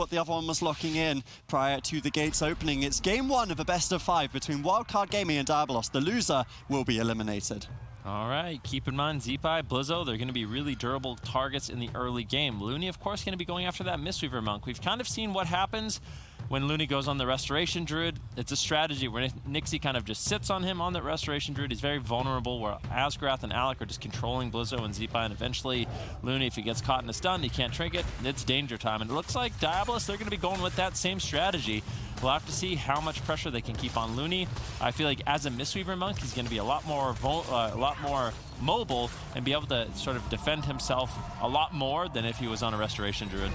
what the other one was locking in prior to the gates opening. It's game one of a best of 5 between Wildcard Gaming and Diabolus. The loser will be eliminated. All right, keep in mind, Zeepai, Blizzo, they're going to be really durable targets in the early game. Looney, of course, going to be going after that Mistweaver Monk. We've kind of seen what happens when Looney goes on the Restoration Druid. It's a strategy where Nixie kind of just sits on him on that Restoration Druid. He's very vulnerable, where Asgrath and Alec are just controlling Blizzo and Zeepai, and eventually Looney, if he gets caught in a stun, he can't trinket, it's danger time. And it looks like Diabolus, they're going to be going with that same strategy. We'll have to see how much pressure they can keep on Looney. I feel like as a Mistweaver Monk, he's going to be a lot more mobile and be able to sort of defend himself a lot more than if he was on a Restoration Druid.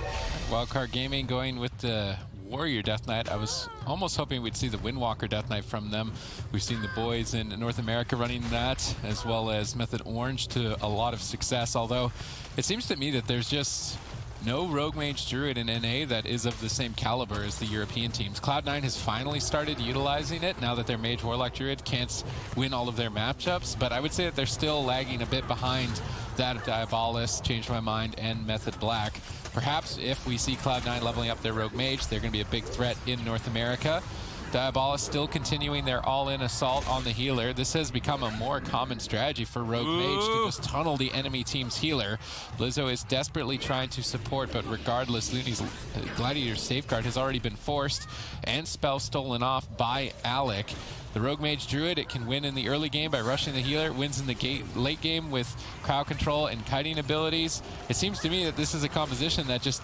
Wildcard Gaming going with the Warrior Death Knight. I was almost hoping we'd see the Windwalker Death Knight from them. We've seen the boys in North America running that, as well as Method Orange to a lot of success, although it seems to me that there's just no Rogue Mage Druid in NA that is of the same caliber as the European teams. Cloud9 has finally started utilizing it now that their Mage Warlock Druid can't win all of their matchups, but I would say that they're still lagging a bit behind that of Diabolus, Change My Mind, and Method Black. Perhaps if we see Cloud9 leveling up their Rogue Mage, they're going to be a big threat in North America. Diabolus still continuing their all-in assault on the healer. This has become a more common strategy for Rogue Mage to just tunnel the enemy team's healer. Blizzo is desperately trying to support, but regardless, Looney's Gladiator Safeguard has already been forced and spell stolen off by Alec. The Rogue Mage Druid, it can win in the early game by rushing the healer, wins in the late game with crowd control and kiting abilities. It seems to me that this is a composition that just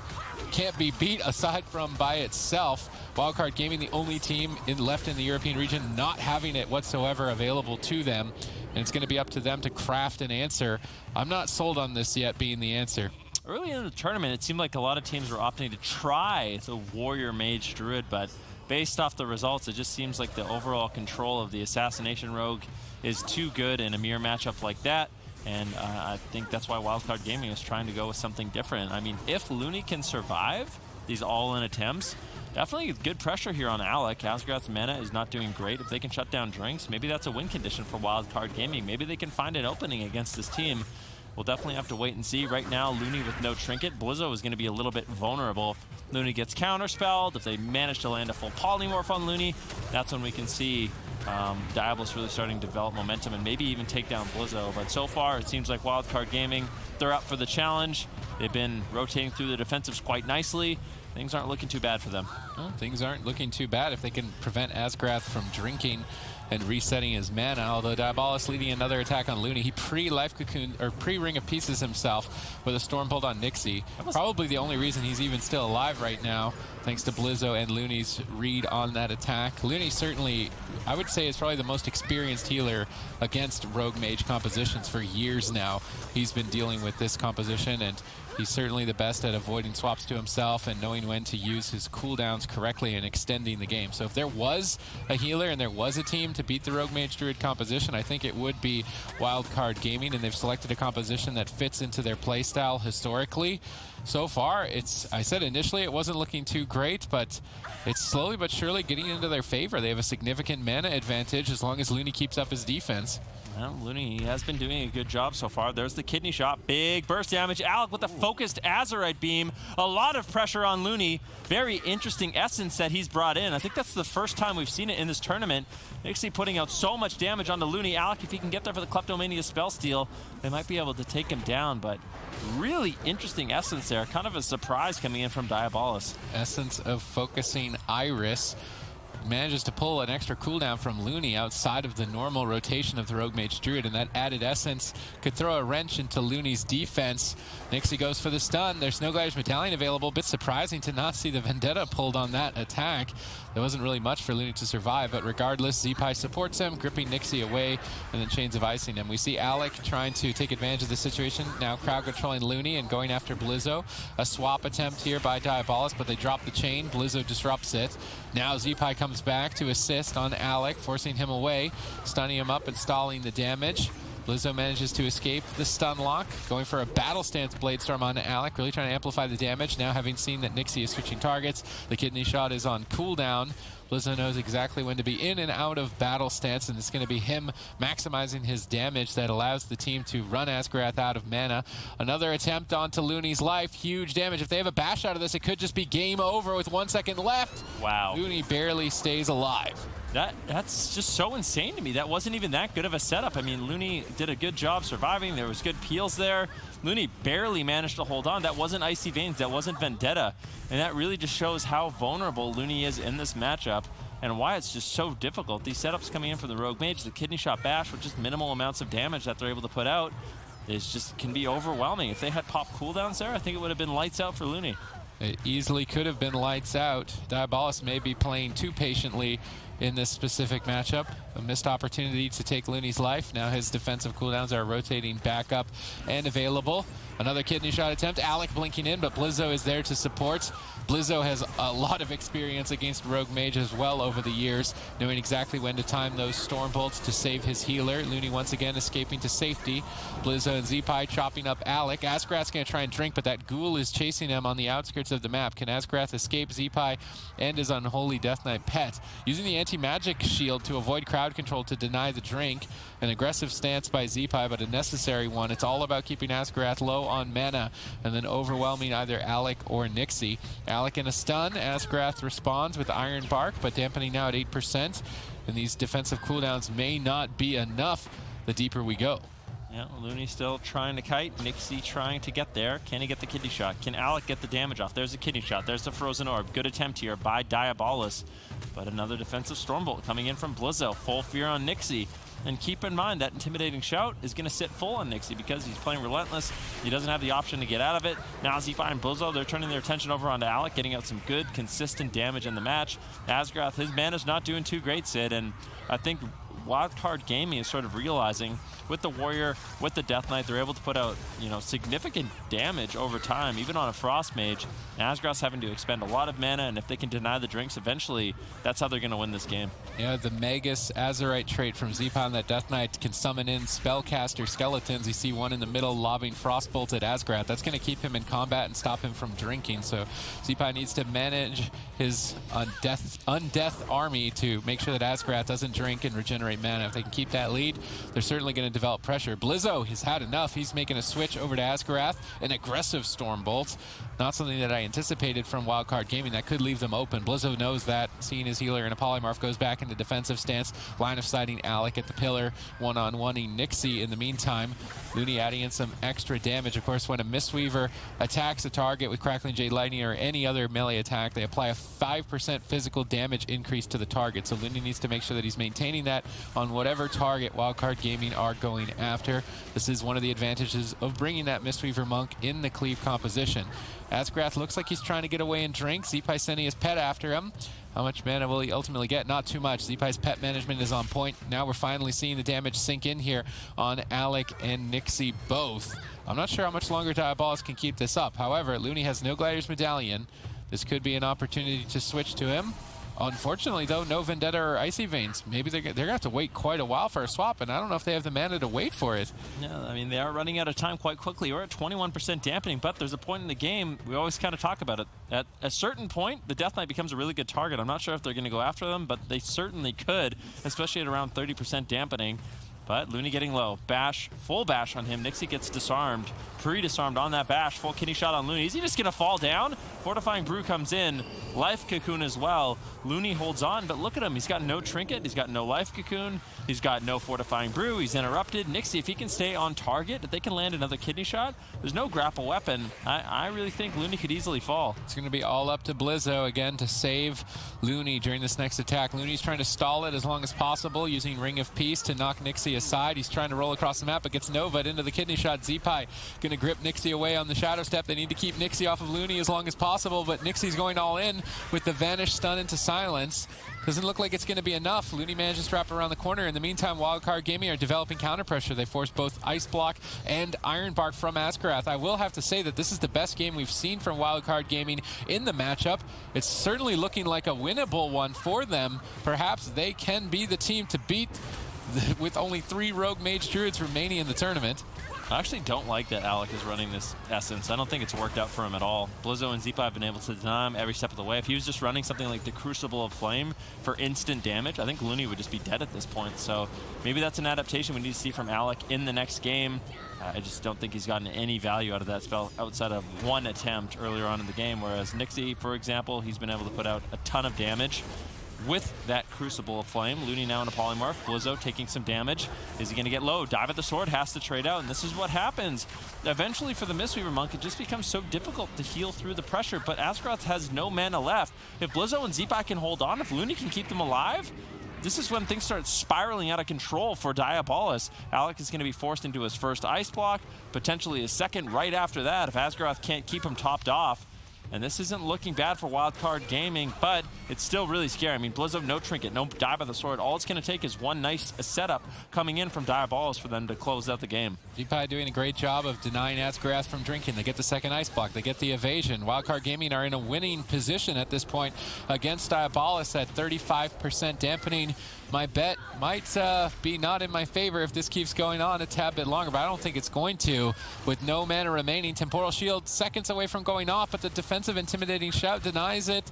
can't be beat aside from by itself. Wildcard Gaming, the only team left in the European region not having it whatsoever available to them, and it's going to be up to them to craft an answer. I'm not sold on this yet being the answer. Early in the tournament, it seemed like a lot of teams were opting to try the Warrior Mage Druid, but based off the results, it just seems like the overall control of the Assassination Rogue is too good in a mirror matchup like that. And I think that's why Wildcard Gaming is trying to go with something different. I mean, if Looney can survive these all-in attempts, definitely good pressure here on Alec. Asgrath's mana is not doing great. If they can shut down drinks, maybe that's a win condition for Wildcard Gaming. Maybe they can find an opening against this team. We'll definitely have to wait and see. Right now, Looney with no trinket. Blizzo is going to be a little bit vulnerable. If Looney gets counterspelled, if they manage to land a full polymorph on Looney, that's when we can see Diabolus really starting to develop momentum and maybe even take down Blizzo. But so far, it seems like Wildcard Gaming, they're up for the challenge. They've been rotating through the defensives quite nicely. Things aren't looking too bad for them. Well, things aren't looking too bad if they can prevent Asgrath from drinking and resetting his mana, although Diabolus leading another attack on Looney. He pre-Life Cocoon, or pre-Ring of Pieces himself with a Stormbolt on Nixie. Probably the only reason he's even still alive right now, thanks to Blizzo and Looney's read on that attack. Looney certainly, I would say, is probably the most experienced healer against Rogue Mage compositions for years now. He's been dealing with this composition, and he's certainly the best at avoiding swaps to himself and knowing when to use his cooldowns correctly and extending the game. So if there was a healer and there was a team to beat the Rogue Mage Druid composition, I think it would be Wildcard Gaming, and they've selected a composition that fits into their playstyle historically. So far, I said initially it wasn't looking too great, but it's slowly but surely getting into their favor. They have a significant mana advantage as long as Looney keeps up his defense. Well, Looney has been doing a good job so far. There's the kidney shot. Big burst damage. Alec with a focused Azurite beam. A lot of pressure on Looney. Very interesting essence that he's brought in. I think that's the first time we've seen it in this tournament. Nixie putting out so much damage onto Looney. Alec, if he can get there for the Kleptomania spell steal, they might be able to take him down, but really interesting essence there. Kind of a surprise coming in from Diabolus. Essence of focusing Iris manages to pull an extra cooldown from Looney outside of the normal rotation of the Rogue Mage Druid, and that added essence could throw a wrench into Looney's defense. Nixie goes for the stun. There's no Gladiator's Medallion available. Bit surprising to not see the Vendetta pulled on that attack. There wasn't really much for Looney to survive, but regardless, Zeepai supports him, gripping Nixie away and then Chains of Icing him. We see Alec trying to take advantage of the situation, now crowd controlling Looney and going after Blizzo. A swap attempt here by Diabolus, but they drop the chain. Blizzo disrupts it. Now Zeepai comes back to assist on Alec, forcing him away, stunning him up and stalling the damage. Blizzo manages to escape the stun lock, going for a Battle Stance Bladestorm on Alec, really trying to amplify the damage. Now having seen that Nixie is switching targets, the kidney shot is on cooldown. Blizzo knows exactly when to be in and out of battle stance, and it's going to be him maximizing his damage that allows the team to run Asgrath out of mana. Another attempt onto Looney's life. Huge damage. If they have a bash out of this, it could just be game over with 1 second left. Wow. Looney barely stays alive. That's just so insane to me. That wasn't even that good of a setup. I mean, Looney did a good job surviving. There was good peels there. Looney barely managed to hold on. That wasn't Icy Veins. That wasn't Vendetta. And that really just shows how vulnerable Looney is in this matchup and why it's just so difficult. These setups coming in for the Rogue Mage, the Kidney Shot Bash with just minimal amounts of damage that they're able to put out, is just can be overwhelming. If they had pop cooldowns there, I think it would have been lights out for Looney. It easily could have been lights out. Diabolus may be playing too patiently in this specific matchup. A missed opportunity to take Looney's life. Now his defensive cooldowns are rotating back up and available. Another kidney shot attempt. Alec blinking in, but Blizzo is there to support. Blizzo has a lot of experience against Rogue Mage as well over the years, knowing exactly when to time those storm bolts to save his healer. Looney once again escaping to safety. Blizzo and Zeepai chopping up Alec. Asgrath's going to try and drink, but that ghoul is chasing him on the outskirts of the map. Can Asgrath escape Zeepai and his unholy Death Knight pet? Using the anti-magic shield to avoid crowd control to deny the drink. An aggressive stance by Zeepai, but a necessary one. It's all about keeping Asgrath low on mana and then overwhelming either Alec or Nixie. Alec in a stun. Asgrath responds with Iron Bark, but dampening now at 8%. And these defensive cooldowns may not be enough the deeper we go. Yeah, Looney still trying to kite. Nixie trying to get there. Can he get the kidney shot? Can Alec get the damage off? There's a kidney shot. There's the Frozen Orb. Good attempt here by Diabolus. But another defensive Stormbolt coming in from Blizzo. Full fear on Nixie. And keep in mind that Intimidating Shout is going to sit full on Nixie because he's playing Relentless. He doesn't have the option to get out of it. Now Zeepai and Blizzo, they're turning their attention over onto Alec, getting out some good, consistent damage in the match. Asgrath, his mana's not doing too great, Sid, and I think Wildcard Gaming is sort of realizing with the Warrior, with the Death Knight, they're able to put out, you know, significant damage over time, even on a Frost Mage. Asgrath's having to expend a lot of mana, and if they can deny the drinks, eventually, that's how they're going to win this game. Yeah, the Magus Azurite trait from Zeepai on that Death Knight can summon in Spellcaster Skeletons. You see one in the middle lobbing Frostbolt at Asgrath. That's going to keep him in combat and stop him from drinking. So Zeepai needs to manage his undeath army to make sure that Asgrath doesn't drink and regenerate mana. If they can keep that lead, they're certainly going to develop pressure. Blizzo, he's had enough. He's making a switch over to Asgrath, an aggressive Stormbolt. Not something that I anticipated from Wildcard Gaming. That could leave them open. Blizzo knows that, seeing his healer in a polymorph, goes back into defensive stance, line of sighting Alec at the pillar, one-on-one-ing Nixie in the meantime. Looney adding in some extra damage. Of course, when a Mistweaver attacks a target with Crackling Jade Lightning or any other melee attack, they apply a 5% physical damage increase to the target. So Looney needs to make sure that he's maintaining that on whatever target Wildcard Gaming are going after. This is one of the advantages of bringing that Mistweaver Monk in the cleave composition. Asgrath looks like he's trying to get away and drink. Zeepai sending his pet after him. How much mana will he ultimately get? Not too much. Zeepai's pet management is on point. Now we're finally seeing the damage sink in here on Alec and Nixie both. I'm not sure how much longer Diabolus can keep this up. However, Looney has no Glider's Medallion. This could be an opportunity to switch to him. Unfortunately, though, no Vendetta or Icy Veins. Maybe they're going to have to wait quite a while for a swap, and I don't know if they have the mana to wait for it. Yeah, I mean, they are running out of time quite quickly. We're at 21% dampening, but there's a point in the game, we always kind of talk about it. At a certain point, the Death Knight becomes a really good target. I'm not sure if they're going to go after them, but they certainly could, especially at around 30% dampening. But Looney getting low. Bash, full bash on him. Nixie gets disarmed. Pre-disarmed on that bash. Full kidney shot on Looney. Is he just going to fall down? Fortifying Brew comes in. Life Cocoon as well. Looney holds on, but look at him. He's got no Trinket. He's got no Life Cocoon. He's got no Fortifying Brew. He's interrupted. Nixie, if he can stay on target, if they can land another kidney shot, there's no grapple weapon. I really think Looney could easily fall. It's going to be all up to Blizzo again to save Looney during this next attack. Looney's trying to stall it as long as possible, using Ring of Peace to knock Nixie aside. He's trying to roll across the map, but gets Nova'd into the kidney shot. Zeepai going to grip Nixie away on the Shadow Step. They need to keep Nixie off of Looney as long as possible, but Nixie's going all in with the Vanish stun into silence. Doesn't look like it's going to be enough. Looney manages to wrap around the corner. In the meantime, Wildcard Gaming are developing counter pressure. They force both Ice Block and Iron Bark from Asgrath. I will have to say that this is the best game we've seen from Wildcard Gaming in the matchup. It's certainly looking like a winnable one for them. Perhaps they can be the team to beat with only 3 Rogue Mage Druids remaining in the tournament. I actually don't like that Alec is running this Essence. I don't think it's worked out for him at all. Blizzo and Zeepa have been able to deny him every step of the way. If he was just running something like the Crucible of Flame for instant damage, I think Looney would just be dead at this point. So maybe that's an adaptation we need to see from Alec in the next game. I just don't think he's gotten any value out of that spell outside of 1 attempt earlier on in the game, whereas Nixie, for example, he's been able to put out a ton of damage with that Crucible of Flame. Looney now in a polymorph. Blizzo taking some damage. Is he going to get low? Dive at the sword, has to trade out, and this is what happens. Eventually for the Mistweaver Monk, it just becomes so difficult to heal through the pressure, but Azgroth has no mana left. If Blizzo and Zeepa can hold on, if Looney can keep them alive, this is when things start spiraling out of control for Diabolus. Alec is going to be forced into his first ice block, potentially his second right after that if Azgroth can't keep him topped off. And this isn't looking bad for Wildcard Gaming, but it's still really scary. I mean, Blizzo, no trinket, no dive by the sword. All it's going to take is one nice setup coming in from Diabolus for them to close out the game. Zeepa doing a great job of denying Azgrath from drinking. They get the second ice block. They get the evasion. Wildcard Gaming are in a winning position at this point against Diabolus at 35% dampening. My bet might be not in my favor if this keeps going on a tad bit longer, but I don't think it's going to. With no mana remaining, Temporal Shield seconds away from going off, but the defensive intimidating shout denies it.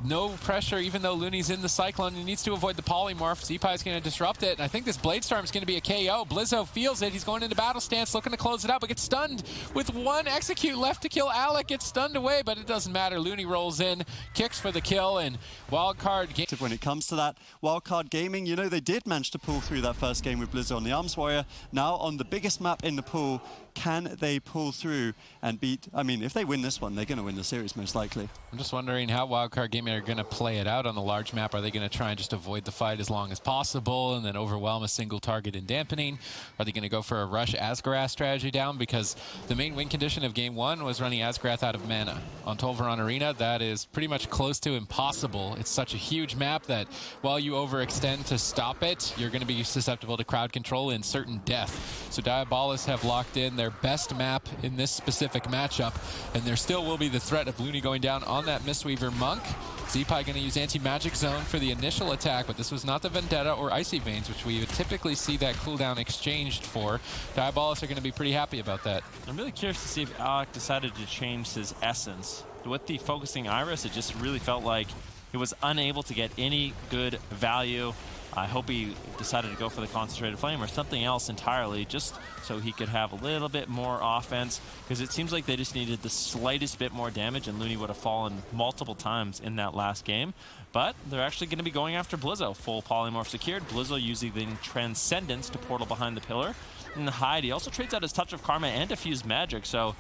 No pressure, even though Looney's in the Cyclone. He needs to avoid the polymorph. Zeepa is going to disrupt it, and I think this Blade Storm is going to be a KO. Blizzo feels it. He's going into battle stance, looking to close it out, but gets stunned with 1 execute left to kill Alec. Gets stunned away, but it doesn't matter. Looney rolls in, kicks for the kill, and Wildcard Gaming. When it comes to that, Wildcard Gaming, you know, they did manage to pull through that first game with Blizzo on the Arms Warrior. Now on the biggest map in the pool, can they pull through and beat? I mean, if they win this one, they're going to win the series most likely. I'm just wondering how Wildcard Gaming are going to play it out on the large map. Are they going to try and just avoid the fight as long as possible and then overwhelm a single target in dampening? Are they going to go for a rush Azgrath strategy down? Because the main win condition of game 1 was running Azgrath out of mana. On Tolvaron Arena, that is pretty much close to impossible. It's such a huge map that while you overextend to stop it, you're going to be susceptible to crowd control and certain death. So Diabolus have locked in their best map in this specific matchup, and there still will be the threat of Looney going down on that Mistweaver Monk. Zeepa going to use Anti-Magic Zone for the initial attack, but this was not the Vendetta or Icy Veins, which we would typically see that cooldown exchanged for. Diabolus are going to be pretty happy about that. I'm really curious to see if Alec decided to change his essence. With the Focusing Iris, it just really felt like he was unable to get any good value. I hope he decided to go for the Concentrated Flame or something else entirely, just so he could have a little bit more offense, because it seems like they just needed the slightest bit more damage, and Looney would have fallen multiple times in that last game. But they're actually going to be going after Blizzo. Full polymorph secured. Blizzo using the Transcendence to portal behind the pillar. And the hide, he also trades out his Touch of Karma and Diffuse Magic, so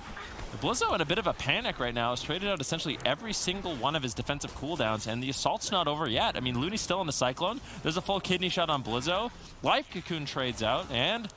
Blizzo in a bit of a panic right now. Has traded out essentially every single one of his defensive cooldowns, and the assault's not over yet. I mean, Looney's still in the Cyclone. There's a full kidney shot on Blizzo. Life Cocoon trades out, and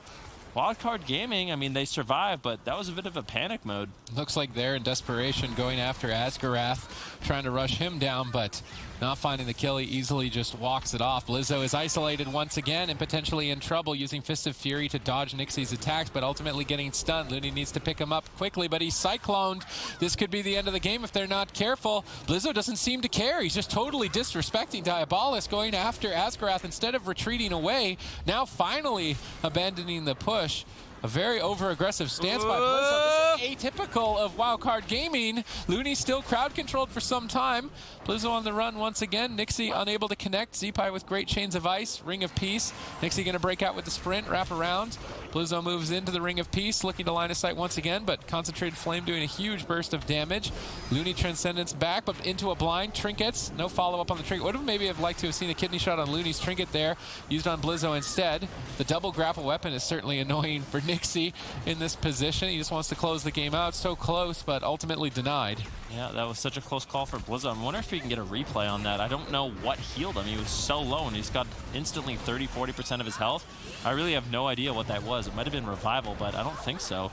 Wildcard Gaming, I mean, they survived, but that was a bit of a panic mode. Looks like they're in desperation going after Azgrath, trying to rush him down, but not finding the kill. He easily just walks it off. Blizzo is isolated once again and potentially in trouble, using Fist of Fury to dodge Nixie's attacks, but ultimately getting stunned. Looney needs to pick him up quickly, but he's cycloned. This could be the end of the game if they're not careful. Blizzo doesn't seem to care. He's just totally disrespecting Diabolus, going after Azgrath instead of retreating away. Now finally abandoning the push. A very over-aggressive stance by Blizzo. This is atypical of Wildcard Gaming. Looney still crowd-controlled for some time. Blizzo on the run once again. Nixie unable to connect. Zeepa with great Chains of Ice. Ring of Peace. Nixie going to break out with the sprint, wrap around. Blizzo moves into the Ring of Peace, looking to line of sight once again, but Concentrated Flame doing a huge burst of damage. Looney Transcendence back, but into a blind. Trinkets. No follow-up on the trinket. Would have maybe have liked to have seen a kidney shot on Looney's trinket there, used on Blizzo instead. The double grapple weapon is certainly annoying for Nixie in this position. He just wants to close the game out. So close, but ultimately denied. Yeah, that was such a close call for Blizzo. I wonder if we can get a replay on that. I don't know what healed him. He was so low, and he's got instantly 30–40% of his health. I really have no idea what that was. It might have been Revival, but I don't think so.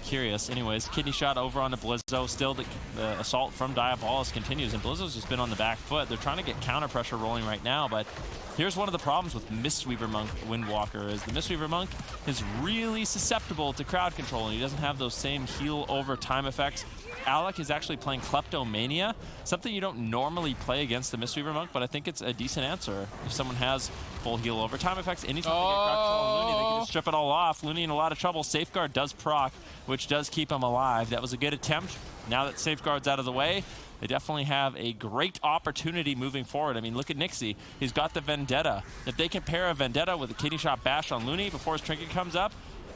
Curious. Anyways, kidney shot over onto Blizzo. Still the assault from Diabolus continues, and Blizzo's just been on the back foot. They're trying to get counter pressure rolling right now, but here's one of the problems with Mistweaver Monk Windwalker is the Mistweaver Monk is really susceptible to crowd control, and he doesn't have those same heal over time effects. Alec is actually playing Kleptomania, something you don't normally play against the Mistweaver Monk, but I think it's a decent answer. If someone has full heal over time effects. Anytime they get cracked on Looney, they can just strip it all off. Looney in a lot of trouble. Safeguard does proc, which does keep him alive. That was a good attempt. Now that Safeguard's out of the way, they definitely have a great opportunity moving forward. I mean, look at Nixie. He's got the Vendetta. If they can pair a Vendetta with a kidney shot bash on Looney before his trinket comes up,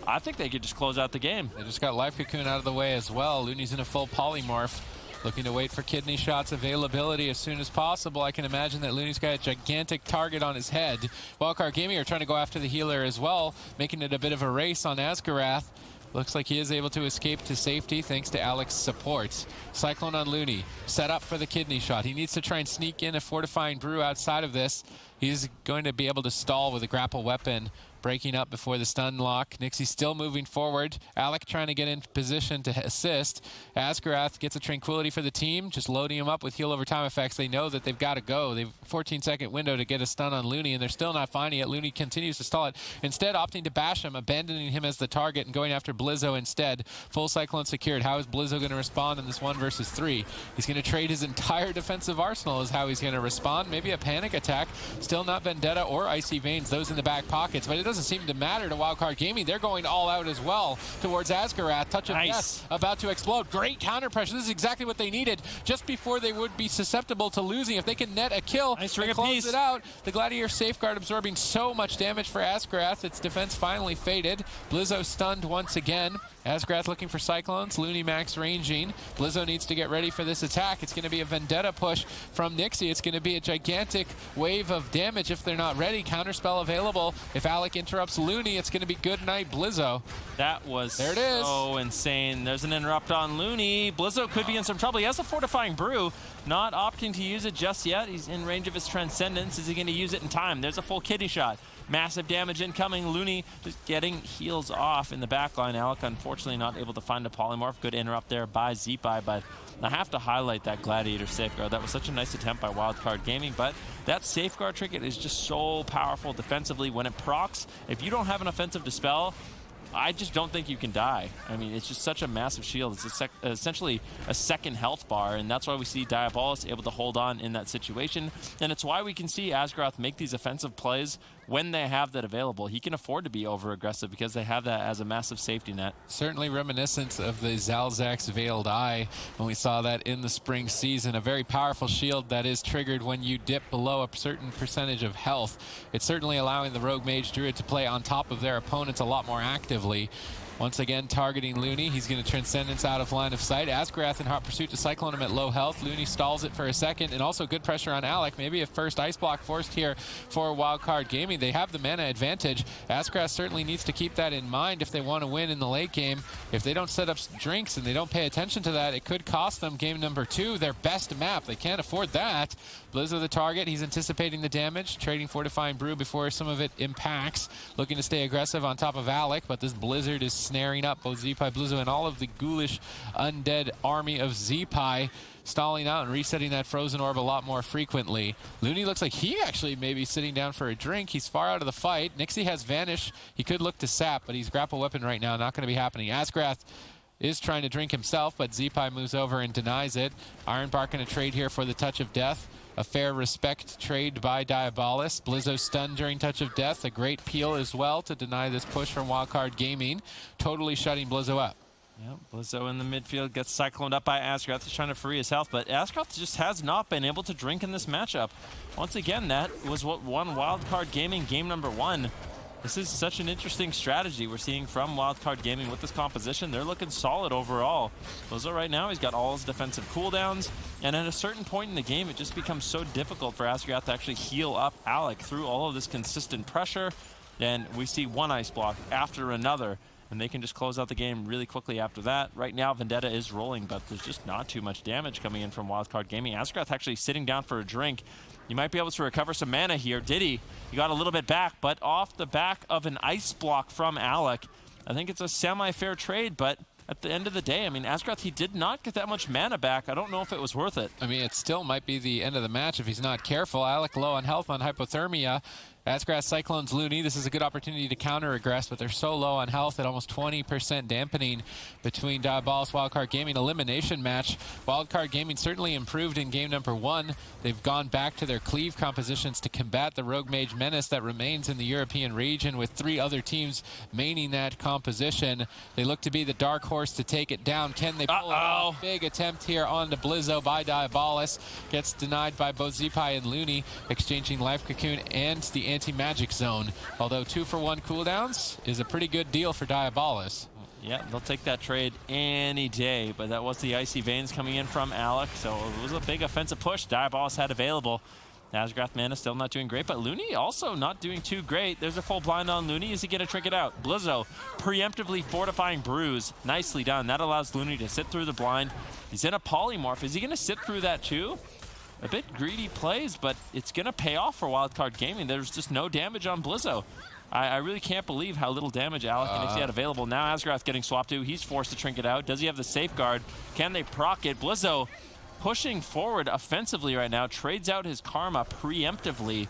I think they could just close out the game. They just got Life Cocoon out of the way as well. Looney's in a full polymorph, looking to wait for kidney shots availability as soon as possible. I can imagine that Looney's got a gigantic target on his head. Wildcard Gaming are trying to go after the healer as well, making it a bit of a race on Asgarath. Looks like he is able to escape to safety thanks to Alex's support. Cyclone on Looney, set up for the kidney shot. He needs to try and sneak in a Fortifying Brew outside of this. He's going to be able to stall with a grapple weapon, breaking up before the stun lock. Nixie still moving forward. Alec trying to get in position to assist. Asgarath gets a Tranquility for the team, just loading him up with heal over time effects. They know that they've got to go. They've 14-second window to get a stun on Looney, and they're still not finding it. Looney continues to stall it, instead opting to bash him, abandoning him as the target and going after Blizzo instead. Full Cyclone secured. How is Blizzo going to respond in this 1 versus 3? He's going to trade his entire defensive arsenal is how he's going to respond. Maybe a panic attack. Still not Vendetta or Icy Veins, those in the back pockets, but it doesn't seem to matter to Wildcard Gaming. They're going all out as well towards Asgarath. Touch of Death about to explode. Great counter pressure. This is exactly what they needed just before they would be susceptible to losing. If they can net a kill and close it out. The Gladiator Safeguard absorbing so much damage for Asgarath. Its defense finally faded. Blizzo stunned once again. Asgarath looking for Cyclones. Looney max ranging. Blizzo needs to get ready for this attack. It's going to be a Vendetta push from Nixie. It's going to be a gigantic wave of damage if they're not ready. Counterspell available. If Alec interrupts Looney, it's going to be good night Blizzo. That was there it is. So insane. There's an interrupt on Looney. Blizzo could be in some trouble. He has a Fortifying Brew. Not opting to use it just yet. He's in range of his Transcendence. Is he going to use it in time? There's a full kidney shot. Massive damage incoming. Looney just getting heals off in the back line. Alec unfortunately not able to find a polymorph. Good interrupt there by Zeepai, but I have to highlight that Gladiator Safeguard. That was such a nice attempt by Wildcard Gaming, but that Safeguard trinket is just so powerful defensively. When it procs, if you don't have an offensive dispel, I just don't think you can die. I mean, it's just such a massive shield. It's essentially a second health bar, and that's why we see Diabolus able to hold on in that situation. And it's why we can see Asgarath make these offensive plays when they have that available. He can afford to be over-aggressive because they have that as a massive safety net. Certainly reminiscent of the Zalzak's Veiled Eye when we saw that in the spring season. A very powerful shield that is triggered when you dip below a certain percentage of health. It's certainly allowing the Rogue Mage Druid to play on top of their opponents a lot more actively. Once again, targeting Looney. He's going to Transcendence out of line of sight. Asgarath in hot pursuit to Cyclone him at low health. Looney stalls it for a second, and also good pressure on Alec. Maybe a first Ice Block forced here for Wildcard Gaming. They have the mana advantage. Asgarath certainly needs to keep that in mind if they want to win in the late game. If they don't set up drinks and they don't pay attention to that, it could cost them game number 2, their best map. They can't afford that. Blizzo the target. He's anticipating the damage, trading Fortifying Brew before some of it impacts. Looking to stay aggressive on top of Alec, but this Blizzard is snaring up both Zeepai, Blizzo, and all of the ghoulish undead army of Zeepai, stalling out and resetting that frozen orb a lot more frequently. Looney looks like he actually may be sitting down for a drink. He's far out of the fight. Nixie has Vanish. He could look to sap, but he's grapple weapon right now. Not going to be happening. Asgarath is trying to drink himself, but Zeepai moves over and denies it. Ironbark going to trade here for the Touch of Death. A fair respect trade by Diabolus. Blizzo stunned during Touch of Death. A great peel as well to deny this push from Wildcard Gaming. Totally shutting Blizzo up. Yep, Blizzo in the midfield gets cycloned up by Asgarath. He's trying to free his health, but Asgarath just has not been able to drink in this matchup. Once again, that was what won Wildcard Gaming game number 1. This is such an interesting strategy we're seeing from Wildcard Gaming with this composition. They're looking solid overall. Blizzo right now, he's got all his defensive cooldowns, and at a certain point in the game, it just becomes so difficult for Asgarath to actually heal up Alec through all of this consistent pressure. Then we see one Ice Block after another, and they can just close out the game really quickly after that. Right now, Vendetta is rolling, but there's just not too much damage coming in from Wildcard Gaming. Asgarath actually sitting down for a drink. You might be able to recover some mana here. Did he? He got a little bit back, but off the back of an Ice Block from Alec. I think it's a semi-fair trade, but at the end of the day, I mean, Asgarath, he did not get that much mana back. I don't know if it was worth it. I mean, it still might be the end of the match if he's not careful. Alec low on health on hypothermia. Asgrass Cyclones Looney. This is a good opportunity to counter-aggress, but they're so low on health at almost 20% dampening between Diabolus, Wildcard Gaming. Elimination match. Wildcard Gaming certainly improved in game number 1. They've gone back to their cleave compositions to combat the Rogue Mage menace that remains in the European region, with 3 other teams maining that composition. They look to be the dark horse to take it down. Can they pull it off? Big attempt here on the Blizzo by Diabolus. Gets denied by both Zeepai and Looney, exchanging Life Cocoon and the anti-magic zone. Although 2-for-1 cooldowns is a pretty good deal for Diabolus. Yeah, they'll take that trade any day, but that was the Icy Veins coming in from Alec, so it was a big offensive push Diabolus had available. Asgrath Mana still not doing great, but Looney also not doing too great. There's a full blind on Looney. Is he going to trick it out? Blizzo preemptively fortifying Bruise. Nicely done. That allows Looney to sit through the blind. He's in a polymorph. Is he going to sit through that too? A bit greedy plays, but it's going to pay off for Wildcard Gaming. There's just no damage on Blizzo. I really can't believe how little damage Alec and Ixie had available. Now Asgrath getting swapped to. He's forced to trinket out. Does he have the safeguard? Can they proc it? Blizzo pushing forward offensively right now. Trades out his karma preemptively.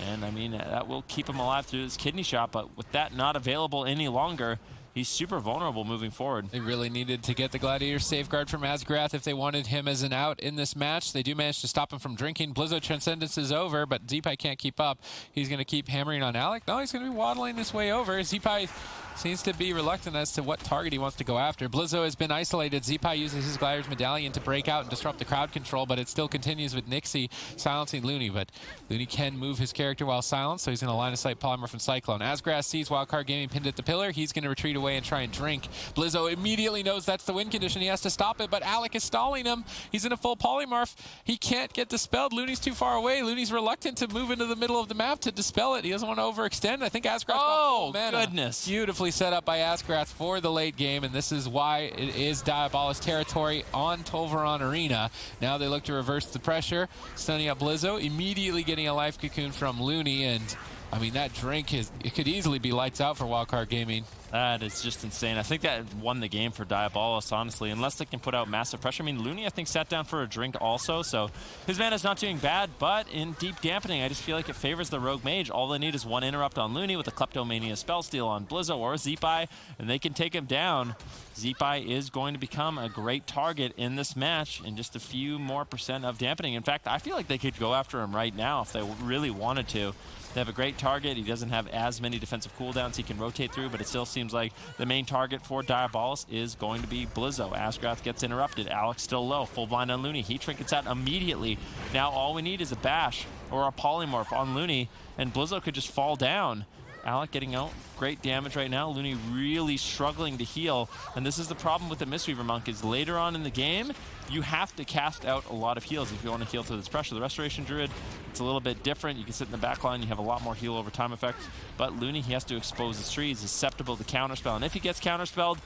And, I mean, that will keep him alive through his kidney shot. But with that not available any longer, he's super vulnerable moving forward. They really needed to get the Gladiator safeguard from Asgrath if they wanted him as an out in this match. They do manage to stop him from drinking. Blizzo Transcendence is over, but Zeepai can't keep up. He's going to keep hammering on Alec. No, he's going to be waddling his way over. Zeepai seems to be reluctant as to what target he wants to go after. Blizzo has been isolated. Zeepai uses his Gladiator's Medallion to break out and disrupt the crowd control, but it still continues with Nixie silencing Looney. But Looney can move his character while silenced, so he's going to line of sight Polymorph and Cyclone. Asgrath sees Wildcard Gaming pinned at the pillar. He's going to retreat away and try and drink. Blizzo immediately knows that's the win condition. He has to stop it, but Alec is stalling him. He's in a full polymorph. He can't get dispelled. Looney's too far away. Looney's reluctant to move into the middle of the map to dispel it. He doesn't want to overextend. I think Asgrath got full mana. Goodness. Beautifully set up by Asgrath for the late game, and this is why it is Diabolus territory on Tolvaron Arena. Now they look to reverse the pressure, stunning up Blizzo, immediately getting a Life Cocoon from Looney, and I mean, that drink it could easily be lights out for Wildcard Gaming. That is just insane. I think that won the game for Diabolus, honestly, unless they can put out massive pressure. I mean, Looney, I think, sat down for a drink also, so his mana's not doing bad, but in deep dampening, I just feel like it favors the Rogue Mage. All they need is one interrupt on Looney with a Kleptomania Spellsteal on Blizzo or Zeepai, and they can take him down. Zeepai is going to become a great target in this match in just a few more % of dampening. In fact, I feel like they could go after him right now if they really wanted to. They have a great target. He doesn't have as many defensive cooldowns he can rotate through, but it still seems like the main target for Diabolus is going to be Blizzo. Asgrath gets interrupted. Alex still low. Full blind on Looney. He trinkets out immediately. Now all we need is a bash or a polymorph on Looney, and Blizzo could just fall down. Alec getting out great damage right now. Looney really struggling to heal, and this is the problem with the Mistweaver Monk is later on in the game, you have to cast out a lot of heals if you want to heal through this pressure. The Restoration Druid, it's a little bit different. You can sit in the back line, you have a lot more heal over time effect, but Looney, he has to expose his trees. He's susceptible to counterspell, and if he gets counterspelled,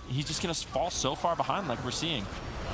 he's just going to fall so far behind like we're seeing.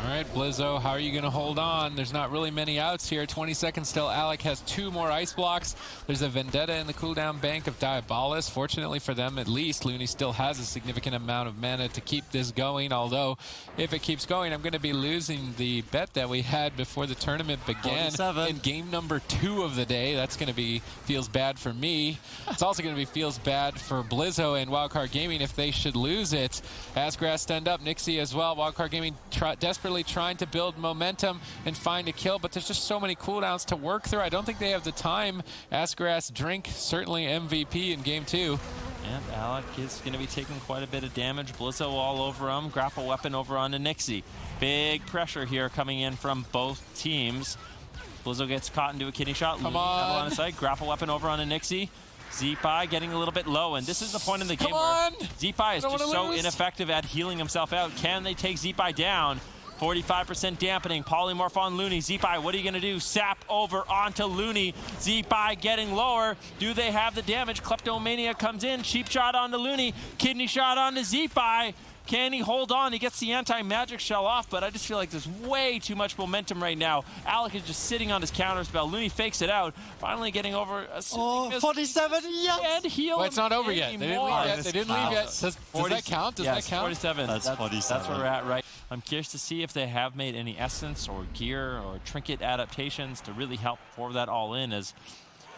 All right, Blizzo, how are you going to hold on? There's not really many outs here. 20 seconds still. Alec has 2 more ice blocks. There's a Vendetta in the cooldown bank of Diabolus. Fortunately for them, at least, Looney still has a significant amount of mana to keep this going. Although, if it keeps going, I'm going to be losing the bet that we had before the tournament began 47. in game number 2 of the day. That's going to be feels bad for me. It's also going to be feels bad for Blizzo and Wildcard Gaming if they should lose it. Asgrass stand up. Nixie as well. Wildcard Gaming desperately trying to build momentum and find a kill, but there's just so many cooldowns to work through. I don't think they have the time. Asgrass drink, certainly MVP in game 2. And Alec is going to be taking quite a bit of damage. Blizzo all over him. Grapple weapon over onto Nixie. Big pressure here coming in from both teams. Blizzo gets caught into a kidney shot. Come on. On his side. Grapple weapon over onto Nixie. Zeepai getting a little bit low, and this is the point in the game where Zeepai is just so ineffective at healing himself out. Can they take Zeepai down? 45% dampening. Polymorph on Looney. Zeepai, what are you going to do? Sap over onto Looney. Zeepai getting lower. Do they have the damage? Kleptomania comes in. Cheap shot onto Looney. Kidney shot onto Zeepai. Can he hold on? He gets the anti-magic shell off, but I just feel like there's way too much momentum right now. Alec is just sitting on his counterspell. Looney fakes it out. Finally getting over a 47, yes! And heal. Well, it's not over yet. They didn't leave yet. They didn't leave yet. Does that count? Does that count? 47. That's 47. That's where we're at, right? I'm curious to see if they have made any essence or gear or trinket adaptations to really help pour that all in, as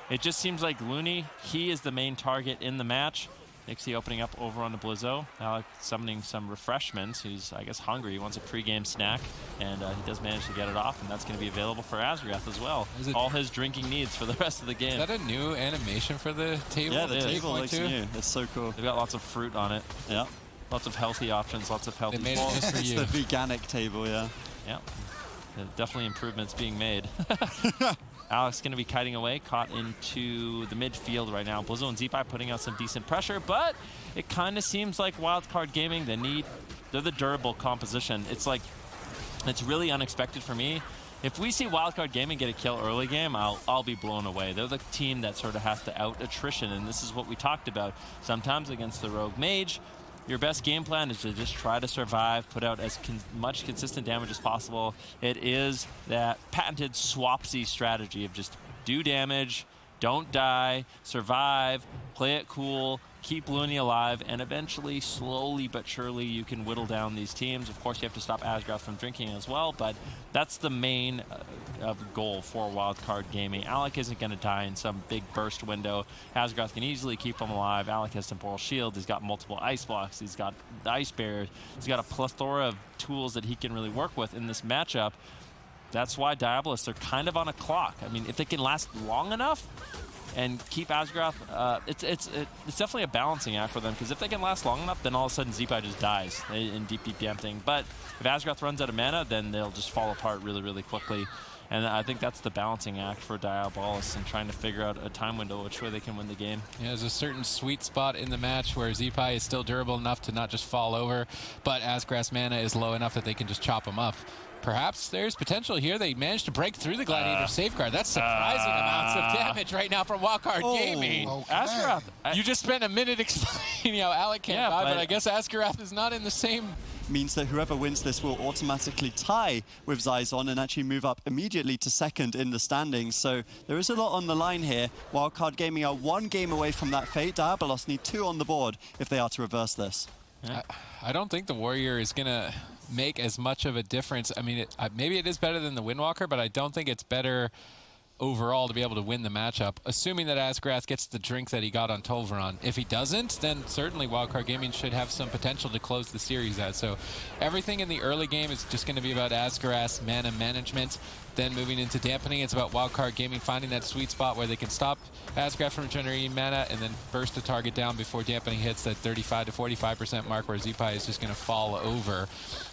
It just seems like Looney, he is the main target in the match. Nixie opening up over on the Blizzo. Alec summoning some refreshments. He's, I guess, hungry. He wants a pre-game snack, and he does manage to get it off, and that's going to be available for Azrath as well. All his drinking needs for the rest of the game. Is that a new animation for the table? Yeah, the table looks new. It's so cool. They've got lots of fruit on it. Yeah. Lots of healthy options, lots of healthy They made it just for It's you. the veganic table, yeah. Yeah. Definitely improvements being made. Alex going to be kiting away, caught into the midfield right now. Blizzo and Zeepai putting out some decent pressure, but it kind of seems like Wildcard Gaming, they're the durable composition. It's like, it's really unexpected for me. If we see Wildcard Gaming get a kill early game, I'll be blown away. They're the team that sort of has to out attrition, and this is what we talked about. Sometimes against the Rogue Mage, your best game plan is to just try to survive, put out as much consistent damage as possible. It is that patented Swapsy strategy of just do damage, don't die, survive, play it cool, keep Looney alive, and eventually, slowly but surely, you can whittle down these teams. Of course, you have to stop Asgrath from drinking as well, but that's the main goal for Wildcard Gaming. Alec isn't going to die in some big burst window. Asgrath can easily keep him alive. Alec has temporal shield. He's got multiple ice blocks. He's got the ice barriers. He's got a plethora of tools that he can really work with in this matchup. That's why Diabolus, they're kind of on a clock. I mean, if they can last long enough and keep Asgrath, it's definitely a balancing act for them, because if they can last long enough, then all of a sudden Zeepai just dies in deep damping. But if Asgrath runs out of mana, then they'll just fall apart really, really quickly. And I think that's the balancing act for Diabolus and trying to figure out a time window which way they can win the game. Yeah, there's a certain sweet spot in the match where Zeepai is still durable enough to not just fall over, but Asgrath's mana is low enough that they can just chop him up. Perhaps there's potential here. They managed to break through the Gladiator safeguard. That's surprising amounts of damage right now from Wildcard Gaming. Okay. Asgrath, You just spent a minute explaining how Alec can't die, but I guess Asgrath is not in the same... Means that whoever wins this will automatically tie with Zyzon and actually move up immediately to second in the standings. So there is a lot on the line here. Wildcard Gaming are 1 game away from that fate. Diabolus need 2 on the board if they are to reverse this. I don't think the Warrior is going to make as much of a difference. I mean, maybe it is better than the Windwalker, but I don't think it's better overall to be able to win the matchup, assuming that Asgrath gets the drink that he got on Tolvaron. If he doesn't, then certainly Wildcard Gaming should have some potential to close the series out. So everything in the early game is just going to be about Asgrath's mana management. Then moving into dampening, it's about Wildcard Gaming finding that sweet spot where they can stop Asgrath from generating mana and then burst the target down before dampening hits that 35 to 45% mark where Zeepai is just going to fall over.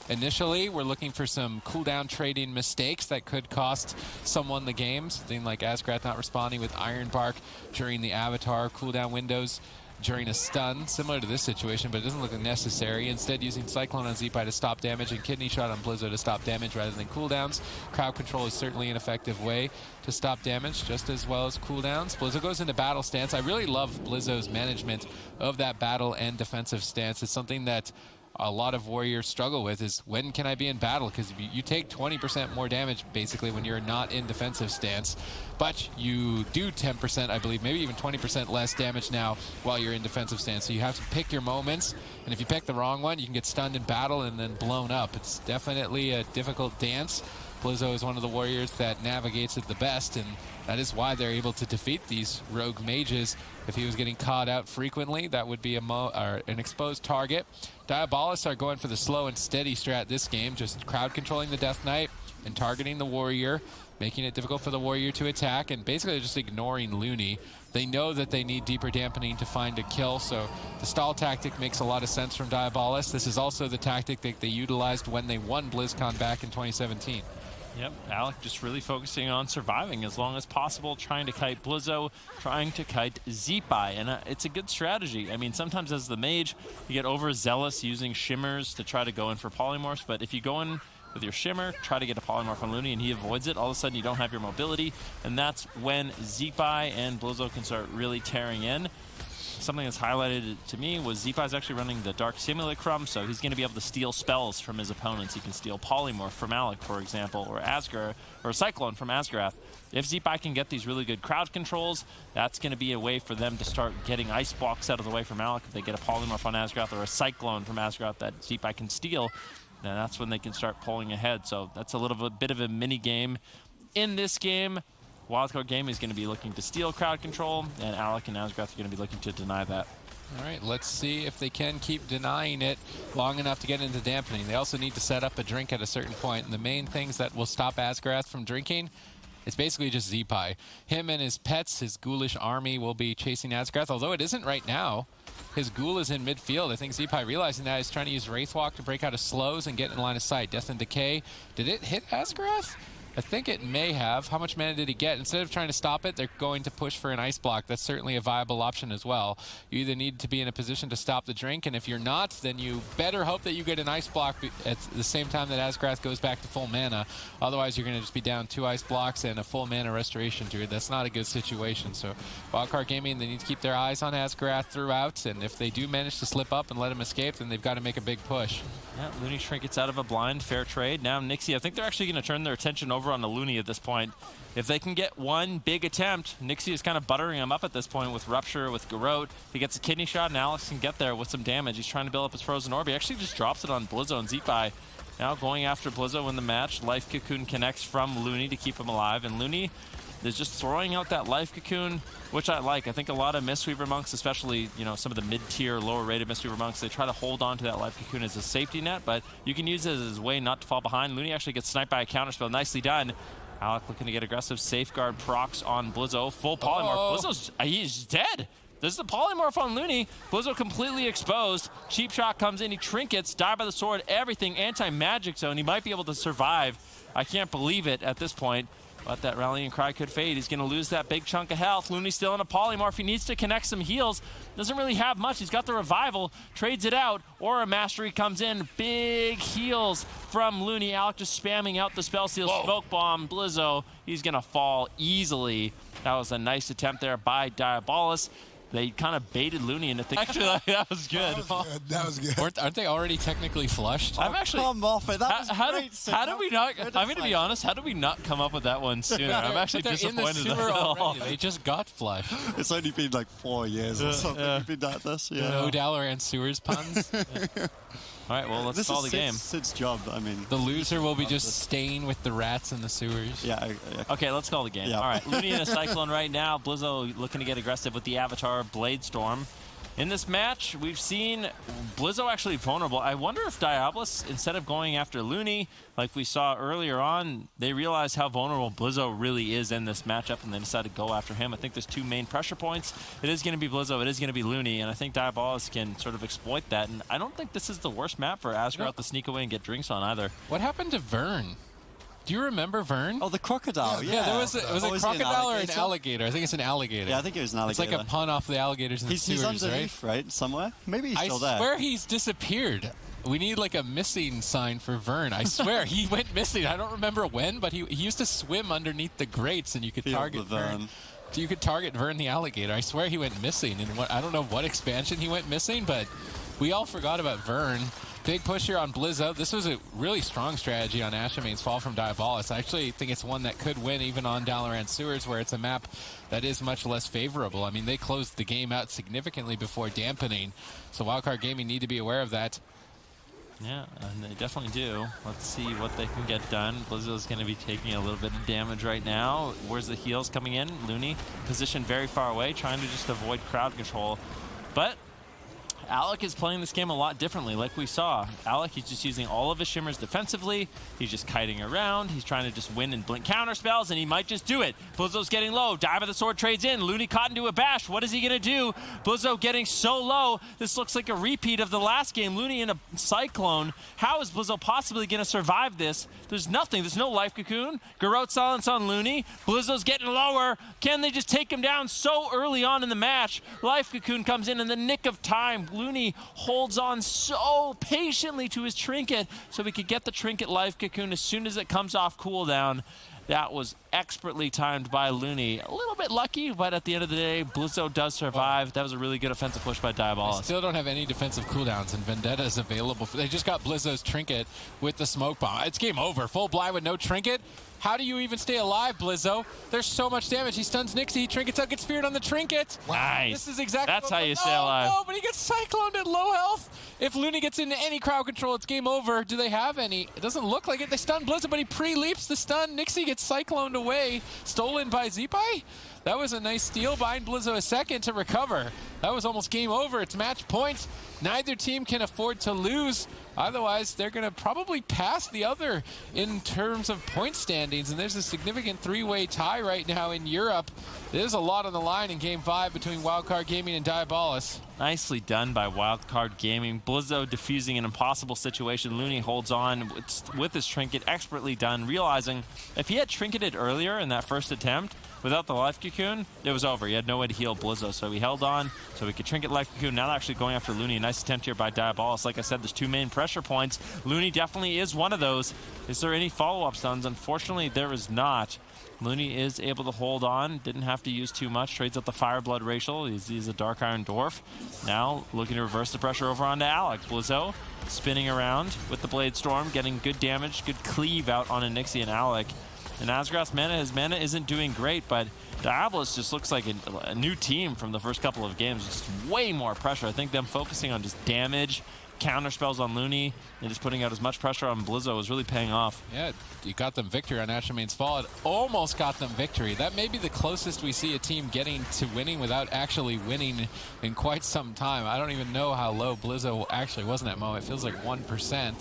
Initially, we're looking for some cooldown trading mistakes that could cost someone the game. Something like Asgrath not responding with Iron Bark during the Avatar cooldown windows during a stun, similar to this situation, but it doesn't look necessary. Instead, using Cyclone on Zeepai to stop damage and Kidney Shot on Blizzo to stop damage rather than cooldowns. Crowd control is certainly an effective way to stop damage, just as well as cooldowns. Blizzo goes into battle stance. I really love Blizzo's management of that battle and defensive stance. It's something that a lot of warriors struggle with, is when can I be in battle? Because you take 20% more damage basically when you're not in defensive stance, but you do 10%, I believe, maybe even 20% less damage now while you're in defensive stance. So you have to pick your moments, and if you pick the wrong one, you can get stunned in battle and then blown up. It's definitely a difficult dance. Blizzo is one of the warriors that navigates it the best, and that is why they're able to defeat these rogue mages. If he was getting caught out frequently, that would be an exposed target. Diabolus are going for the slow and steady strat this game, just crowd controlling the Death Knight and targeting the warrior, making it difficult for the warrior to attack, and basically just ignoring Looney. They know that they need deeper dampening to find a kill, so the stall tactic makes a lot of sense from Diabolus. This is also the tactic that they utilized when they won BlizzCon back in 2017. Yep, Alec just really focusing on surviving as long as possible, trying to kite Blizzo, trying to kite Zeepai, and it's a good strategy. I mean, sometimes as the mage, you get overzealous using shimmers to try to go in for polymorphs, but if you go in with your shimmer, try to get a polymorph on Looney and he avoids it, all of a sudden you don't have your mobility, and that's when Zeepai and Blizzo can start really tearing in. Something that's highlighted to me was Zeepai's actually running the Dark Simulacrum, so he's going to be able to steal spells from his opponents. He can steal Polymorph from Alec, for example, or Asgar, or Cyclone from Asgrath. If Zeepai can get these really good crowd controls, that's going to be a way for them to start getting ice blocks out of the way from Alec. If they get a Polymorph on Asgrath or a Cyclone from Asgrath that Zeepai can steal, then that's when they can start pulling ahead. So that's a little bit of a mini game. In this game, Wildcard Gaming is going to be looking to steal crowd control, and Alec and Asgrath are going to be looking to deny that. All right, let's see if they can keep denying it long enough to get into dampening. They also need to set up a drink at a certain point, and the main things that will stop Asgrath from drinking, it's basically just Z-Pie. Him and his pets, his ghoulish army, will be chasing Asgrath, although it isn't right now. His ghoul is in midfield. I think Z-Pie realizing that is trying to use Wraithwalk to break out of slows and get in line of sight. Death and Decay. Did it hit Asgrath? I think it may have. How much mana did he get? Instead of trying to stop it, they're going to push for an ice block. That's certainly a viable option as well. You either need to be in a position to stop the drink, and if you're not, then you better hope that you get an ice block at the same time that Asgrath goes back to full mana. Otherwise, you're going to just be down 2 ice blocks and a full mana restoration druid. That's not a good situation. So Wildcard Gaming, they need to keep their eyes on Asgrath throughout, and if they do manage to slip up and let him escape, then they've got to make a big push. Yeah, Looney trinkets out of a blind, fair trade. Now Nixie, I think they're actually going to turn their attention over on the Looney at this point. If they can get one big attempt, Nixie is kind of buttering him up at this point with Rupture, with Garrote. He gets a kidney shot, and Alex can get there with some damage. He's trying to build up his Frozen Orb. He actually just drops it on Blizzo and Z-Pie. Now going after Blizzo in the match. Life Cocoon connects from Looney to keep him alive, and Looney is just throwing out that Life Cocoon, which I like. I think a lot of Mistweaver monks, especially some of the mid-tier, lower-rated Mistweaver monks, they try to hold on to that Life Cocoon as a safety net, but you can use it as a way not to fall behind. Looney actually gets sniped by a counterspell. Nicely done. Alec looking to get aggressive. Safeguard procs on Blizzo. Full polymorph. Blizzo's he's dead. This is the polymorph on Looney. Blizzo completely exposed. Cheap shot comes in. He trinkets. Die by the sword. Everything. Anti-magic zone. He might be able to survive. I can't believe it at this point. But that rallying cry could fade. He's going to lose that big chunk of health. Looney's still in a polymorph. He needs to connect some heals. Doesn't really have much. He's got the revival. Trades it out. Aura Mastery comes in. Big heals from Looney. Alec just spamming out the spell seal. Smoke bomb. Blizzo. He's going to fall easily. That was a nice attempt there by Diabolus. They kind of baited Looney into thinking. Actually, that was good. That was good. Aren't they already technically flushed? I'm actually. Come off it. That was How great. did we not? I'm going to be honest. How did we not come up with that one sooner? I'm actually disappointed in the at sewer it all. already. They just got flushed. It's only been like 4 years or something. We've been at this. Yeah. No Dalaran sewers puns. All right, well, let's call the game. Sid's job. I mean, The loser will be just staying with the rats in the sewers. yeah. Okay, let's call the game. Yeah. All right, Looney in a Cyclone right now. Blizzo looking to get aggressive with the Avatar Bladestorm. In this match, we've seen Blizzo actually vulnerable. I wonder if Diabolus, instead of going after Looney, like we saw earlier on, they realized how vulnerable Blizzo really is in this matchup, and they decided to go after him. I think there's 2 main pressure points. It is going to be Blizzo, it is going to be Looney, and I think Diabolus can sort of exploit that. And I don't think this is the worst map for Asgrath to sneak away and get drinks on either. What happened to Vern? Do you remember Vern? Oh, the crocodile. Yeah. There was it was a Was it crocodile or an alligator? I think it's an alligator. Yeah, I think it was an It's alligator. like a pun off the alligators in the He's sewers, underneath, right? Somewhere. Maybe he's I still there. swear he's disappeared. We need like a missing sign for Vern. I swear he went missing. I don't remember when, but he used to swim underneath the grates, and you could Feel target the Vern. So you could target Vern the alligator. I swear he went missing. And I don't know what expansion he went missing, but we all forgot about Vern. Big push here on Blizzo. This was a really strong strategy on Ashamane's fall from Diabolus. I actually think it's one that could win even on Dalaran Sewers, where it's a map that is much less favorable. I mean, they closed the game out significantly before dampening, so Wildcard Gaming need to be aware of that. Yeah, and they definitely do. Let's see what they can get done. Blizzo's going to be taking a little bit of damage right now. Where's the heals coming in? Looney positioned very far away, trying to just avoid crowd control. But Alec is playing this game a lot differently, like we saw. Alec, he's just using all of his shimmers defensively. He's just kiting around. He's trying to just win and blink counter spells, and he might just do it. Blizzo's getting low. Dive of the Sword trades in. Looney caught into a bash. What is he going to do? Blizzo getting so low. This looks like a repeat of the last game. Looney in a Cyclone. How is Blizzo possibly going to survive this? There's nothing. There's no Life Cocoon. Garrote silence on Looney. Blizzo's getting lower. Can they just take him down so early on in the match? Life Cocoon comes in the nick of time. Looney holds on so patiently to his trinket so he could get the trinket Life Cocoon as soon as it comes off cooldown. That was expertly timed by Looney. A little bit lucky, but at the end of the day, Blizzo does survive. That was a really good offensive push by Diabolus. They still don't have any defensive cooldowns, and Vendetta is available. They just got Blizzo's trinket with the smoke bomb. It's game over. Full blind with no trinket. How do you even stay alive, Blizzo? There's so much damage. He stuns Nixie. He trinkets out, gets feared on the trinket. Nice. This is exactly That's how you stay alive. No, but he gets cycloned at low health. If Looney gets into any crowd control, it's game over. Do they have any? It doesn't look like it. They stun Blizzard, but he pre-leaps the stun. Nixie gets cycloned away, stolen by Zeepai. That was a nice steal, buying Blizzo a second to recover. That was almost game over. It's match point. Neither team can afford to lose. Otherwise, they're going to probably pass the other in terms of point standings. And there's a significant three-way tie right now in Europe. There's a lot on the line in Game 5 between Wildcard Gaming and Diabolus. Nicely done by Wildcard Gaming. Blizzo diffusing an impossible situation. Looney holds on with his trinket, expertly done, realizing if he had trinketed earlier in that first attempt, without the life cocoon, it was over. He had no way to heal Blizzo, so he held on so he could trinket life cocoon. Now they're actually going after Looney. Nice attempt here by Diabolus. Like I said, there's two main pressure points. Looney definitely is one of those. Is there any follow-up stuns? Unfortunately, there is not. Looney is able to hold on. Didn't have to use too much. Trades out the Fireblood Racial. He's a Dark Iron Dwarf. Now looking to reverse the pressure over onto Alec. Blizzo spinning around with the Blade Storm, getting good damage, good cleave out on Nixie and Alec. And Asgrath's mana, his mana isn't doing great, but Diabolus just looks like a new team from the first couple of games. Just way more pressure. I think them focusing on just damage, counter spells on Looney, and just putting out as much pressure on Blizzo is really paying off. Yeah, you got them victory on Ashamane's Fall. It almost got them victory. That may be the closest we see a team getting to winning without actually winning in quite some time. I don't even know how low Blizzo actually was in that moment. It feels like 1%.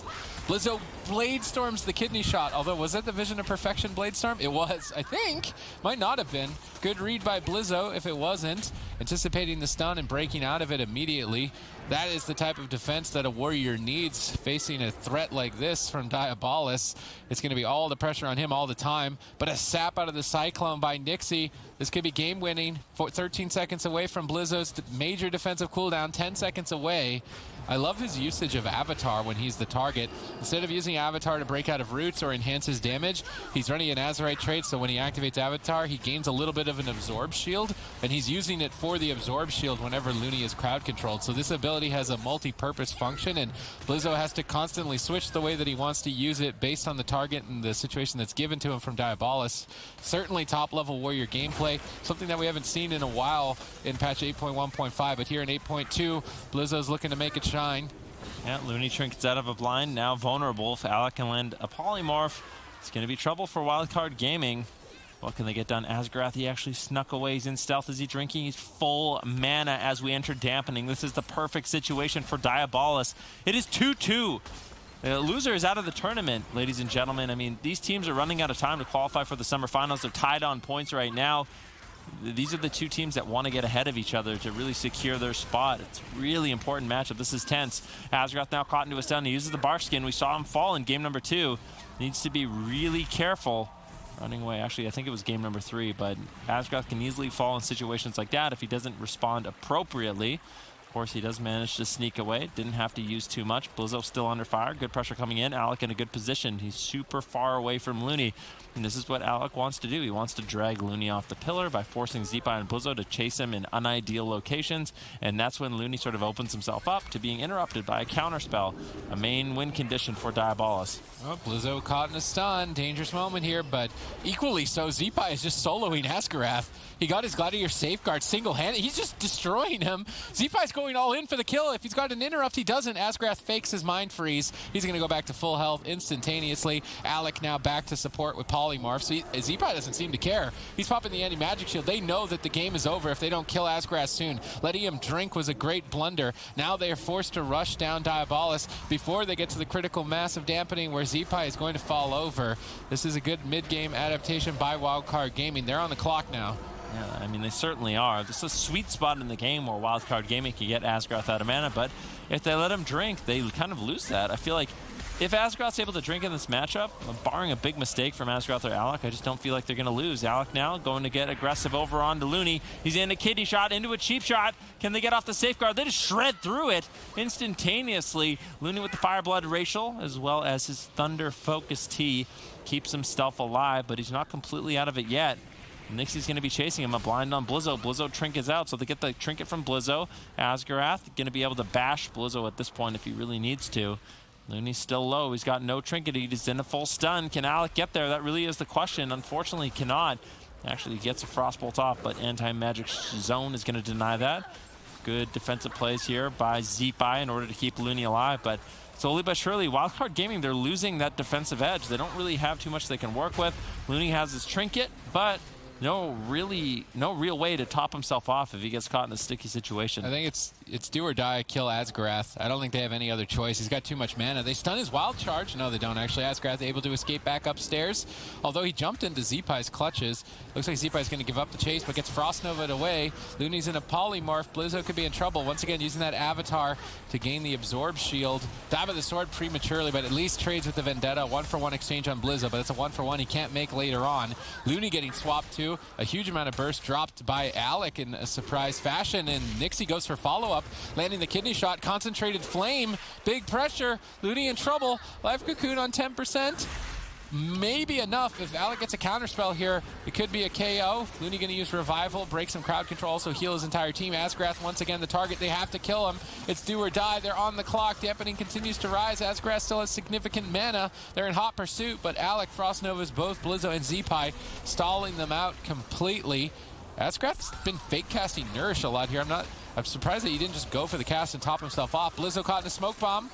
Blizzo Blade Storms the kidney shot, although was that the Vision of Perfection Blade Storm? It was, I think. Might not have been. Good read by Blizzo if it wasn't. Anticipating the stun and breaking out of it immediately. That is the type of defense that a warrior needs facing a threat like this from Diabolus. It's going to be all the pressure on him all the time. But a sap out of the Cyclone by Nixie. This could be game winning. 13 seconds away from Blizzo's major defensive cooldown. 10 seconds away. I love his usage of Avatar when he's the target. Instead of using Avatar to break out of roots or enhance his damage, he's running an Azerite trait, so when he activates Avatar, he gains a little bit of an Absorb Shield, and he's using it for the Absorb Shield whenever Looney is crowd controlled. So this ability has a multi-purpose function, and Blizzo has to constantly switch the way that he wants to use it based on the target and the situation that's given to him from Diabolus. Certainly top-level warrior gameplay, something that we haven't seen in a while in patch 8.1.5, but here in 8.2, Blizzo's looking to make it shine. Yeah, Looney trinkets out of a blind, now vulnerable. If Alec can land a polymorph, it's going to be trouble for Wildcard Gaming. What can they get done? Asgrath, he actually snuck away. He's in stealth. Is he drinking? He's full mana as we enter dampening. This is the perfect situation for Diabolus. It is 2-2. The loser is out of the tournament, ladies and gentlemen. I mean, these teams are running out of time to qualify for the summer finals. They're tied on points right now. These are the two teams that want to get ahead of each other to really secure their spot. It's a really important matchup. This is tense. Asgrath now caught into a stun. He uses the bark skin. We saw him fall in game number 2. Needs to be really careful. Running away. Actually, I think it was game number 3, but Asgrath can easily fall in situations like that if he doesn't respond appropriately. Of course, he does manage to sneak away. Didn't have to use too much. Blizzo still under fire. Good pressure coming in. Alec in a good position. He's super far away from Looney. And this is what Alec wants to do. He wants to drag Looney off the pillar by forcing Zeepai and Blizzo to chase him in unideal locations. And that's when Looney sort of opens himself up to being interrupted by a counterspell. A main win condition for Diabolus. Oh, Blizzo caught in a stun. Dangerous moment here, but equally so, Zeepai is just soloing Asgrath. He got his Gladiator Safeguard single-handed. He's just destroying him. Zeepai's going all in for the kill. If he's got an interrupt, he doesn't. Asgrath fakes his Mind Freeze. He's going to go back to full health instantaneously. Alec now back to support with Polymorph. So Zeepai doesn't seem to care. He's popping the anti-magic shield. They know that the game is over if they don't kill Asgrath soon. Letting him drink was a great blunder. Now they are forced to rush down Diabolus before they get to the critical mass of dampening where Zeepai is going to fall over. This is a good mid-game adaptation by Wildcard Gaming. They're on the clock now. Yeah, I mean, they certainly are. This is a sweet spot in the game where Wildcard Gaming can get Asgrath out of mana, but if they let him drink, they kind of lose that. I feel like if Asgrath's able to drink in this matchup, barring a big mistake from Asgrath or Alec, I just don't feel like they're going to lose. Alec now going to get aggressive over onto Looney. He's in a kidney shot, into a cheap shot. Can they get off the safeguard? They just shred through it instantaneously. Looney with the Fireblood Racial, as well as his Thunder Focus T, keeps himself alive, but he's not completely out of it yet. Nixie's going to be chasing him. A blind on Blizzo. Blizzo trinkets out, so they get the trinket from Blizzo. Asgrath going to be able to bash Blizzo at this point if he really needs to. Looney's still low. He's got no trinket. He's in a full stun. Can Alec get there? That really is the question. Unfortunately, he cannot. Actually, he gets a Frostbolt off, but Anti-Magic Zone is going to deny that. Good defensive plays here by Zeepai in order to keep Looney alive, but slowly but surely, Wildcard Gaming, they're losing that defensive edge. They don't really have too much they can work with. Looney has his trinket, but no real way to top himself off if he gets caught in a sticky situation. I think it's do or die, kill Asgrath. I don't think they have any other choice. He's got too much mana. They stun his wild charge. No, they don't actually. Asgrath able to escape back upstairs. Although he jumped into Zeepai's clutches. Looks like Zeepai's going to give up the chase, but gets Frost Nova'd away. Looney's in a polymorph. Blizzo could be in trouble. Once again, using that avatar to gain the absorb shield. Dive of the sword prematurely, but at least trades with the Vendetta. 1-for-1 exchange on Blizzo, but it's a 1-for-1 he can't make later on. Looney getting swapped too. A huge amount of burst dropped by Alec in a surprise fashion, and Nixie goes for follow-up, landing the kidney shot. Concentrated flame, big pressure. Looney in trouble. Life Cocoon on 10%. Maybe enough. If Alec gets a counterspell here, it could be a KO. Looney going to use Revival, break some crowd control, so heal his entire team. Asgrath once again the target. They have to kill him. It's do or die. They're on the clock. Dampening continues to rise. Asgrath still has significant mana. They're in hot pursuit, but Alec, Frost Novas, both Blizzo and Zeepai stalling them out completely. Asgrath's been fake casting Nourish a lot here. I'm surprised that he didn't just go for the cast and top himself off. Blizzo caught in a smoke bomb.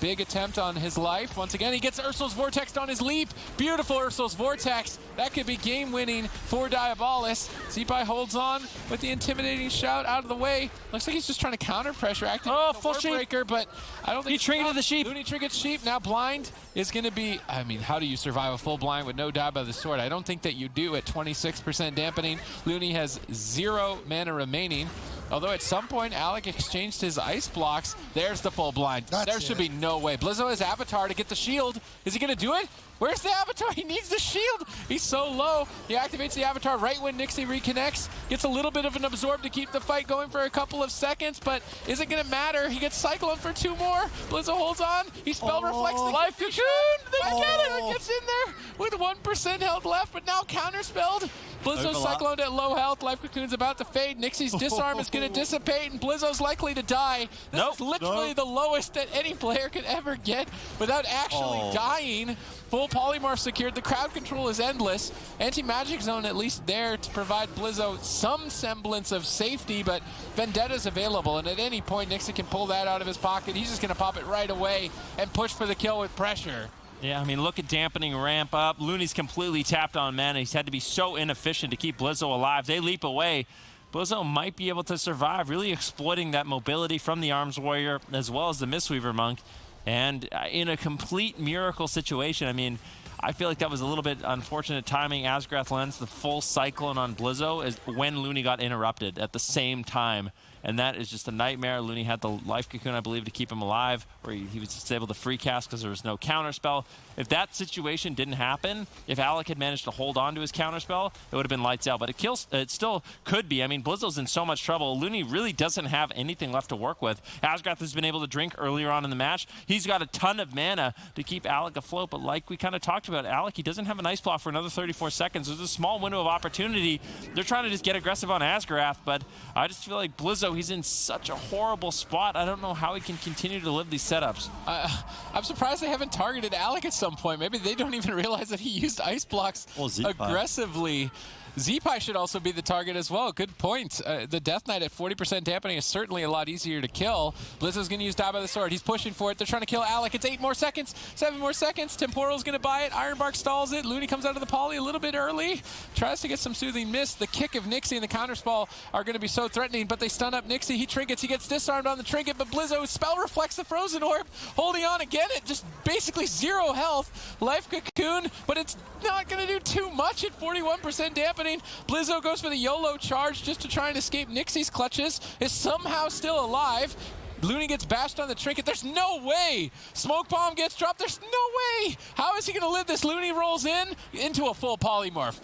Big attempt on his life. Once again, he gets Ursul's Vortex on his leap. Beautiful Ursul's Vortex. That could be game-winning for Diabolus. Zeepai holds on with the intimidating shout out of the way. Looks like he's just trying to counter-pressure, activate the Warbreaker, but I don't think he trinketed the sheep. Looney trinkets sheep. Now blind is going to be, I mean, how do you survive a full blind with no Dive of the Sword? I don't think that you do at 26% dampening. Looney has 0 mana remaining. Although at some point, Alec exchanged his ice blocks. There's the full blind. There should be no way. Blizzo has Avatar to get the shield. Is he going to do it? Where's the Avatar? He needs the shield. He's so low. He activates the Avatar right when Nixie reconnects. Gets a little bit of an absorb to keep the fight going for a couple of seconds, but is it going to matter? He gets Cyclone for 2 more. Blizzo holds on. He spell reflects the Life Cocoon. They get it. Gets in there with 1% health left, but now counterspelled. Blizzo's cycloned at low health. Life Cocoon's about to fade. Nixie's disarm is going to dissipate, and Blizzo's likely to die. This is literally the lowest that any player could ever get without actually dying. Full polymorph secured. The crowd control is endless. Anti-magic zone at least there to provide Blizzo some semblance of safety, but Vendetta's available, and at any point Nixie can pull that out of his pocket. He's just going to pop it right away and push for the kill with pressure. Yeah, I mean, look at dampening ramp up. Looney's completely tapped on mana. He's had to be so inefficient to keep Blizzo alive. They leap away. Blizzo might be able to survive, really exploiting that mobility from the Arms Warrior as well as the Mistweaver Monk. And in a complete miracle situation, I mean, I feel like that was a little bit unfortunate timing. Asgrath lands the full Cyclone on Blizzo as when Looney got interrupted at the same time. And that is just a nightmare. Looney had the Life Cocoon, I believe, to keep him alive, or he was just able to free cast because there was no counterspell. If that situation didn't happen, if Alec had managed to hold on to his counterspell, it would have been lights out. But it still could be. I mean, Blizzo's in so much trouble. Looney really doesn't have anything left to work with. Asgrath has been able to drink earlier on in the match. He's got a ton of mana to keep Alec afloat, but like we kind of talked about, Alec, he doesn't have an ice block for another 34 seconds. There's a small window of opportunity. They're trying to just get aggressive on Asgrath, but I just feel like Blizzo, he's in such a horrible spot. I don't know how he can continue to live these setups. I'm surprised they haven't targeted Alec at some point. Maybe they don't even realize that he used ice blocks aggressively. Zeepai should also be the target as well. Good point. The Death Knight at 40% dampening is certainly a lot easier to kill. Blizzo's going to use Dive of the Sword. He's pushing for it. They're trying to kill Alec. It's 8 more seconds, 7 more seconds. Temporal's going to buy it. Ironbark stalls it. Looney comes out of the poly a little bit early. Tries to get some soothing mist. The kick of Nixie and the counterspell are going to be so threatening, but they stun up Nixie. He trinkets. He gets disarmed on the trinket, but Blizzo spell reflects the Frozen Orb. Holding on again at just basically 0 health. Life Cocoon, but it's not going to do too much at 41% dampening. Blizzo goes for the YOLO charge just to try and escape Nixie's clutches. Is somehow still alive. Looney gets bashed on the trinket. There's no way. Smoke bomb gets dropped. There's no way. How is he going to live this? Looney rolls into a full polymorph.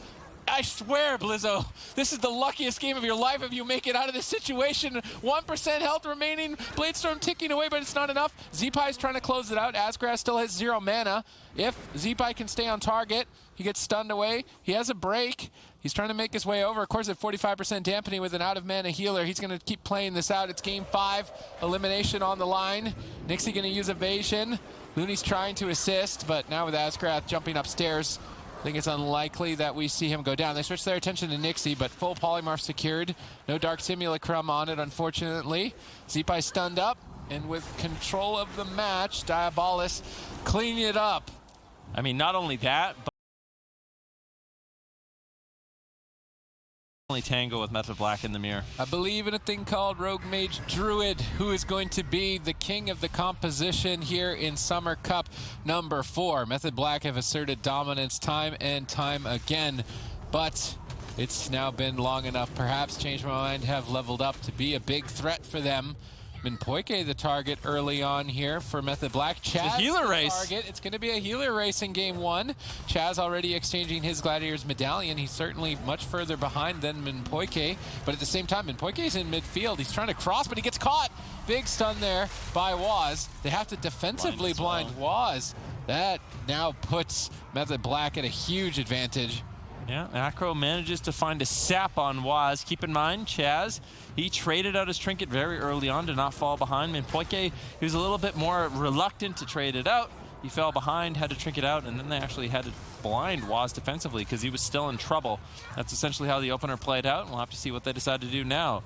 I swear, Blizzo, this is the luckiest game of your life if you make it out of this situation. 1% health remaining. Bladestorm ticking away, but it's not enough. Zeepai's trying to close it out. Asgrath still has 0 mana. If Zeepai can stay on target, he gets stunned away. He has a break. He's trying to make his way over. Of course, at 45% dampening with an out-of-mana healer, he's going to keep playing this out. It's game 5. Elimination on the line. Nixie going to use evasion. Looney's trying to assist, but now with Asgrath jumping upstairs, I think it's unlikely that we see him go down. They switch their attention to Nixie, but full polymorph secured. No Dark Simulacrum on it, unfortunately. Zeepai stunned up, and with control of the match, Diabolus cleaning it up. I mean, not only that, but only tango with Method Black in the mirror. I believe in a thing called Rogue Mage Druid, who is going to be the king of the composition here in Summer Cup number 4. Method Black have asserted dominance time and time again, but it's now been long enough. Perhaps Change My Mind have leveled up to be a big threat for them. Minpoike the target early on here for Method Black. Chaz the healer race. Target. It's going to be a healer race in game 1. Chaz already exchanging his Gladiator's medallion. He's certainly much further behind than Minpoike, but at the same time, Minpoike's in midfield. He's trying to cross, but he gets caught. Big stun there by Waz. They have to defensively blind Waz. That now puts Method Black at a huge advantage. Yeah, Acro manages to find a sap on Waz. Keep in mind, Chaz, he traded out his trinket very early on to not fall behind. Minpoike, he was a little bit more reluctant to trade it out. He fell behind, had to trinket out, and then they actually had to blind Waz defensively because he was still in trouble. That's essentially how the opener played out, and we'll have to see what they decide to do now.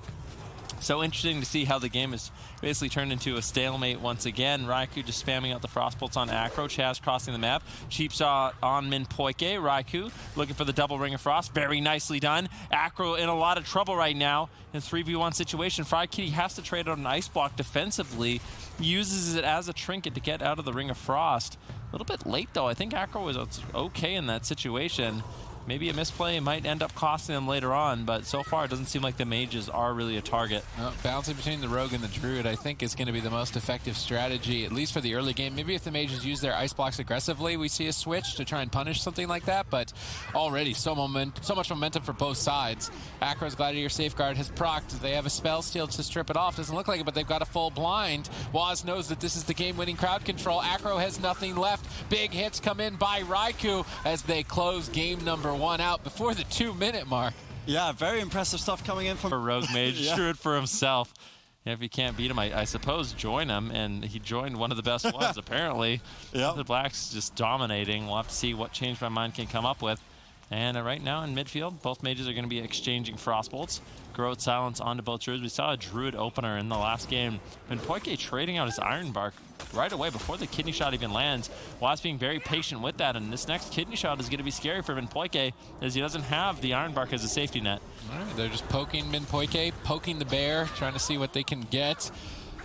So interesting to see how the game is basically turned into a stalemate once again. Raikou just spamming out the frost bolts on Acro. Chaz crossing the map. Cheap shot on Minpoike. Raikou looking for the double ring of frost. Very nicely done. Acro in a lot of trouble right now in a 3v1 situation. Fry Kitty has to trade out an ice block defensively. Uses it as a trinket to get out of the ring of frost. A little bit late though. I think Acro was okay in that situation. Maybe a misplay might end up costing them later on, but so far it doesn't seem like the mages are really a target. Balancing between the Rogue and the Druid, I think, is going to be the most effective strategy, at least for the early game. Maybe if the mages use their ice blocks aggressively, we see a switch to try and punish something like that, but already so much momentum for both sides. Acro's Gladiator Safeguard has procced. They have a spell steal to strip it off. Doesn't look like it, but they've got a full blind. Waz knows that this is the game-winning crowd control. Acro has nothing left. Big hits come in by Raikou as they close game number 1 out before the 2-minute mark. Yeah, very impressive stuff coming in from For Rogue Mage, yeah. Druid for himself. If you can't beat him, I suppose join him, and he joined one of the best ones apparently. Yep. The Black's just dominating. We'll have to see what Change My Mind can come up with. And right now in midfield, both mages are going to be exchanging Frostbolts. Growth Silence onto both Druids. We saw a Druid opener in the last game. Minpoike trading out his Iron Bark right away before the Kidney Shot even lands. Waz being very patient with that, and this next Kidney Shot is going to be scary for Minpoike as he doesn't have the Iron Bark as a safety net. All right, they're just poking Minpoike, poking the bear, trying to see what they can get.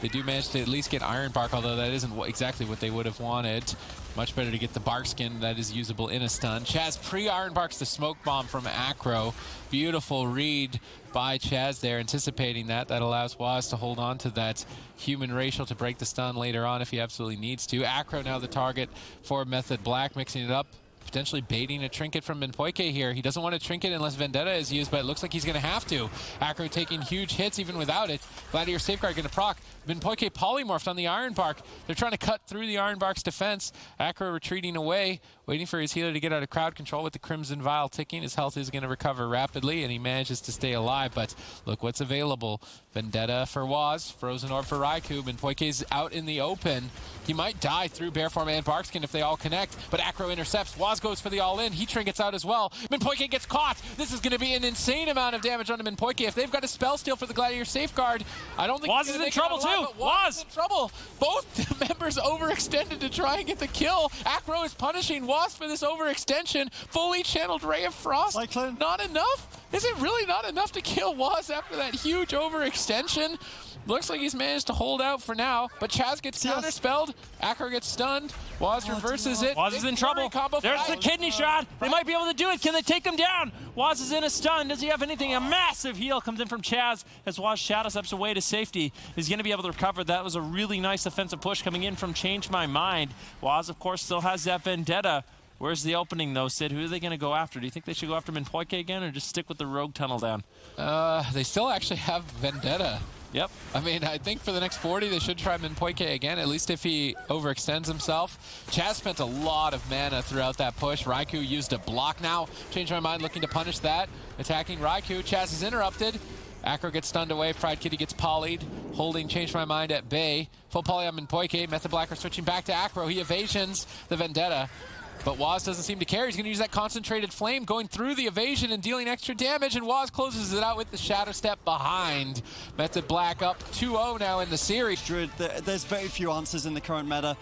They do manage to at least get Iron Bark, although that isn't exactly what they would have wanted. Much better to get the Bark Skin that is usable in a stun. Chaz pre-Iron Barks the Smoke Bomb from Acro. Beautiful read by Chaz there, anticipating that. That allows Waz to hold on to that human racial to break the stun later on if he absolutely needs to. Acro now the target for Method Black, mixing it up. Potentially baiting a trinket from Minpoike here. He doesn't want a trinket unless Vendetta is used, but it looks like he's going to have to. Acro taking huge hits even without it. Gladiator Safeguard going to proc. Minpoike polymorphed on the Iron Bark. They're trying to cut through the Iron Bark's defense. Acro retreating away, waiting for his healer to get out of crowd control with the Crimson Vial ticking. His health is going to recover rapidly, and he manages to stay alive, but look what's available. Vendetta for Waz, Frozen Orb for Raikou. Minpoike's out in the open. He might die through Bearform and Barkskin if they all connect, but Acro intercepts. Waz goes for the all-in. He trinkets out as well. Minpoike gets caught. This is going to be an insane amount of damage onto Minpoike. If they've got a spell steal for the Gladiator Safeguard, I don't think Waz is in trouble too. Waz is in trouble. Both members overextended to try and get the kill. Acro is punishing Waz for this overextension. Fully channeled Ray of Frost. Cyclone. Not enough? Is it really not enough to kill Waz after that huge overextension? Looks like he's managed to hold out for now, but Chaz gets counterspelled. Acro gets stunned. Waz reverses it. Waz is in trouble. There's the Kidney Shot. They might be able to do it. Can they take him down? Waz is in a stun. Does he have anything? A massive heal comes in from Chaz as Waz shadow steps away to safety. He's going to be able to recover. That was a really nice offensive push coming in from Change My Mind. Waz, of course, still has that Vendetta. Where's the opening, though, Sid? Who are they going to go after? Do you think they should go after Minpoike again or just stick with the Rogue Tunnel down? They still actually have Vendetta. Yep. I mean, I think for the next 40, they should try Minpoike again, at least if he overextends himself. Chaz spent a lot of mana throughout that push. Raikou used a block now. Change My Mind looking to punish that. Attacking Raikou. Chaz is interrupted. Acro gets stunned away. Fried Kitty gets polyed. Holding Change My Mind at bay. Full poly on Minpoike. Method Black are switching back to Acro. He evasions the Vendetta. but Waz doesn't seem to care. He's going to use that concentrated flame, going through the evasion and dealing extra damage, and Waz closes it out with the Shadow Step behind. Method Black up 2-0 now in the series. Druid, there's very few answers in the current meta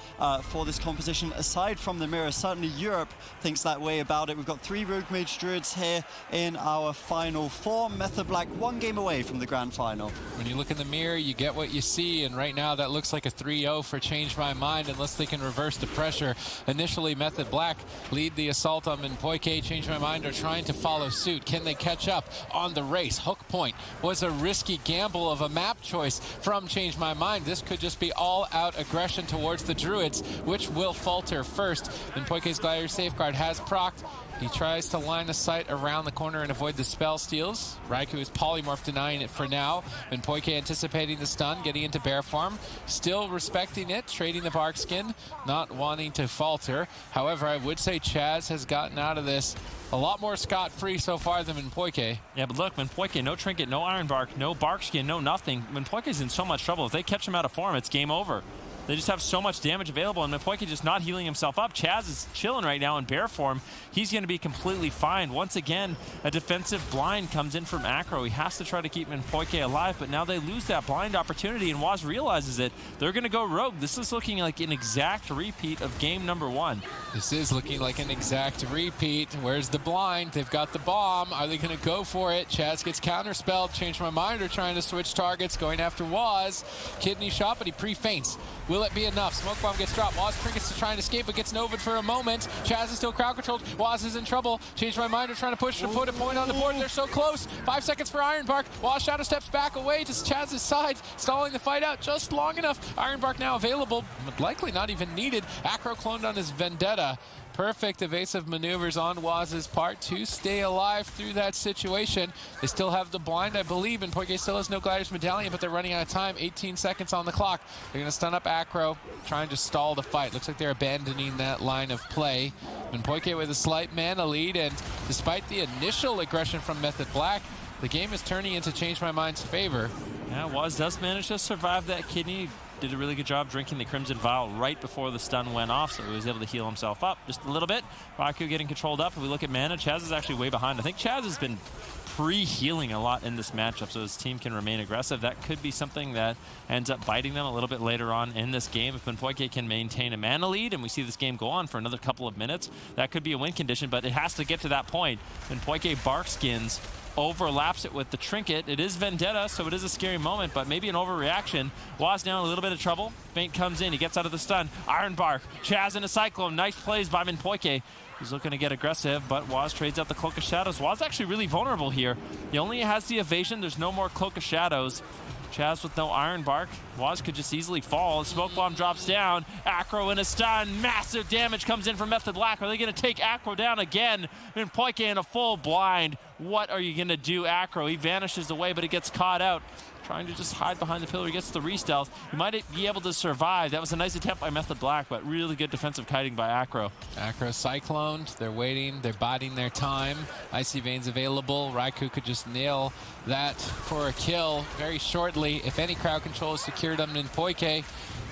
for this composition, aside from the mirror. Certainly Europe thinks that way about it. We've got 3 Rogue Mage Druids here in our final 4. Method Black 1 game away from the grand final. When you look in the mirror, you get what you see, and right now that looks like a 3-0 for Change My Mind, unless they can reverse the pressure. Initially, Method Black lead the assault on Minpoike. Change My Mind are trying to follow suit. Can they catch up on the race? Hook Point was a risky gamble of a map choice from Change My Mind. This could just be all-out aggression towards the Druids, which will falter first. Minpoike's Glider Safeguard has procced. He tries to line the sight around the corner and avoid the spell steals. Raikou is polymorph, denying it for now. Minpoike anticipating the stun, getting into bear farm. Still respecting it, trading the bark skin, not wanting to falter. However, I would say Chaz has gotten out of this a lot more scot-free so far than Minpoike. Yeah, but look, Minpoike, no trinket, no iron bark, no bark skin, no nothing. Minpoike's in so much trouble. If they catch him out of form, it's game over. They just have so much damage available, and Minpoike just not healing himself up. Chaz is chilling right now in bear form. He's going to be completely fine. Once again, a defensive blind comes in from Acro. He has to try to keep Minpoike alive, but now they lose that blind opportunity, and Waz realizes it. They're going to go rogue. This is looking like an exact repeat of game number 1. This is looking like an exact repeat. Where's the blind? They've got the bomb. Are they going to go for it? Chaz gets counterspelled. Change My Mind are trying to switch targets, going after Waz. Kidney shot, but he pre-feints. Will it be enough? Smoke bomb gets dropped. Waz trinkets to try and escape, but gets Novid for a moment. Chaz is still crowd controlled. Waz is in trouble. Change My Mind are trying to push to put a point on the board. They're so close. 5 seconds for Ironbark. Waz Shadow steps back away to Chaz's side, stalling the fight out just long enough. Ironbark now available, but likely not even needed. Acro cloned on his Vendetta. Perfect evasive maneuvers on Waz's part to stay alive through that situation. They still have the blind, I believe, and Minpoike still has no Glider's Medallion, but they're running out of time. 18 seconds on the clock. They're going to stun up Acro, trying to stall the fight. Looks like they're abandoning that line of play. Minpoike with a slight mana lead, and despite the initial aggression from Method Black, the game is turning into Change My Mind's favor. Yeah, Waz does manage to survive that kidney. Did a really good job drinking the Crimson Vial right before the stun went off, so he was able to heal himself up just a little bit. Raikou getting controlled up. If we look at mana, Chaz is actually way behind. I think Chaz has been pre-healing a lot in this matchup, so his team can remain aggressive. That could be something that ends up biting them a little bit later on in this game. If Minpoike can maintain a mana lead and we see this game go on for another couple of minutes, that could be a win condition, but it has to get to that point. Minpoike bark skins, overlaps it with the trinket. It is Vendetta, so it is a scary moment, but maybe an overreaction. Waz now in a little bit of trouble. Feint comes in, he gets out of the stun. Iron Bark, Chaz in a Cyclone. Nice plays by Minpoike. He's looking to get aggressive, but Waz trades out the Cloak of Shadows. Waz actually really vulnerable here. He only has the evasion. There's no more Cloak of Shadows. Chaz with no Iron Bark. Waz could just easily fall. Smoke Bomb drops down. Acro in a stun. Massive damage comes in from Method Black. Are they going to take Acro down again? Minpoike in a full blind. What are you going to do, Acro? He vanishes away, but he gets caught out. Trying to just hide behind the pillar. He gets the re-stealth. He might be able to survive. That was a nice attempt by Method Black, but really good defensive kiting by Acro. Acro cycloned. They're waiting. They're biding their time. Icy Veins available. Raikou could just nail that for a kill very shortly. If any crowd control is secured on Minpoike,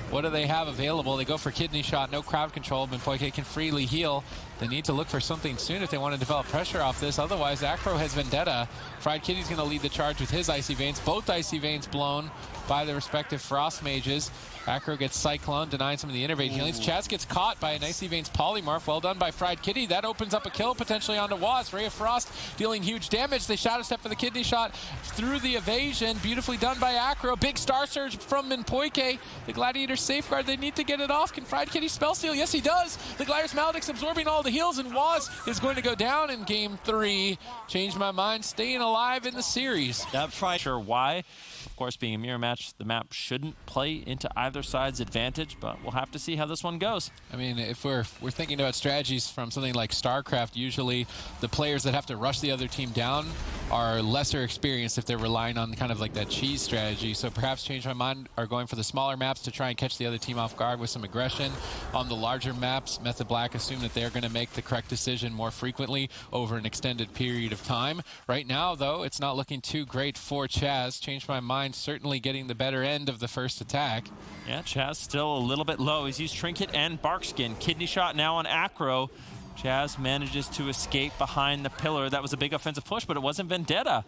what do they have available? They go for Kidney Shot. No crowd control. Minpoike can freely heal. They need to look for something soon if they want to develop pressure off this. Otherwise, Acro has Vendetta. Fried Kitty's going to lead the charge with his Icy Veins. Both Icy Veins blown by the respective Frost Mages. Acro gets Cyclone, denying some of the innervate healings. Chaz gets caught by an Icy Veins Polymorph. Well done by Fried Kitty. That opens up a kill potentially onto Waz. Ray of Frost dealing huge damage. They Shadow Step for the Kidney Shot through the evasion. Beautifully done by Acro. Big Star Surge from Minpoike. The Gladiator Safeguard, they need to get it off. Can Fried Kitty spell steal? Yes, he does. The Glider's Maledict's absorbing all the heals, and Waz is going to go down in game 3. Change My Mind, staying alive in the series. Yep, Fried. Sure why. Of course, being a mirror match, the map shouldn't play into either side's advantage, but we'll have to see how this one goes. I mean, if we're thinking about strategies from something like StarCraft, usually the players that have to rush the other team down are lesser experienced if they're relying on kind of like that cheese strategy. So perhaps Change My Mind are going for the smaller maps to try and catch the other team off guard with some aggression. On the larger maps, Method Black assume that they're going to make the correct decision more frequently over an extended period of time. Right now, though, it's not looking too great for Chaz. Change My Mind certainly getting the better end of the first attack. Yeah, Chaz still a little bit low. He's used Trinket and Barkskin. Kidney Shot now on Acro. Chaz manages to escape behind the pillar. That was a big offensive push, but it wasn't Vendetta.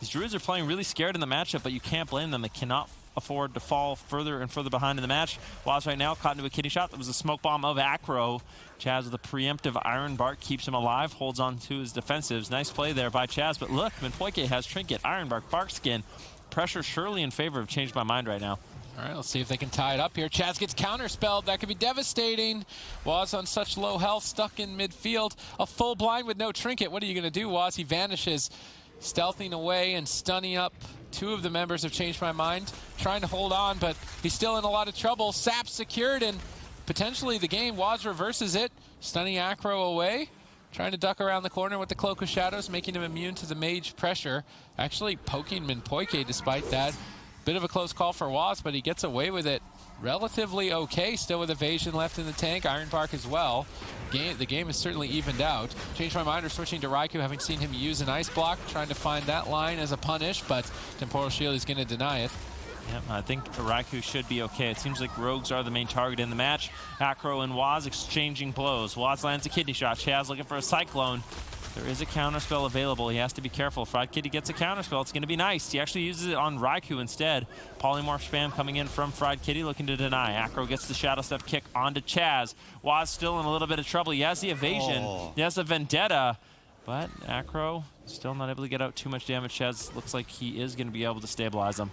These Druids are playing really scared in the matchup, but you can't blame them. They cannot afford to fall further and further behind in the match. Waz right now caught into a kidney shot. That was a smoke bomb of Acro. Chaz with a preemptive Iron Bark keeps him alive, holds on to his defensives. Nice play there by Chaz, but look, Minpoike has Trinket, Iron Bark, Bark Skin. Pressure surely in favor of Changed My Mind right now. All right, let's see if they can tie it up here. Chaz gets counterspelled. That could be devastating. Waz on such low health, stuck in midfield. A full blind with no trinket. What are you going to do, Waz? He vanishes, stealthing away and stunning up two of the members of Changed My Mind. Trying to hold on, but he's still in a lot of trouble. Sap secured, and potentially the game. Waz reverses it, stunning Acro away. Trying to duck around the corner with the Cloak of Shadows, making him immune to the mage pressure. Actually poking Minpoike despite that. Bit of a close call for Waz, but he gets away with it relatively okay. Still with evasion left in the tank. Iron Bark as well. The game is certainly evened out. Change My Mind are switching to Raikou, having seen him use an ice block, trying to find that line as a punish, but Temporal Shield is going to deny it. Yep, I think Raikou should be okay. It seems like rogues are the main target in the match. Acro and Waz exchanging blows. Waz lands a kidney shot. Chaz looking for a cyclone. There is a counterspell available. He has to be careful. Fried Kitty gets a counterspell. It's going to be nice. He actually uses it on Raikou instead. Polymorph spam coming in from Fried Kitty, looking to deny. Acro gets the Shadow Step kick onto Chaz. Waz still in a little bit of trouble. He has the evasion. He has the Vendetta. But Acro still not able to get out too much damage. Chaz looks like he is going to be able to stabilize him.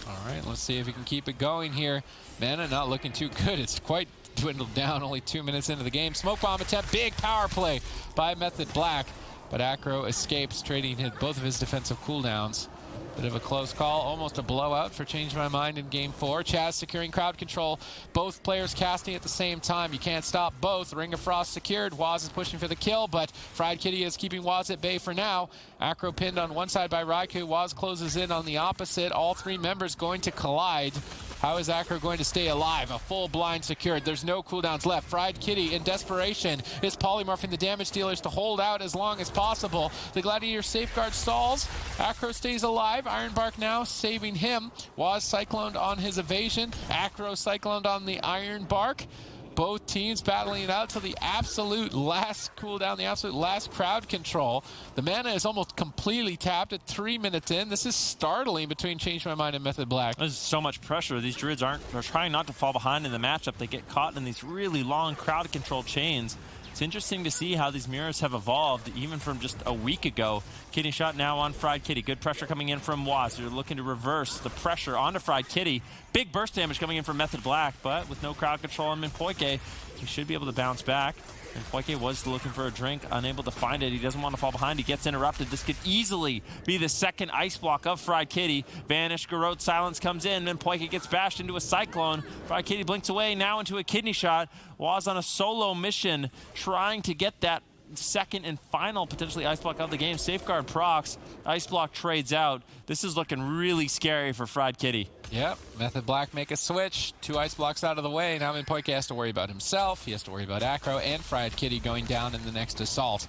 All right, let's see if he can keep it going here. Mana not looking too good. It's quite dwindled down, only 2 minutes into the game. Smoke bomb attempt, big power play by Method Black, but Acro escapes, trading both of his defensive cooldowns. Bit of a close call, almost a blowout for Change My Mind in Game 4. Chaz securing crowd control, both players casting at the same time. You can't stop both. Ring of Frost secured. Waz is pushing for the kill, but Fried Kitty is keeping Waz at bay for now. Acro pinned on one side by Raikou. Waz closes in on the opposite. All three members going to collide. How is Acro going to stay alive? A full blind secured. There's no cooldowns left. Fried Kitty, in desperation, is polymorphing the damage dealers to hold out as long as possible. The Gladiator safeguard stalls. Acro stays alive. Iron Bark now saving him. Waz cycloned on his evasion. Acro cycloned on the Iron Bark. Both teams battling it out to the absolute last cooldown, the absolute last crowd control. The mana is almost completely tapped at 3 minutes in. This is startling between Change My Mind and Method Black. There's so much pressure. These Druids are trying not to fall behind in the matchup. They get caught in these really long crowd control chains. It's interesting to see how these mirrors have evolved, even from just a week ago. Kidney shot now on Fried Kitty. Good pressure coming in from Waz. They're looking to reverse the pressure onto Fried Kitty. Big burst damage coming in from Method Black, but with no crowd control on Minpoike, he should be able to bounce back. Minpoike was looking for a drink, unable to find it. He doesn't want to fall behind. He gets interrupted. This could easily be the second ice block of Fried Kitty. Vanish, Garrote, Silence comes in. Minpoike gets bashed into a Cyclone. Fried Kitty blinks away, now into a kidney shot. Waz on a solo mission, trying to get that second and final potentially ice block of the game. Safeguard procs. Ice block trades out. This is looking really scary for Fried Kitty. Yep, Method Black make a switch. 2 ice blocks out of the way. Now Minpoike has to worry about himself. He has to worry about Acro and Fried Kitty going down in the next assault.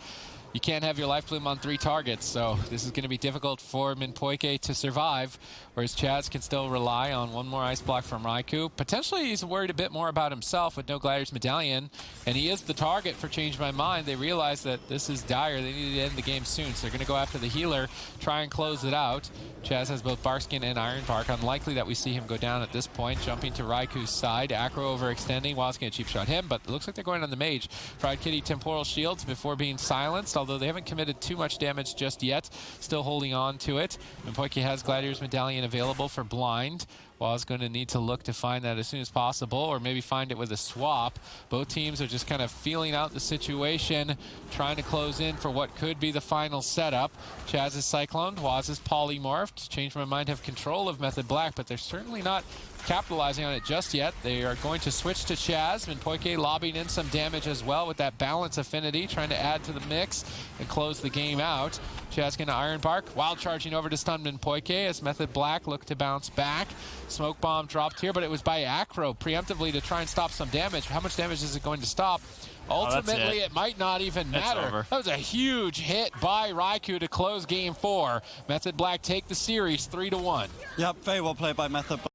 You can't have your life bloom on 3 targets, so this is going to be difficult for Minpoike to survive, whereas Chaz can still rely on 1 more ice block from Raikou. Potentially he's worried a bit more about himself with no Gladiator's Medallion, and he is the target for Change My Mind. They realize that this is dire. They need to end the game soon, so they're going to go after the healer, try and close it out. Chaz has both Barkskin and Iron Bark. Unlikely that we see him go down at this point. Jumping to Raikou's side. Acro overextending. Waz going to cheap shot him, but it looks like they're going on the mage. Fried Kitty Temporal Shields before being silenced, although they haven't committed too much damage just yet. Still holding on to it. Minpoike has Gladiator's Medallion available for blind. Waz going to need to look to find that as soon as possible, or maybe find it with a swap. Both teams are just kind of feeling out the situation, trying to close in for what could be the final setup. Chaz is cycloned, Waz is polymorphed. Change My Mind have control of Method Black, but they're certainly not capitalizing on it just yet. They are going to switch to Chaz. Minpoike lobbing in some damage as well with that balance affinity, trying to add to the mix and close the game out. Chaz going to Iron Bark, wild charging over to stun Minpoike as Method Black look to bounce back. Smoke bomb dropped here, but it was by Acro preemptively to try and stop some damage. How much damage is it going to stop? Ultimately, it might not even matter. That was a huge hit by Raikou to close Game 4. Method Black take the series 3-1. Yep, very well played by Method Black.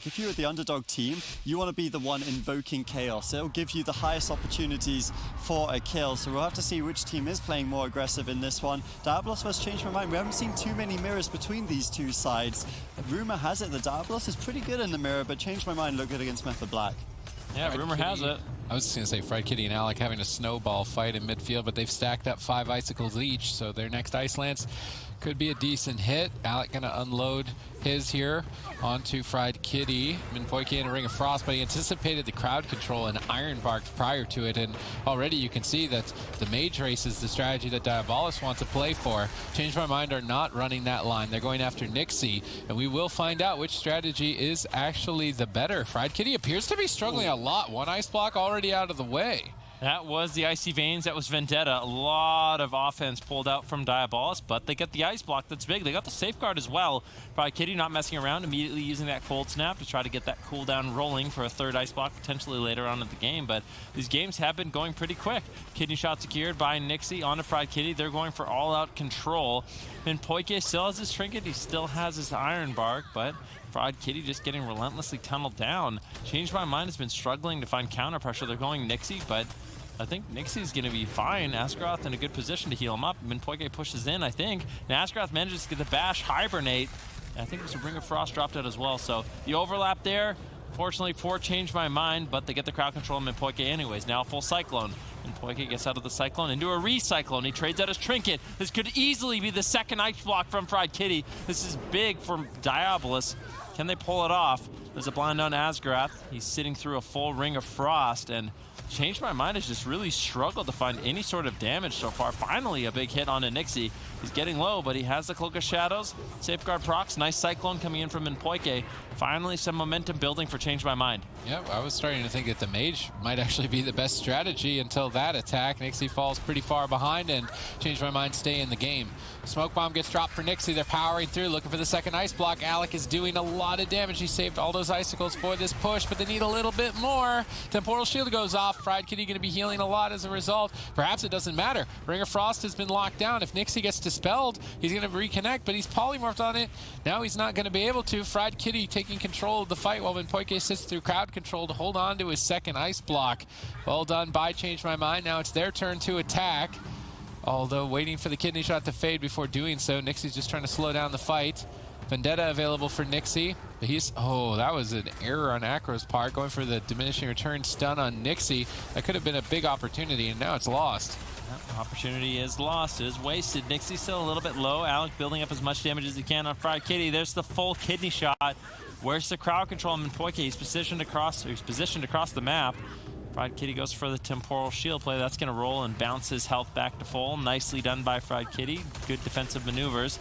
If you're the underdog team, you want to be the one invoking chaos. It'll give you the highest opportunities for a kill. So we'll have to see which team is playing more aggressive in this one. Diabolus versus Change My Mind. We haven't seen too many mirrors between these two sides. Rumor has it that Diabolus is pretty good in the mirror, but Change My Mind look good against Method Black. Yeah, rumor has it. I was just going to say Fried Kitty and Alec having a snowball fight in midfield, but they've stacked up 5 icicles each, so their next Ice Lance could be a decent hit. Alec going to unload his here onto Fried Kitty. Minpoike in a Ring of Frost, but he anticipated the crowd control and Iron Bark prior to it, and already you can see that the mage race is the strategy that Diabolus wants to play for. Change My Mind are not running that line. They're going after Nixie, and we will find out which strategy is actually the better. Fried Kitty appears to be struggling a lot. One ice block already out of the way. That was the Icy Veins. That was Vendetta. A lot of offense pulled out from Diabolus, but they get the ice block that's big. They got the safeguard as well. Fried Kitty not messing around, immediately using that cold snap to try to get that cooldown rolling for a third ice block potentially later on in the game. But these games have been going pretty quick. Kidney shot secured by Nixie onto Fried Kitty. They're going for all-out control. And Poike still has his trinket. He still has his Iron Bark, but Fried Kitty just getting relentlessly tunneled down. Change My Mind has been struggling to find counter pressure. They're going Nixie, but I think Nixie's going to be fine. Askroth in a good position to heal him up. Minpoike pushes in, I think. And Askroth manages to get the bash, hibernate. And I think there's a Ring of Frost dropped out as well. So the overlap there, fortunately for Change My Mind, but they get the crowd control of Minpoike anyways. Now full Cyclone. Minpoike gets out of the Cyclone into a Recyclone. He trades out his Trinket. This could easily be the second ice block from Fried Kitty. This is big for Diabolus. Can they pull it off? There's a blind on Asgrath. He's sitting through a full Ring of Frost, and Change My Mind has just really struggled to find any sort of damage so far. Finally, a big hit on a Nixie. He's getting low, but he has the Cloak of Shadows. Safeguard procs. Nice Cyclone coming in from Minpoike. Finally, some momentum building for Change My Mind. Yeah, I was starting to think that the mage might actually be the best strategy until that attack. Nixie falls pretty far behind, and Change My Mind stay in the game. Smoke Bomb gets dropped for Nixie. They're powering through, looking for the second ice block. Alec is doing a lot of damage. He saved all those icicles for this push, but they need a little bit more. Temporal Shield goes off. Fried Kitty going to be healing a lot as a result. Perhaps it doesn't matter. Ring of Frost has been locked down. If Nixie gets dispelled, he's going to reconnect, but he's polymorphed on it. Now he's not going to be able to. Fried Kitty taking control of the fight while Minpoike sits through crowd control to hold on to his second ice block. Well done by Change My Mind. Now it's their turn to attack. Although waiting for the kidney shot to fade before doing so. Nixie's just trying to slow down the fight. Vendetta available for Nixie. But oh, that was an error on Acro's part, going for the diminishing return stun on Nixie. That could have been a big opportunity, and now it's lost. Yep, opportunity is lost. It is wasted. Nixie still a little bit low. Alec building up as much damage as he can on Fried Kitty. There's the full kidney shot. Where's the crowd control on Minpoike? He's positioned across the map. Fried Kitty goes for the Temporal Shield play. That's going to roll and bounce his health back to full. Nicely done by Fried Kitty. Good defensive maneuvers.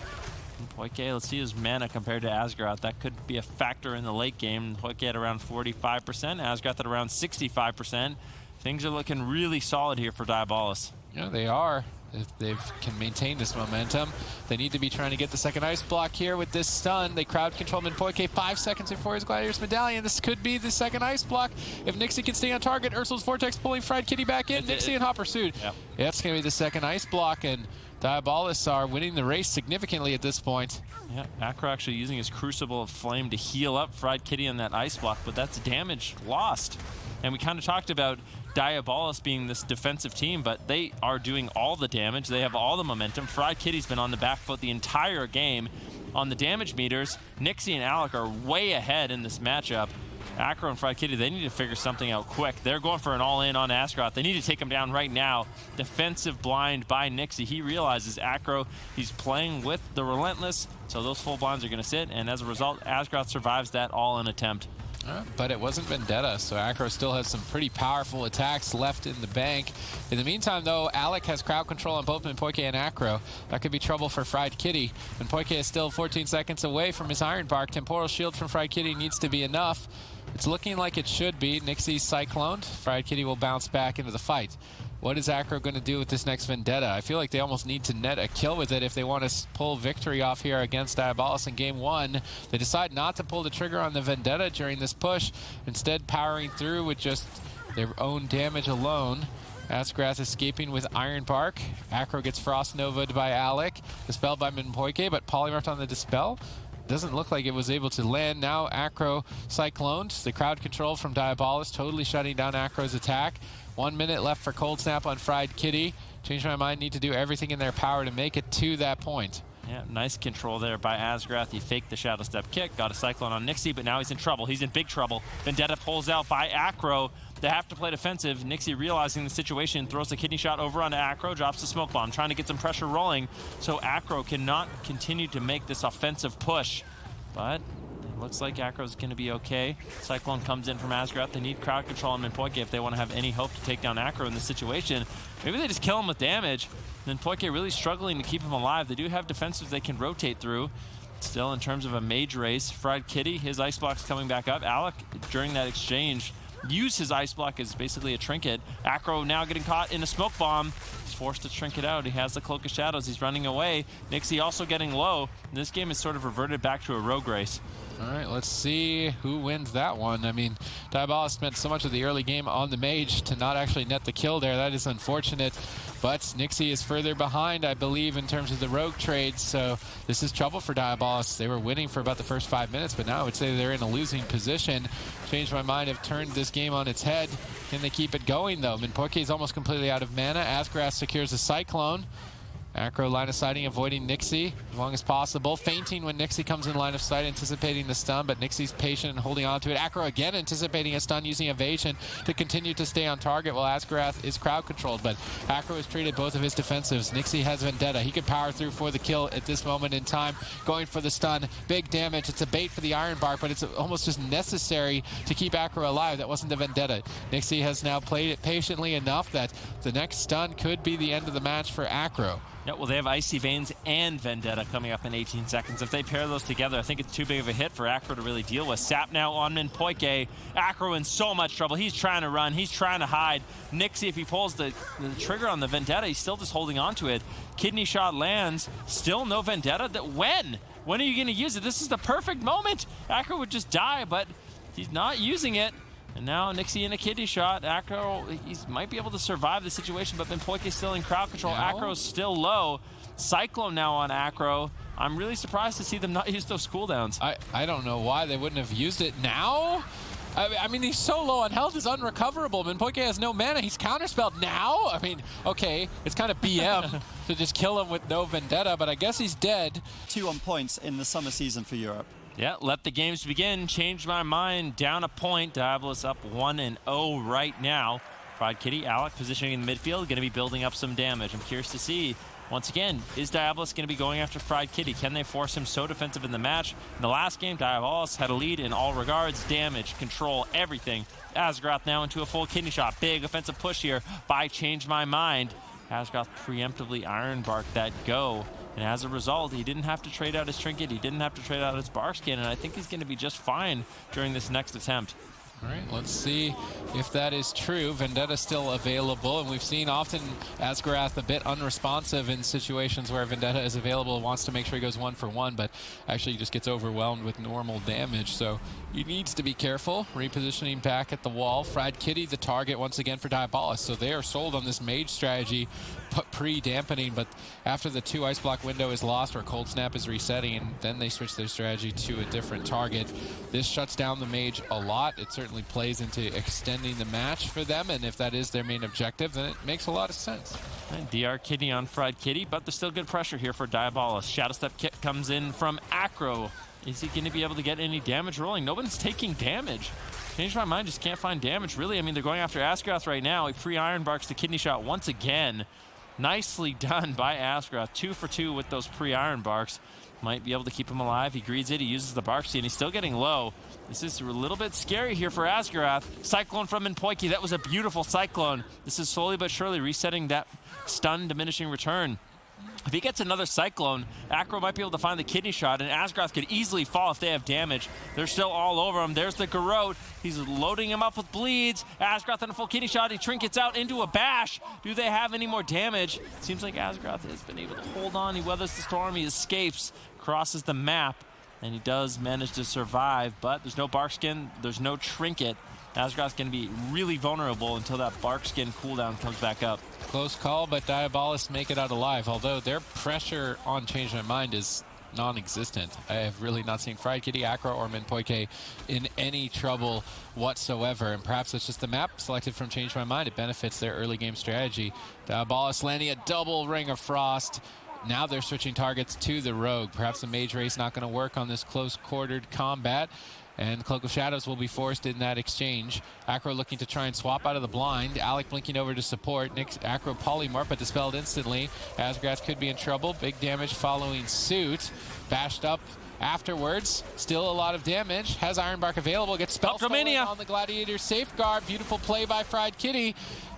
Minpoike, let's see his mana compared to Asgrath. That could be a factor in the late game. Minpoike at around 45%, Asgrath at around 65%. Things are looking really solid here for Diabolus. Yeah, they are. If they can maintain this momentum, they need to be trying to get the second ice block here with this stun. They crowd control Minpoike 5 seconds before his Gladiator's Medallion. This could be the second ice block. If Nixie can stay on target, Ursul's Vortex pulling Fried Kitty back in. Nixie and Hot Pursuit. Yep. Yeah, it's going to be the second ice block, and Diabolus are winning the race significantly at this point. Yeah, Acro actually using his Crucible of Flame to heal up Fried Kitty on that ice block, but that's damage lost. And we kind of talked about Diabolus being this defensive team, but they are doing all the damage. They have all the momentum. Fried Kitty's been on the back foot the entire game. On the damage meters, Nixie and Alec are way ahead in this matchup. Acro and Fried Kitty, they need to figure something out quick. They're going for an all-in on Asgrath. They need to take him down right now. Defensive blind by Nixie. He realizes Acro, he's playing with the Relentless, so those full blinds are going to sit, and as a result, Asgrath survives that all-in attempt. But it wasn't Vendetta, so Acro still has some pretty powerful attacks left in the bank. In the meantime, though, Alec has crowd control on both Minpoike and Acro. That could be trouble for Fried Kitty. Minpoike is still 14 seconds away from his Iron Bark. Temporal Shield from Fried Kitty needs to be enough. It's looking like it should be. Nixie's Cycloned. Fried Kitty will bounce back into the fight. What is Acro going to do with this next Vendetta? I feel like they almost need to net a kill with it if they want to pull victory off here against Diabolus in game 1. They decide not to pull the trigger on the Vendetta during this push, instead powering through with just their own damage alone. Asgrath escaping with Iron Bark. Acro gets Frost Nova'd by Alec. Dispelled by Minpoike, but polymorphed on the Dispel. doesn't look like it was able to land. Now Acro cycloned. The crowd control from Diabolus totally shutting down Acro's attack. 1 minute left for Cold Snap on Fried Kitty. Change My Mind need to do everything in their power to make it to that point. Yeah, nice control there by Asgrath. He faked the Shadow Step kick, got a Cyclone on Nixie, but now he's in trouble. He's in big trouble. Vendetta pulls out by Acro. They have to play defensive. Nixie, realizing the situation, throws the kidney shot over onto Acro, drops the smoke bomb, trying to get some pressure rolling so Acro cannot continue to make this offensive push. But it looks like Acro's going to be okay. Cyclone comes in from Asgrath. They need crowd control on Minpoike if they want to have any hope to take down Acro in this situation. Maybe they just kill him with damage. Minpoike really struggling to keep him alive. They do have defensives they can rotate through. Still, in terms of a mage race, Fried Kitty, his ice block's coming back up. Alec, during that exchange, used his ice block as basically a trinket. Acro now getting caught in a smoke bomb. He's forced to trinket out. He has the Cloak of Shadows. He's running away. Nixie also getting low. This game is sort of reverted back to a rogue race. All right, let's see who wins that one. I mean, Diabolus spent so much of the early game on the mage to not actually net the kill there. That is unfortunate. But Nixie is further behind, I believe, in terms of the rogue trades. So this is trouble for Diabolus. They were winning for about the first 5 minutes, but now I would say they're in a losing position. Change My Mind have turned this game on its head. Can they keep it going, though? Minpoike is almost completely out of mana. Asgrath secures a Cyclone. Acro line of sighting, avoiding Nixie as long as possible. Feinting when Nixie comes in line of sight, anticipating the stun, but Nixie's patient and holding on to it. Acro again anticipating a stun, using evasion to continue to stay on target while Asgrath is crowd controlled. But Acro has treated both of his defensives. Nixie has Vendetta. He could power through for the kill at this moment in time. Going for the stun. Big damage. It's a bait for the Iron Bark, but it's almost just necessary to keep Acro alive. That wasn't the Vendetta. Nixie has now played it patiently enough that the next stun could be the end of the match for Acro. Yeah, well, they have Icy Veins and Vendetta coming up in 18 seconds. If they pair those together, I think it's too big of a hit for Acro to really deal with. Sap now on Minpoike. Acro in so much trouble. He's trying to run. He's trying to hide. Nixie, if he pulls the trigger on the Vendetta, he's still just holding on to it. Kidney shot lands. Still no Vendetta. When? When are you going to use it? This is the perfect moment. Acro would just die, but he's not using it. And now Nixie in a kidney shot. Acro, he might be able to survive the situation, but Minpoike is still in crowd control. No. Acro's still low. Cyclone now on Acro. I'm really surprised to see them not use those cooldowns. I don't know why they wouldn't have used it now. I mean, he's so low on health, it's unrecoverable. Minpoike has no mana. He's counterspelled now. I mean, okay, it's kind of BM to just kill him with no Vendetta, but I guess he's dead. 2 on points in the summer season for Europe. Yeah, let the games begin. Change My Mind down a point. Diabolus up 1-0 right now. Fried Kitty, Alec positioning in the midfield, going to be building up some damage. I'm curious to see, once again, is Diabolus going to be going after Fried Kitty? Can they force him so defensive in the match? In the last game, Diabolus had a lead in all regards, damage, control, everything. Asgrath now into a full kidney shot. Big offensive push here by Change My Mind. Asgrath preemptively Iron Bark that go. And as a result, he didn't have to trade out his trinket. He didn't have to trade out his bark skin. And I think he's going to be just fine during this next attempt. All right, let's see if that is true. Vendetta still available, and we've seen often Asgrath a bit unresponsive in situations where Vendetta is available, wants to make sure he goes 1 for 1, but actually just gets overwhelmed with normal damage. So he needs to be careful. Repositioning back at the wall. Fried Kitty, the target once again for Diabolus. So they are sold on this mage strategy, pre-dampening, but after the 2 ice block window is lost or Cold Snap is resetting, and then they switch their strategy to a different target. This shuts down the mage a lot. It certainly plays into extending the match for them, and if that is their main objective, then it makes a lot of sense. And DR Kidney on Fried Kitty, but there's still good pressure here for Diabolus. Shadow Step kick comes in from Acro. Is he going to be able to get any damage rolling? Nobody's taking damage. Change My Mind just can't find damage, really. I mean, they're going after Asgrath right now. He pre-Iron Barks the kidney shot once again. Nicely done by Asgrath. 2 for 2 with those pre-Iron Barks. Might be able to keep him alive. He greeds it. He uses the Bark Seed, and he's still getting low. This is a little bit scary here for Asgrath. Cyclone from Minpoike. That was a beautiful Cyclone. This is slowly but surely resetting that stun diminishing return. If he gets another Cyclone, Acro might be able to find the kidney shot, and Asgrath could easily fall if they have damage. They're still all over him. There's the Garrote. He's loading him up with bleeds. Asgrath on a full kidney shot. He trinkets out into a bash. Do they have any more damage? Seems like Asgrath has been able to hold on. He weathers the storm. He escapes, crosses the map, and he does manage to survive, but there's no bark skin. There's no trinket. Asgrath's going to be really vulnerable until that bark skin cooldown comes back up. Close call, but Diabolus make it out alive, although their pressure on Change My Mind is non-existent. I have really not seen Fried Kitty, Acro, or Minpoike in any trouble whatsoever, and perhaps it's just the map selected from Change My Mind. It benefits their early game strategy. Diabolus landing a double Ring of Frost. Now they're switching targets to the Rogue. Perhaps the Mage Race not going to work on this close-quartered combat, and Cloak of Shadows will be forced in that exchange. Acro looking to try and swap out of the blind. Alec blinking over to support. Acro Polymorph, but dispelled instantly. Asgrath could be in trouble. Big damage following suit. Bashed up afterwards. Still a lot of damage. Has Ironbark available. Gets spell on the Gladiator Safeguard. Beautiful play by Fried Kitty.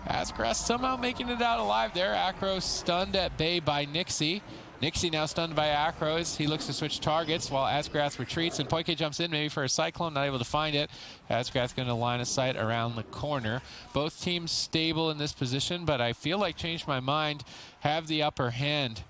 Asgrath somehow making it out alive there. Acro stunned at bay by Nixie. Nixie now stunned by Acro as he looks to switch targets while Asgrath retreats, and Poike jumps in maybe for a Cyclone, not able to find it. Asgrath going to line of sight around the corner. Both teams stable in this position, but I feel like Change My Mind have the upper hand.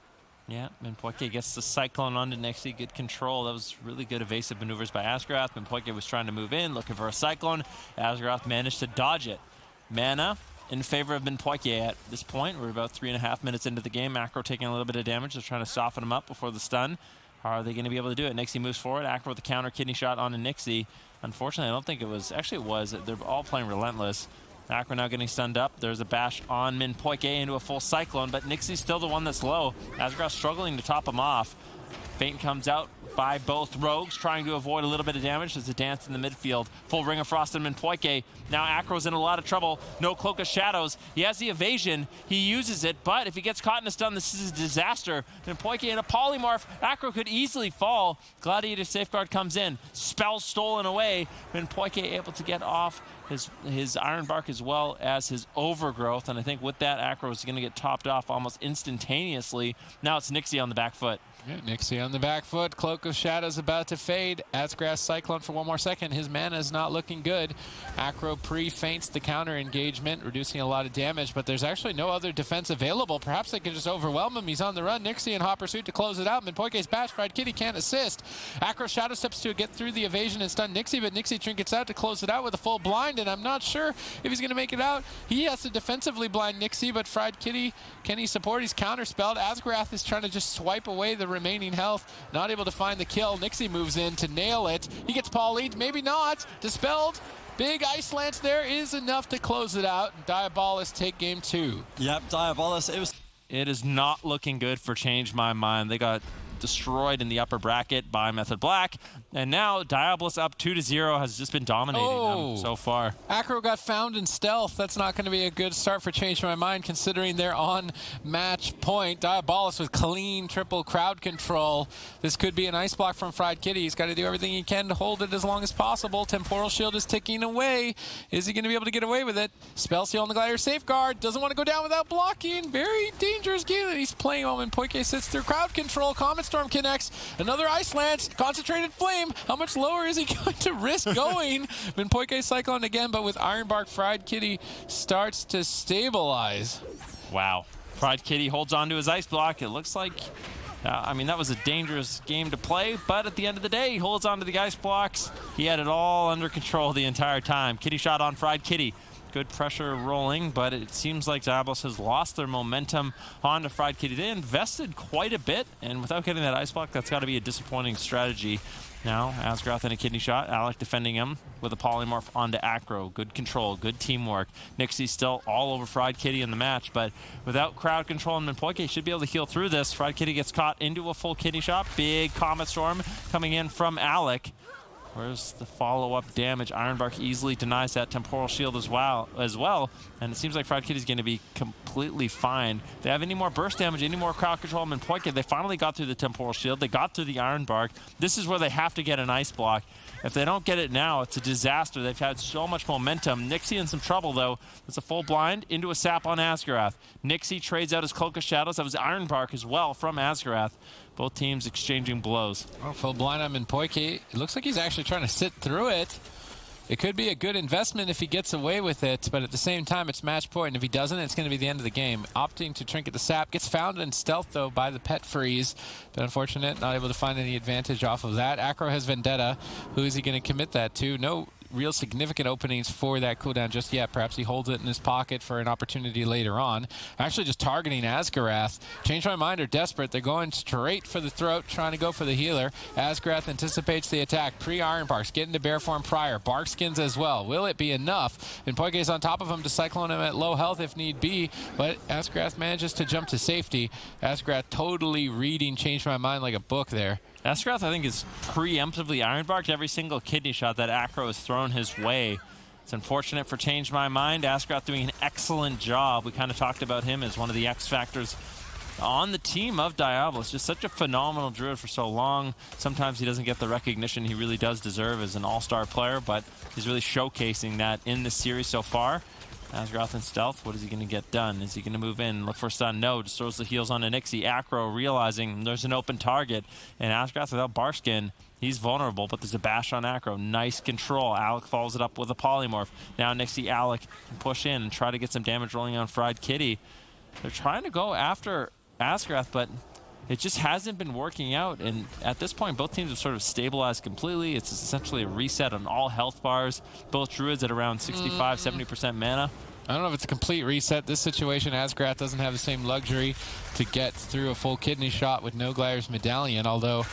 Yeah, Minpoike gets the Cyclone onto Nixie. Good control. That was really good evasive maneuvers by Asgrath. Minpoike was trying to move in, looking for a Cyclone. Asgrath managed to dodge it. Mana in favor of Minpoike at this point. We're about 3.5 minutes into the game. Acro taking a little bit of damage. They're trying to soften him up before the stun. Are they going to be able to do it? Nixie moves forward. Acro with the counter kidney shot onto Nixie. Unfortunately, I don't think it was. Actually, it was. They're all playing Relentless. Acro now getting stunned up. There's a bash on Minpoike into a full Cyclone, but Nixie's still the one that's low. Asgrath struggling to top him off. Feint comes out by both Rogues, trying to avoid a little bit of damage. There's a dance in the midfield. Full Ring of Frost and Minpoike. Now Acro's in a lot of trouble. No Cloak of Shadows. He has the evasion. He uses it, but if he gets caught in a stun, this is a disaster. Minpoike in a Polymorph. Acro could easily fall. Gladiator Safeguard comes in. Spell stolen away. Minpoike able to get off his Ironbark as well as his Overgrowth, and I think with that, Acro is going to get topped off almost instantaneously. Now it's Nixie on the back foot. Yeah, Nixie on the back foot. Cloak of Shadows about to fade. Asgrath Cyclone for one more second. His mana is not looking good. Acro pre-feints the counter engagement, reducing a lot of damage, but there's actually no other defense available. Perhaps they can just overwhelm him. He's on the run. Nixie in hot pursuit to close it out. Minpoike's bash. Fried Kitty can't assist. Acro Shadow steps to get through the evasion and stun Nixie, but Nixie trinkets out to close it out with a full blind, and I'm not sure if he's going to make it out. He has to defensively blind Nixie, but Fried Kitty, can he support? He's counterspelled. Asgrath is trying to just swipe away the remaining health. Not able to find the kill. Nixie moves in to nail it. He gets polyed. Maybe not. Dispelled. Big Ice Lance there is enough to close it out. Diabolus take game 2. Yep, Diabolus. It is not looking good for Change My Mind. They got destroyed in the upper bracket by Method Black, and now Diabolus up 2-0 has just been dominating them so far. Acro got found in stealth. That's not going to be a good start for Change My Mind considering they're on match point. Diabolus with clean triple crowd control. This could be an ice block from Fried Kitty. He's got to do everything he can to hold it as long as possible. Temporal Shield is ticking away. Is he going to be able to get away with it? Spell Seal on the Gladiator Safeguard. Doesn't want to go down without blocking. Very dangerous game that he's playing while Minpoike sits through crowd control. Comet Storm connects. Another Ice Lance. Concentrated Flame. How much lower is he going to risk going? Minpoike Cyclone again, but with Ironbark, Fried Kitty starts to stabilize. Wow. Fried Kitty holds on to his ice block. It looks like, I mean, that was a dangerous game to play, but at the end of the day, he holds on to the ice blocks. He had it all under control the entire time. Kitty shot on Fried Kitty. Good pressure rolling, but it seems like Diabolus has lost their momentum on the Fried Kitty. They invested quite a bit, and without getting that ice block, that's got to be a disappointing strategy. Now, Asgrath in a kidney shot. Alec defending him with a polymorph onto Acro. Good control, good teamwork. Nixie's still all over Fried Kitty in the match, but without crowd control, and Minpoike should be able to heal through this. Fried Kitty gets caught into a full kidney shot. Big Comet Storm coming in from Alec. Where's the follow-up damage? Ironbark easily denies that Temporal Shield as well. And it seems like Fried Kitty's going to be completely fine. If they have any more burst damage, any more crowd control, Minpoike, they finally got through the Temporal Shield. They got through the Ironbark. This is where they have to get an ice block. If they don't get it now, it's a disaster. They've had so much momentum. Nixie in some trouble, though. It's a full blind into a sap on Asgrath. Nixie trades out his Cloak of Shadows. That was Ironbark as well from Asgrath. Both teams exchanging blows. Oh, full blind on Minpoike. It looks like he's actually trying to sit through it. It could be a good investment if he gets away with it, but at the same time, it's match point, and if he doesn't, it's going to be the end of the game. Opting to trinket the sap. Gets found in stealth, though, by the pet freeze. But unfortunate, not able to find any advantage off of that. Acro has Vendetta. Who is he going to commit that to? No real significant openings for that cooldown just yet. Perhaps he holds it in his pocket for an opportunity later on. Actually just targeting Asgarath. Change my mind are desperate. They're going straight for the throat, trying to go for the healer. Asgarath anticipates the attack. Pre-Iron Barks, get into bear form prior. Barkskins as well. Will it be enough? And Poike's on top of him to cyclone him at low health if need be, but Asgarath manages to jump to safety. Asgarath totally reading Change My Mind like a book there. Asgarath, I think, is preemptively ironbarked every single kidney shot that Acro has thrown his way. It's unfortunate for Change My Mind. Asgarath doing an excellent job. We kind of talked about him as one of the X factors on the team of Diabolus. Just such a phenomenal druid for so long. Sometimes he doesn't get the recognition he really does deserve as an all-star player, but he's really showcasing that in this series so far. Asgarath in stealth, what is he going to get done? Is he going to move in, look for a stun? No, just throws the heals on Nixie. Acro realizing there's an open target, and Asgarath without Barskin, he's vulnerable, but there's a bash on Acro. Nice control. Alec follows it up with a polymorph. Now Nixie, Alec can push in and try to get some damage rolling on Fried Kitty. They're trying to go after Asgarath, but it just hasn't been working out, and at this point both teams have sort of stabilized completely. It's essentially a reset on all health bars. Both druids at around 65-70% mana. I don't know if it's a complete reset. This situation, Asgarath doesn't have the same luxury to get through a full kidney shot with no Glaire's Medallion, although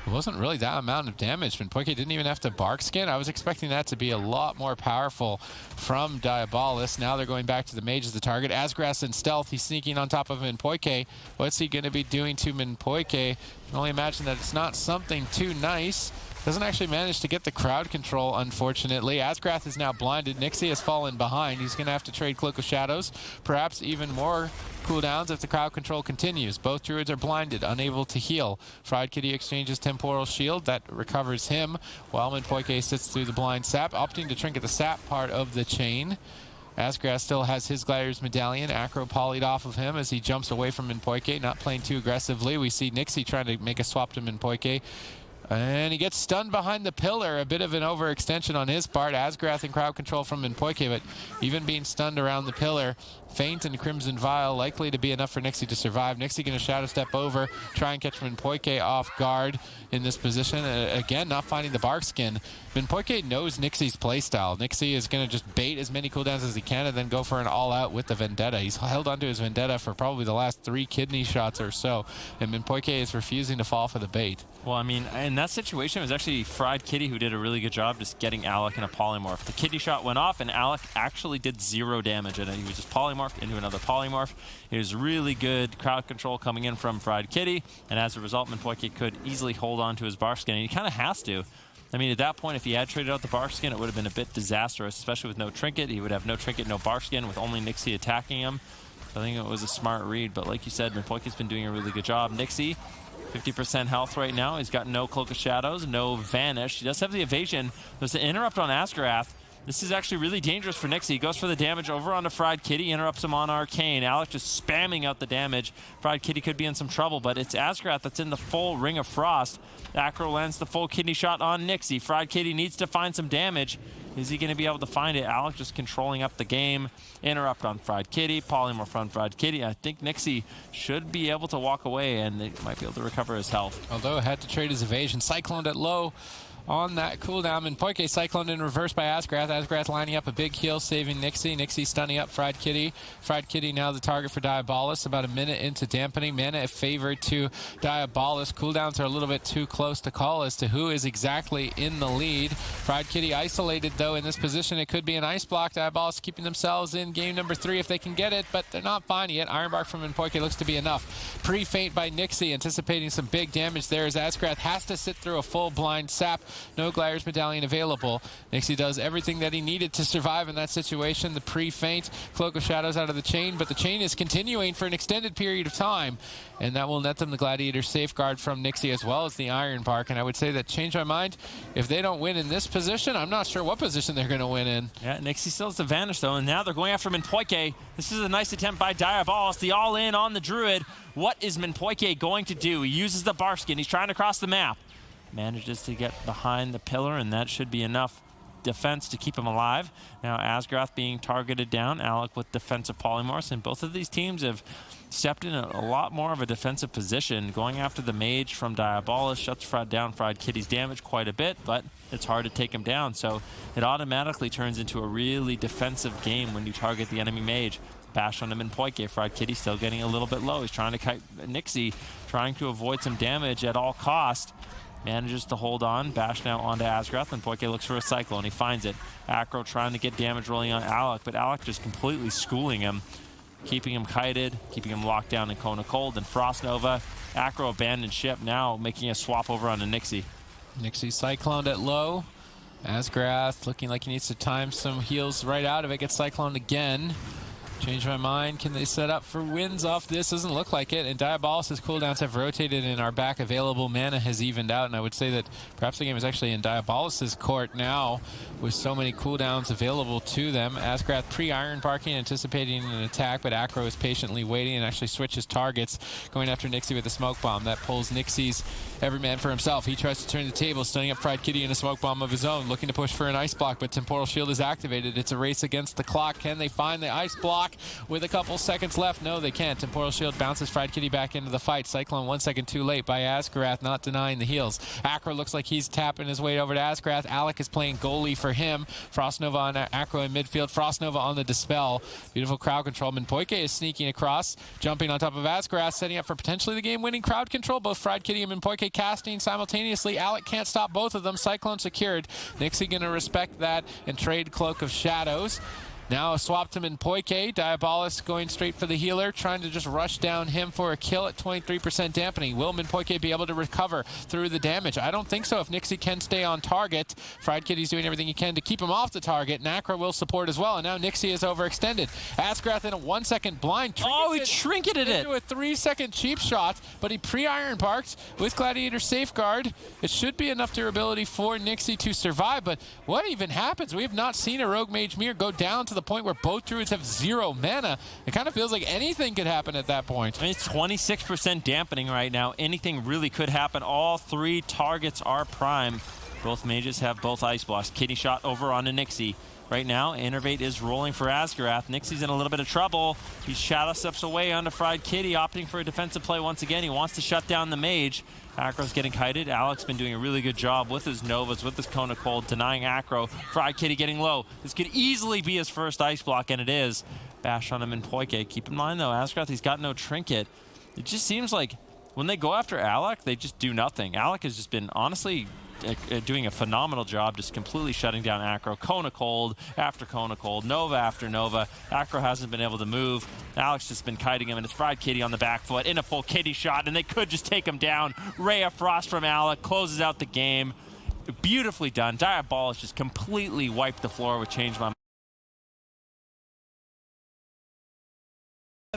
it wasn't really that amount of damage. Poike didn't even have to Barkskin. I was expecting that to be a lot more powerful from Diabolus. Now they're going back to the mage as the target. Asgarath in stealth. He's sneaking on top of Minpoike. What's he going to be doing to Minpoike? I can only imagine that it's not something too nice. Doesn't actually manage to get the crowd control, unfortunately. Asgarath is now blinded. Nixie has fallen behind. He's going to have to trade Cloak of Shadows. Perhaps even more cooldowns if the crowd control continues. Both druids are blinded, unable to heal. Fried Kitty exchanges Temporal Shield. That recovers him, while Minpoike sits through the blind sap, opting to trinket the sap part of the chain. Asgarath still has his Glaire's Medallion. Acro polyed off of him as he jumps away from Minpoike, not playing too aggressively. We see Nixie trying to make a swap to Minpoike. And he gets stunned behind the pillar. A bit of an overextension on his part. Asgarath in crowd control from Minpoike, but even being stunned around the pillar, Feint and Crimson Vial likely to be enough for Nixie to survive. Nixie going to shadow step over, try and catch Minpoike off guard in this position. Again, not finding the Barkskin. Minpoike knows Nixie's playstyle. Nixie is going to just bait as many cooldowns as he can and then go for an all-out with the Vendetta. He's held onto his Vendetta for probably the last 3 kidney shots or so, and Minpoike is refusing to fall for the bait. Well, I mean, in that situation, it was actually Fried Kitty who did a really good job just getting Alec in a polymorph. The kidney shot went off, and Alec actually did 0 damage in it. He was just polymorphed into another polymorph. It was really good crowd control coming in from Fried Kitty, and as a result, Minpoike could easily hold on to his Barskin, and he kind of has to. I mean, at that point, if he had traded out the Barskin, it would have been a bit disastrous, especially with no Trinket. He would have no Trinket, no Barskin, with only Nixie attacking him. I think it was a smart read, but like you said, Minpoike's been doing a really good job. Nixie, 50% health right now. He's got no Cloak of Shadows, no Vanish. He does have the evasion. There's an interrupt on Asgarath. This is actually really dangerous for Nixie. He goes for the damage over onto Fried Kitty, interrupts him on Arcane. Alec just spamming out the damage. Fried Kitty could be in some trouble, but it's Asgarath that's in the full Ring of Frost. Acro lands the full kidney shot on Nixie. Fried Kitty needs to find some damage. Is he going to be able to find it? Alec just controlling up the game. Interrupt on Fried Kitty, polymorph on Fried Kitty. I think Nixie should be able to walk away, and they might be able to recover his health. Although had to trade his evasion. Cycloned at low on that cooldown, and Poike cycloned in reverse by Asgarath. Asgarath lining up a big heal, saving Nixie. Nixie stunning up Fried Kitty. Fried Kitty now the target for Diabolus. About a minute into dampening. Mana favored to Diabolus. Cooldowns are a little bit too close to call as to who is exactly in the lead. Fried Kitty isolated, though, in this position. It could be an ice block. Diabolus keeping themselves in game number 3 if they can get it, but they're not finding it. Ironbark from Poike looks to be enough. Pre-feint by Nixie, anticipating some big damage there as Asgarath has to sit through a full blind sap. No Glaire's Medallion available. Nixie does everything that he needed to survive in that situation. The pre-feint, Cloak of Shadows out of the chain, but the chain is continuing for an extended period of time, and that will net them the Gladiator Safeguard from Nixie as well as the Ironbark. And I would say that, change my mind, if they don't win in this position, I'm not sure what position they're going to win in. Yeah, Nixie still has the Vanish, though, and now they're going after Minpoike. This is a nice attempt by Diabolus, the all-in on the Druid. What is Minpoike going to do? He uses the Barskin. He's trying to cross the map. Manages to get behind the pillar, and that should be enough defense to keep him alive. Now Asgarath being targeted down, Alec with defensive polymorphs, and both of these teams have stepped in a lot more of a defensive position. Going after the mage from Diabolus shuts Fried Kitty's damage quite a bit, but it's hard to take him down. So it automatically turns into a really defensive game when you target the enemy mage. Bash on him in Poike. Fried Kitty still getting a little bit low. He's trying to kite Nixie, trying to avoid some damage at all cost. Manages to hold on. Bash now onto Asgrath, and Poike looks for a Cyclone. He finds it. Acro trying to get damage rolling on Alec, but Alec just completely schooling him, keeping him kited, keeping him locked down in Kona Cold. And Frost Nova, Acro abandoned ship, now making a swap over onto Nixie. Nixie cycloned at low. Asgrath looking like he needs to time some heals right out of it. Gets cycloned again. Change my mind. Can they set up for wins off this? Doesn't look like it. And Diabolus' cooldowns have rotated and our back available mana has evened out. And I would say that perhaps the game is actually in Diabolus' court now with so many cooldowns available to them. Asgrath pre-iron barking, anticipating an attack, but Acro is patiently waiting and actually switches targets, going after Nixie with a smoke bomb. That pulls Nixie's every man for himself. He tries to turn the table, stunning up Fried Kitty in a smoke bomb of his own, looking to push for an ice block, but Temporal Shield is activated. It's a race against the clock. Can they find the ice block with a couple seconds left? No, they can't. Temporal Shield bounces Fried Kitty back into the fight. Cyclone 1 second too late by Asgrath, not denying the heals. Acro looks like he's tapping his way over to Asgrath. Alec is playing goalie for him. Frost Nova on Acro in midfield. Frost Nova on the Dispel. Beautiful crowd control. Minpoike is sneaking across, jumping on top of Asgrath, setting up for potentially the game-winning crowd control. Both Fried Kitty and Minpoike casting simultaneously. Alec can't stop both of them. Cyclone secured. Nixie gonna respect that and trade Cloak of Shadows. Now a swap to Minpoike. Diabolus going straight for the healer, trying to just rush down him for a kill at 23% dampening. Will Minpoike be able to recover through the damage? I don't think so if Nixie can stay on target. Fried Kitty's doing everything he can to keep him off the target. Nacra will support as well, and now Nixie is overextended. Asgrath in a 1 second blind. Oh, he trinketed it! Into a 3 second cheap shot, but he pre-iron barked with Gladiator Safeguard. It should be enough durability for Nixie to survive, but what even happens? We have not seen a Rogue Mage Mirror go down to the point where both druids have 0 mana. It kind of feels like anything could happen at that point. I mean, it's 26% dampening right now. Anything really could happen. All 3 targets are prime. Both mages have both ice blocks. Kitty shot over onto Nixie. Right now, Innervate is rolling for Asgrath. Nixie's in a little bit of trouble. He shadow steps away onto Fried Kitty, opting for a defensive play once again. He wants to shut down the mage. Acro's getting kited. Alec's been doing a really good job with his Novas, with his Kona Cold, denying Acro. Fried Kitty getting low. This could easily be his first ice block, and it is. Bash on him in Poike. Keep in mind, though, Asgrath, he's got no trinket. It just seems like when they go after Alec, they just do nothing. Alec has just been, honestly, doing a phenomenal job just completely shutting down Acro. Kona Cold after Kona Cold, Nova after Nova. Acro hasn't been able to move. Alex just been kiting him, and it's Fried Kitty on the back foot in a full Kitty shot, and they could just take him down. Ray of Frost from Alec closes out the game. Beautifully done. Diabolus just completely wiped the floor with Change My Mind.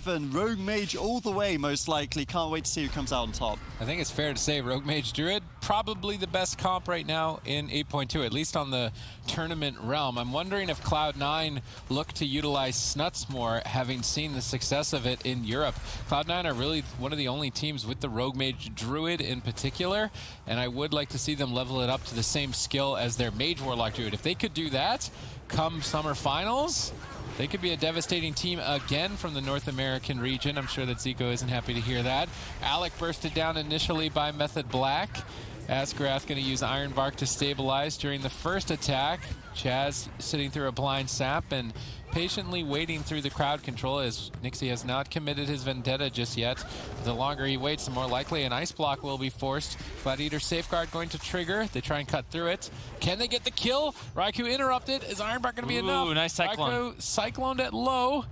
Rogue Mage all the way, most likely. Can't wait to see who comes out on top. I think it's fair to say Rogue Mage Druid, probably the best comp right now in 8.2, at least on the tournament realm. I'm wondering if Cloud9 look to utilize Snuts more, having seen the success of it in Europe. Cloud9 are really one of the only teams with the Rogue Mage Druid in particular, and I would like to see them level it up to the same skill as their Mage Warlock Druid. If they could do that come summer finals, they could be a devastating team again from the North American region. I'm sure that Zico isn't happy to hear that. Alec bursted down initially by Method Black. Asgrath going to use Iron Bark to stabilize during the first attack. Chaz sitting through a blind sap and patiently waiting through the crowd control as Nixie has not committed his vendetta just yet. The longer he waits, the more likely an ice block will be forced. Gladiator Safeguard going to trigger. They try and cut through it. Can they get the kill? Raikou interrupted. Is Iron Bark going to be enough? Nice Cyclone. Raikou cycloned at low.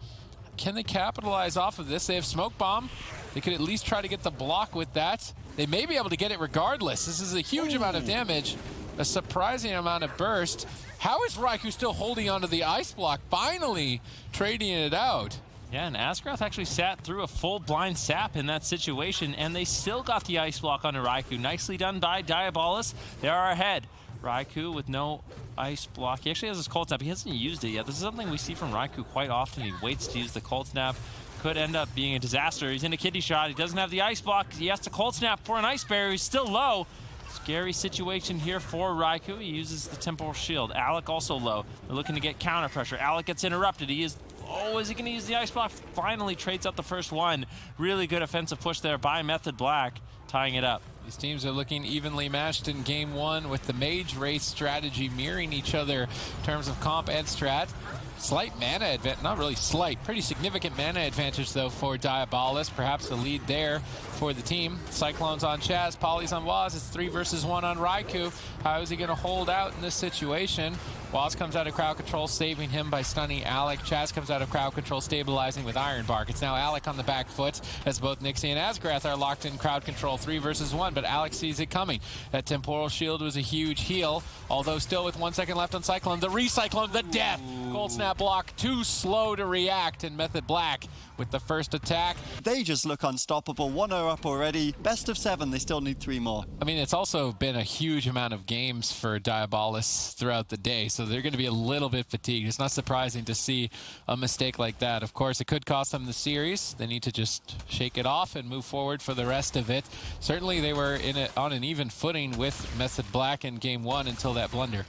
Can they capitalize off of this? They have Smoke Bomb. They could at least try to get the block with that. They may be able to get it regardless. This is a huge amount of damage, a surprising amount of burst. How is Raikou still holding onto the ice block, finally trading it out? Yeah, and Asgrath actually sat through a full blind sap in that situation, and they still got the ice block onto Raikou. Nicely done by Diabolus. They are ahead. Raikou with no ice block. He actually has his Cold Snap. He hasn't used it yet. This is something we see from Raikou quite often. He waits to use the Cold Snap. Could end up being a disaster. He's in a Kitty shot. He doesn't have the ice block. He has to Cold Snap for an Ice Barrier. He's still low. Scary situation here for Raikou. He uses the Temporal Shield. Alec also low. They're looking to get counter pressure. Alec gets interrupted. He is, oh, is he going to use the ice block? Finally trades out the first one. Really good offensive push there by Method Black, tying it up. These teams are looking evenly matched in game one with the mage race strategy mirroring each other in terms of comp and strat. Slight mana advantage, not really slight, pretty significant mana advantage though for Diabolus. Perhaps the lead there for the team. Cyclones on Chaz, Polys on Waz. It's 3 versus 1 on Raikou. How is he going to hold out in this situation? Waz comes out of crowd control, saving him by stunning Alec. Chaz comes out of crowd control, stabilizing with Iron Bark. It's now Alec on the back foot as both Nixie and Asgrath are locked in crowd control, 3 versus 1, but Alec sees it coming. That Temporal Shield was a huge heal, although still with 1 second left on Cyclone. The Recyclone, the death! Cold Snap block, too slow to react, and Method Black with the first attack. They just look unstoppable. 1-0 up already. Best of 7, they still need 3 more. I mean, it's also been a huge amount of games for Diabolus throughout the day, so they're going to be a little bit fatigued. It's not surprising to see a mistake like that. Of course, it could cost them the series. They need to just shake it off and move forward for the rest of it. Certainly, they were on an even footing with Method Black in game 1 until that blunder.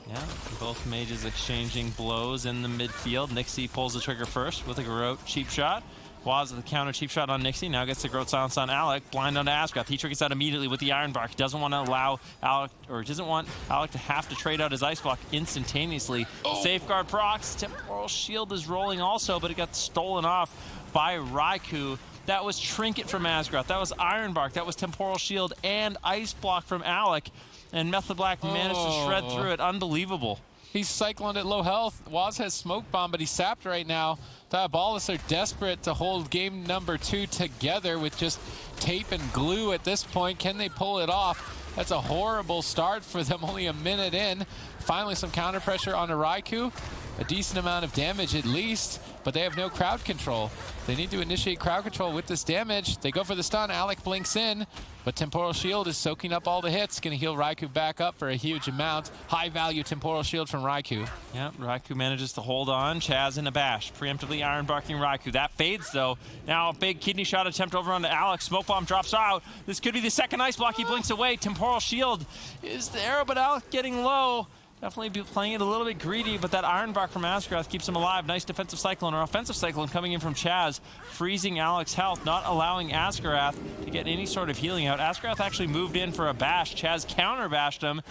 Yeah, both mages exchanging blows in the midfield. Nixie pulls the trigger first with a Garrote cheap shot. Waz with the counter cheap shot on Nixie. Now gets the Garrote silence on Alec. Blind onto Asgrath. He triggers out immediately with the Iron Bark. He doesn't want to allow Alec, or doesn't want Alec to have to trade out his Ice Block instantaneously. Safeguard procs. Temporal Shield is rolling also, but it got stolen off by Raikou. That was Trinket from Asgrath. That was Iron Bark. That was Temporal Shield and Ice Block from Alec. And Method Black managed to shred through it. Unbelievable. He's cycloned at low health. Waz has Smoke Bomb, but he's sapped right now. Diabolus are desperate to hold game number 2 together with just tape and glue at this point. Can they pull it off? That's a horrible start for them, only a minute in. Finally, some counter pressure on Raikou. A decent amount of damage at least, but they have no crowd control. They need to initiate crowd control with this damage. They go for the stun. Alec blinks in, but Temporal Shield is soaking up all the hits. Going to heal Raikou back up for a huge amount. High value Temporal Shield from Raikou. Yeah, Raikou manages to hold on. Chaz in a bash. Preemptively Iron Barking Raikou. That fades though. Now a big kidney shot attempt over onto Alex. Smoke Bomb drops out. This could be the second Ice Block. He blinks away. Temporal Shield is there, but Alec getting low. Definitely be playing it a little bit greedy, but that Iron Bark from Asgrath keeps him alive. Nice defensive Cyclone, or offensive Cyclone coming in from Chaz, freezing Alec's health, not allowing Asgrath to get any sort of healing out. Asgrath actually moved in for a bash. Chaz counter-bashed him.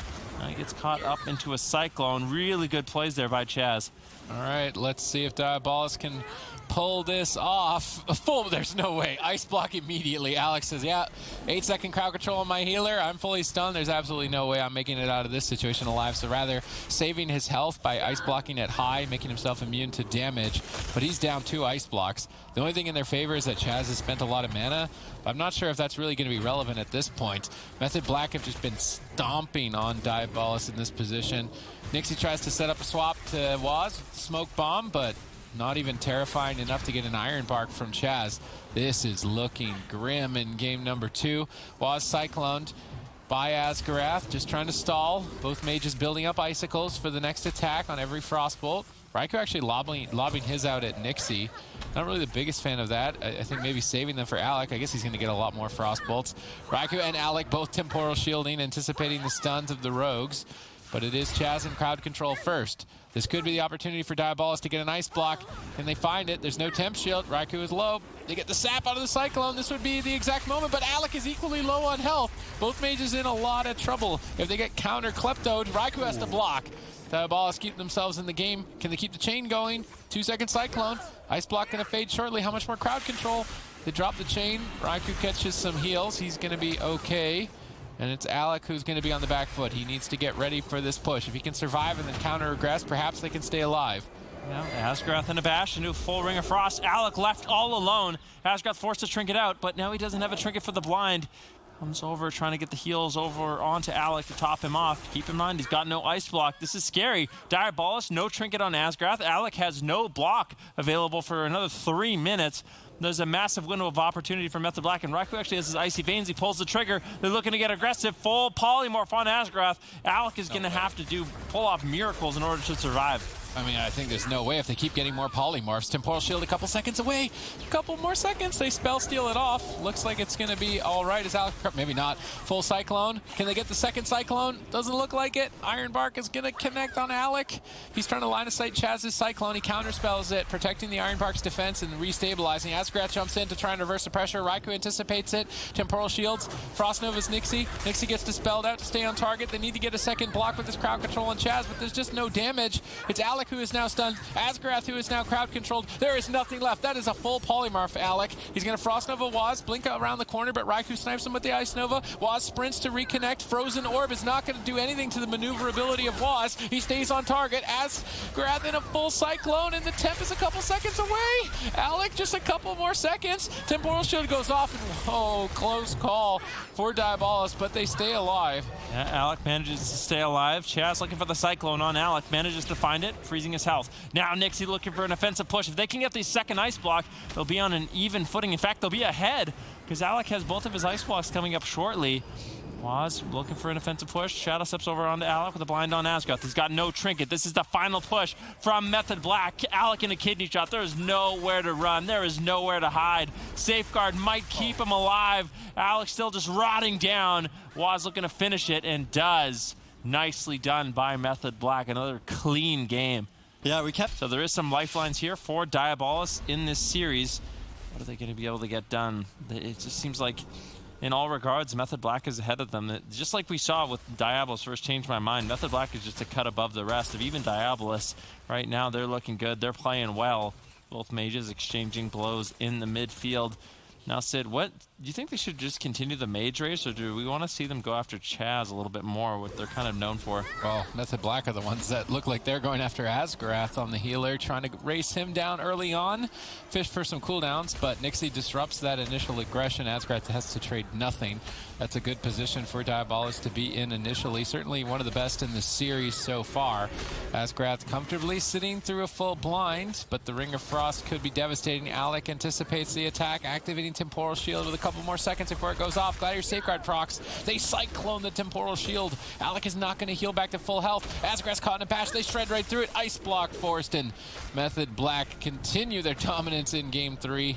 He gets caught up into a Cyclone. Really good plays there by Chaz. All right, let's see if Diabolus can pull this off. There's no way. Ice Block immediately. Alex says, yeah, 8-second crowd control on my healer. I'm fully stunned. There's absolutely no way I'm making it out of this situation alive. So rather saving his health by Ice Blocking at high, making himself immune to damage. But he's down 2 Ice Blocks. The only thing in their favor is that Chaz has spent a lot of mana. But I'm not sure if that's really going to be relevant at this point. Method Black have just been stomping on Diabolus in this position. Nixie tries to set up a swap to Waz, Smoke Bomb, but not even terrifying enough to get an Iron Bark from Chaz. This is looking grim in game number 2. Waz cycloned by Asgrath, just trying to stall. Both mages building up icicles for the next attack on every Frostbolt. Raikou actually lobbing his out at Nixie. Not really the biggest fan of that. I think maybe saving them for Alec. I guess he's going to get a lot more Frostbolts. Raikou and Alec both Temporal Shielding, anticipating the stuns of the Rogues. But it is Chaz in crowd control first. This could be the opportunity for Diabolus to get an Ice Block. Can they find it? There's no temp shield. Raikou is low. They get the sap out of the Cyclone. This would be the exact moment, but Alec is equally low on health. Both mages in a lot of trouble. If they get counter kleptoed, Raikou has to block. Diabolus keep themselves in the game. Can they keep the chain going? 2-second Cyclone. Ice Block going to fade shortly. How much more crowd control? They drop the chain. Raikou catches some heals. He's going to be okay. And it's Alec who's going to be on the back foot. He needs to get ready for this push. If he can survive and then counter-regress, perhaps they can stay alive. Yeah, Asgrath in a bash, into a full Ring of Frost. Alec left all alone. Asgrath forced to trinket out, but now he doesn't have a trinket for the blind. Comes over, trying to get the heals over onto Alec to top him off. Keep in mind, he's got no Ice Block. This is scary. Diabolus, no trinket on Asgrath. Alec has no block available for another 3 minutes. There's a massive window of opportunity for Method Black, and Raikou actually has his Icy Veins. He pulls the trigger. They're looking to get aggressive. Full polymorph on Asgrath. Alec is going to have to pull off miracles in order to survive. I mean, I think there's no way if they keep getting more polymorphs. Temporal Shield a couple seconds away. A couple more seconds. They spell steal it off. Looks like it's going to be all right. Is Alec, maybe not. Full Cyclone. Can they get the second Cyclone? Doesn't look like it. Iron Bark is going to connect on Alec. He's trying to line of sight Chaz's Cyclone. He counterspells it, protecting the Iron Bark's defense and restabilizing. Asgrath jumps in to try and reverse the pressure. Raikou anticipates it. Temporal Shields. Frost Nova's Nixie. Nixie gets dispelled out to stay on target. They need to get a second block with this crowd control on Chaz, but there's just no damage. It's Alec who is now stunned. Asgrath who is now crowd controlled. There is nothing left. That is a full polymorph, Alec. He's going to Frost Nova Waz, blink around the corner, but Raikou snipes him with the Ice Nova. Waz sprints to reconnect. Frozen Orb is not going to do anything to the maneuverability of Waz. He stays on target. Asgrath in a full Cyclone, and the temp is a couple seconds away. Alec just a couple more seconds. Temporal Shield goes off, and oh, close call for Diabolus, but they stay alive. Yeah, Alec manages to stay alive. Chaz looking for the Cyclone on Alec, manages to find it, freezing his health. Now Nixie looking for an offensive push. If they can get the second ice block, they'll be on an even footing. In fact, they'll be ahead because Alec has both of his ice blocks coming up shortly. Waz looking for an offensive push. Shadow steps over onto Alec with a blind on Asgrath. He's got no trinket. This is the final push from Method Black. Alec in a kidney shot. There is nowhere to run. There is nowhere to hide. Safeguard might keep him alive. Alec still just rotting down. Waz looking to finish it and does. Nicely done by Method Black. Another clean game. Yeah, we kept... So there is some lifelines here for Diabolus in this series. What are they going to be able to get done? It just seems like, in all regards, Method Black is ahead of them. Just like we saw with Diabolus first changed my mind, Method Black is just a cut above the rest of even Diabolus. Right now, they're looking good. They're playing well. Both mages exchanging blows in the midfield. Now, Sid, what do you think they should just continue the mage race, or do we want to see them go after Chaz a little bit more, what they're kind of known for? Well, Method Black are the ones that look like they're going after Asgrath on the healer, trying to race him down early on, fish for some cooldowns, but Nixie disrupts that initial aggression. Asgrath has to trade nothing. That's a good position for Diabolus to be in initially. Certainly one of the best in the series so far. Asgrath comfortably sitting through a full blind, but the Ring of Frost could be devastating. Alec anticipates the attack, activating Temporal Shield with a couple more seconds before it goes off. Gladiator Safeguard procs. They Cyclone the Temporal Shield. Alec is not going to heal back to full health. Asgrath's caught in a bash. They shred right through it. Ice block forced, and Method Black continue their dominance in game 3.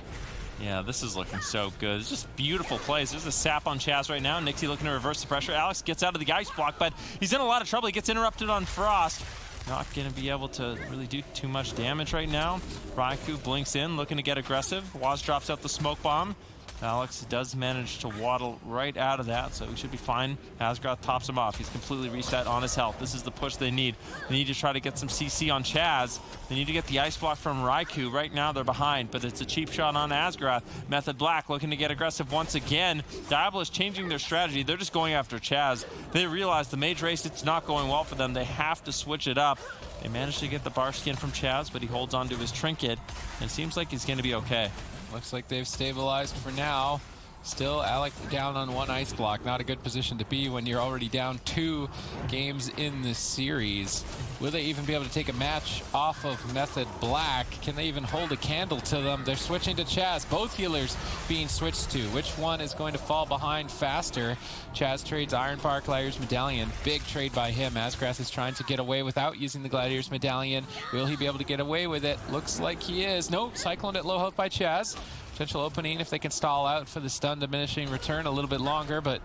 Yeah, this is looking so good. It's just beautiful plays. There's a sap on Chaz right now. Nixie looking to reverse the pressure. Alex gets out of the ice block, but he's in a lot of trouble. He gets interrupted on Frost. Not going to be able to really do too much damage right now. Raikou blinks in, looking to get aggressive. Waz drops out the smoke bomb. Alex does manage to waddle right out of that, so he should be fine. Asgrath tops him off. He's completely reset on his health. This is the push they need. They need to try to get some CC on Chaz. They need to get the ice block from Raikou. Right now they're behind, but it's a cheap shot on Asgrath. Method Black looking to get aggressive once again. Diabolus changing their strategy. They're just going after Chaz. They realize the mage race, it's not going well for them. They have to switch it up. They managed to get the bar skin from Chaz, but he holds on to his trinket, and it seems like he's going to be okay. Looks like they've stabilized for now. Still, Alec down on one ice block. Not a good position to be when you're already down 2 games in the series. Will they even be able to take a match off of Method Black? Can they even hold a candle to them? They're switching to Chaz. Both healers being switched to. Which one is going to fall behind faster? Chaz trades Iron Bark, Gladiator's Medallion. Big trade by him. Asgrath is trying to get away without using the Gladiator's Medallion. Will he be able to get away with it? Looks like he is. No, cycloned at low health by Chaz. Potential opening if they can stall out for the stun diminishing return a little bit longer, but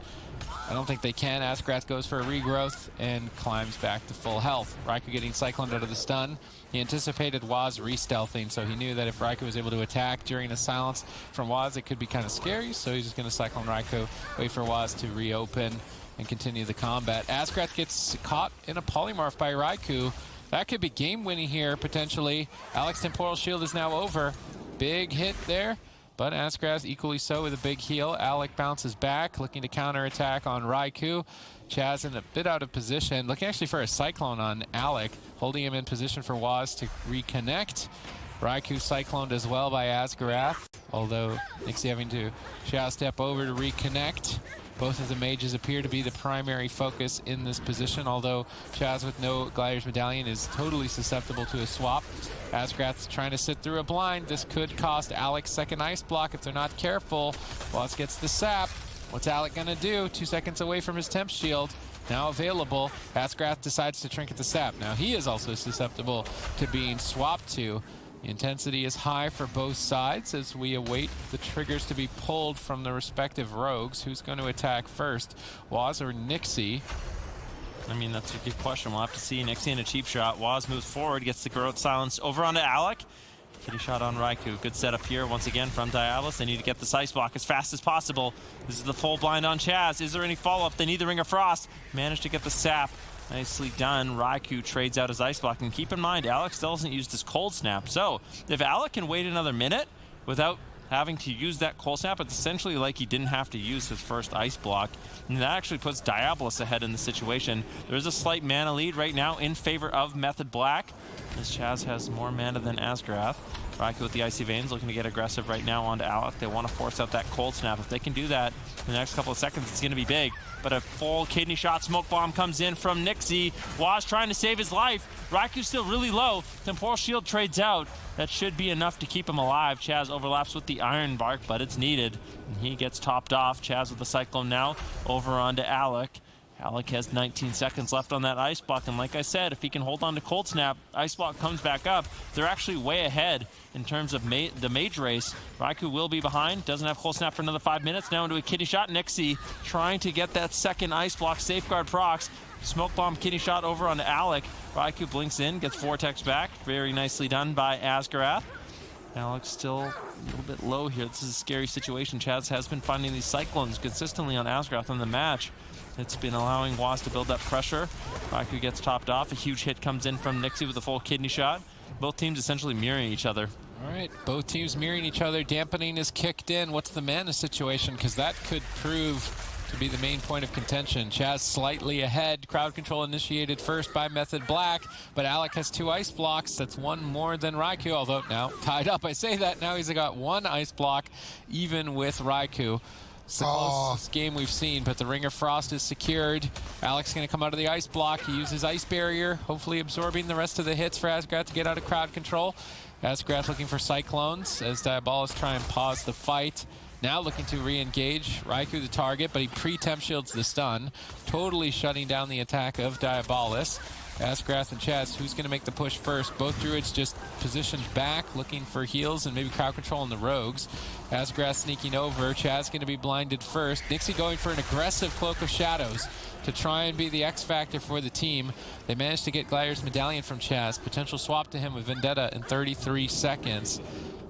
I don't think they can. Asgrath goes for a regrowth and climbs back to full health. Raikou getting cycloned out of the stun. He anticipated Waz re-stealthing, so he knew that if Raikou was able to attack during a silence from Waz, it could be kind of scary, so he's just going to cyclone Raikou, wait for Waz to reopen, and continue the combat. Asgrath gets caught in a polymorph by Raikou. That could be game-winning here, potentially. Alex's Temporal Shield is now over. Big hit there. But Asgrath equally so with a big heal. Alec bounces back, looking to counterattack on Raikou. Chaz in a bit out of position, looking actually for a Cyclone on Alec, holding him in position for Waz to reconnect. Raikou cycloned as well by Asgrath, although Nixie having to Chaz step over to reconnect. Both of the mages appear to be the primary focus in this position, although Chaz with no Gladiator's Medallion is totally susceptible to a swap. Asgrath's trying to sit through a blind. This could cost Alec second ice block if they're not careful. Waz gets the sap. What's Alec gonna do? 2 seconds away from his temp shield. now available. Asgrath decides to trinket the sap. Now he is also susceptible to being swapped to. The intensity is high for both sides as we await the triggers to be pulled from the respective rogues. Who's going to attack first, Waz or Nixie? I mean, that's a good question. We'll have to see. Nixie in a cheap shot. Waz moves forward, gets the growth silence over onto Alec. Kitty shot on Raikou. Good setup here once again from Diabolus. They need to get the ice block as fast as possible. This is the full blind on Chaz. Is there any follow-up? They need the Ring of Frost. Managed to get the sap. Nicely done. Raikou trades out his ice block. And keep in mind, Alec still hasn't used his cold snap. So if Alec can wait another minute without having to use that cold snap, it's essentially like he didn't have to use his first ice block. And that actually puts Diabolus ahead in the situation. There's a slight mana lead right now in favor of Method Black, as Chaz has more mana than Asgrath. Raikou with the Icy Veins looking to get aggressive right now onto Alec. They want to force out that cold snap. If they can do that in the next couple of seconds, it's going to be big. But a full kidney shot smoke bomb comes in from Nixie. Waz trying to save his life. Raikou's still really low. Temporal Shield trades out. That should be enough to keep him alive. Chaz overlaps with the Iron Bark, but it's needed. And he gets topped off. Chaz with the Cyclone now over onto Alec. Alec has 19 seconds left on that Ice Block, and like I said, if he can hold on to Cold Snap, Ice Block comes back up. They're actually way ahead in terms of the Mage race. Raikou will be behind, doesn't have Cold Snap for another 5 minutes. Now into a Kitty Shot. Nixie trying to get that second Ice Block. Safeguard procs. Smoke Bomb Kitty Shot over onto Alec. Raikou blinks in, gets Vortex back. Very nicely done by Asgrath. Alec's still a little bit low here. This is a scary situation. Chaz has been finding these Cyclones consistently on Asgrath in the match. It's been allowing Waz to build up pressure. Raikou gets topped off. A huge hit comes in from Nixie with a full kidney shot. Both teams essentially mirroring each other. All right, both teams mirroring each other. Dampening is kicked in. What's the mana situation? Because that could prove to be the main point of contention. Chaz slightly ahead. Crowd control initiated first by Method Black, but Alec has 2 ice blocks. That's one more than Raikou, although now tied up. I say that, now he's got 1 ice block, even with Raikou. It's the closest game we've seen, but the Ring of Frost is secured. Alec's going to come out of the ice block. He uses Ice Barrier, hopefully absorbing the rest of the hits for Asgrath to get out of crowd control. Asgrath looking for Cyclones as Diabolus try and pause the fight. Now looking to re-engage Raikou the target, but he pre-temp shields the stun, totally shutting down the attack of Diabolus. Asgrath and Chaz, who's going to make the push first? Both Druids just positioned back, looking for heals and maybe crowd control on the Rogues. Asgrath sneaking over. Chaz going to be blinded first. Nixie going for an aggressive Cloak of Shadows to try and be the X factor for the team. They managed to get Glidier's Medallion from Chaz. Potential swap to him with Vendetta in 33 seconds.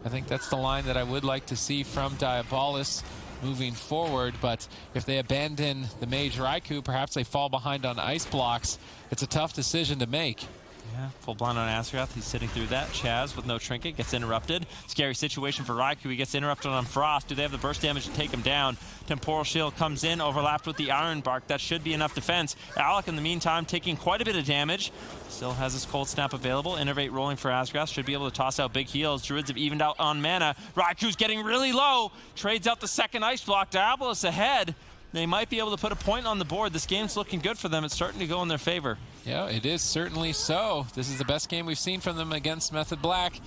I think that's the line that I would like to see from Diabolus moving forward, but if they abandon the Mage Raikou, perhaps they fall behind on ice blocks. It's a tough decision to make. Yeah, full blind on Asgrath. He's sitting through that. Chaz with no trinket gets interrupted. Scary situation for Raikou. He gets interrupted on Frost. Do they have the burst damage to take him down? Temporal Shield comes in, overlapped with the Iron Bark. That should be enough defense. Alec, in the meantime, taking quite a bit of damage. Still has his Cold Snap available. Innervate rolling for Asgrath. Should be able to toss out big heals. Druids have evened out on mana. Raikou's getting really low. Trades out the second Ice Block. Diabolus ahead. They might be able to put a point on the board. This game's looking good for them. It's starting to go in their favor. Yeah, it is certainly so. This is the best game we've seen from them against Method Black.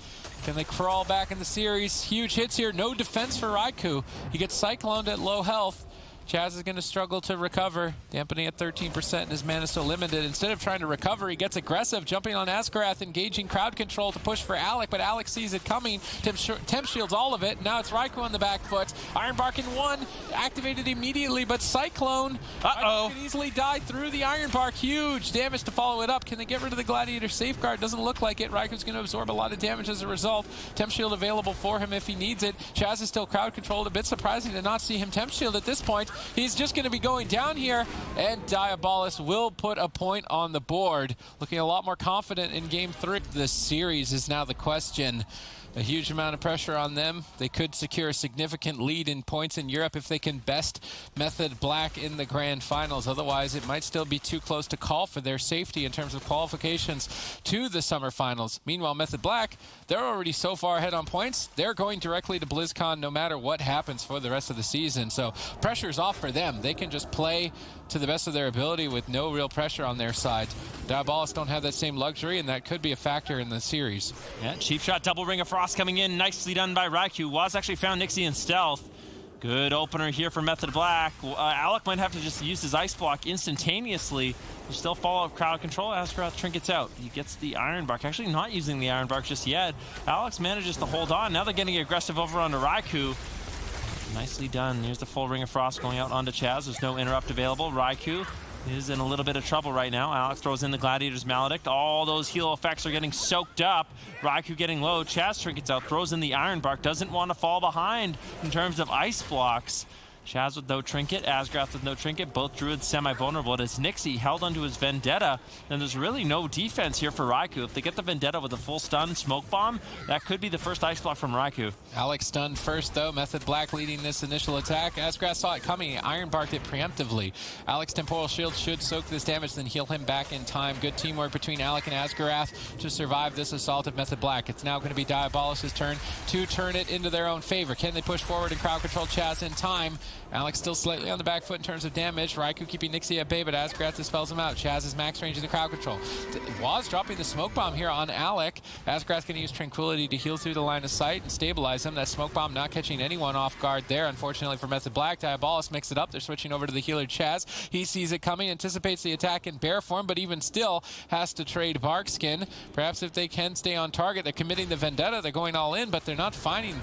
Can they crawl back in the series? Huge hits here. No defense for Raikou. He gets cycloned at low health. Chaz is going to struggle to recover, dampening at 13%, and his mana so limited. Instead of trying to recover, he gets aggressive, jumping on Asgrath, engaging crowd control to push for Alec, but Alec sees it coming. Temp shields all of it. Now it's Raikou on the back foot. Iron Bark in 1, activated immediately, but Cyclone can easily die through the Iron Bark. Huge damage to follow it up. Can they get rid of the Gladiator Safeguard? Doesn't look like it. Raikou's going to absorb a lot of damage as a result. Temp shield available for him if he needs it. Chaz is still crowd controlled. A bit surprising to not see him temp shield at this point. He's just going to be going down here, and Diabolus will put a point on the board. Looking a lot more confident in Game 3. This series is now the question. A huge amount of pressure on them. They could secure a significant lead in points in Europe if they can best Method Black in the grand finals. Otherwise, it might still be too close to call for their safety in terms of qualifications to the summer finals. Meanwhile, Method Black, they're already so far ahead on points. They're going directly to BlizzCon no matter what happens for the rest of the season. So pressure's off for them. They can just play to the best of their ability with no real pressure on their side. Diabolus don't have that same luxury, and that could be a factor in the series. Yeah, cheap shot, double Ring of Frost coming in. Nicely done by Raikou. Waz actually found Nixie in stealth. Good opener here for Method Black. Alec might have to just use his ice block instantaneously. There's still follow-up crowd control. Asgrath trinkets out. He gets the Iron Bark. Actually not using the Iron Bark just yet. Alex manages to hold on. Now they're getting aggressive over onto Raikou. Nicely done. Here's the full Ring of Frost going out onto Chaz. There's no interrupt available. Raikou is in a little bit of trouble right now. Alex throws in the Gladiator's Maledict. All those heal effects are getting soaked up. Raikou getting low. Chaz trinkets out, throws in the Iron Bark. Doesn't want to fall behind in terms of ice blocks. Chaz with no trinket, Asgrath with no trinket, both Druids semi-vulnerable. It is Nixie held onto his Vendetta, and there's really no defense here for Raikou. If they get the Vendetta with a full stun smoke bomb, that could be the first ice block from Raikou. Alex stunned first, though. Method Black leading this initial attack. Asgrath saw it coming. Iron Barked it preemptively. Alex Temporal Shield should soak this damage, then heal him back in time. Good teamwork between Alec and Asgrath to survive this assault of Method Black. It's now going to be Diabolus' turn to turn it into their own favor. Can they push forward and crowd control Chaz in time? Alex still slightly on the back foot in terms of damage. Raikou keeping Nixie at bay, but Asgrath dispels him out. Chaz is max range in the crowd control. Waz dropping the smoke bomb here on Alec. Asgrath going to use Tranquility to heal through the line of sight and stabilize him. That smoke bomb not catching anyone off guard there, unfortunately for Method Black. Diabolus mixed it up. They're switching over to the healer Chaz. He sees it coming, anticipates the attack in bear form, but even still has to trade Barkskin. Perhaps if they can stay on target, they're committing the Vendetta. They're going all in, but they're not finding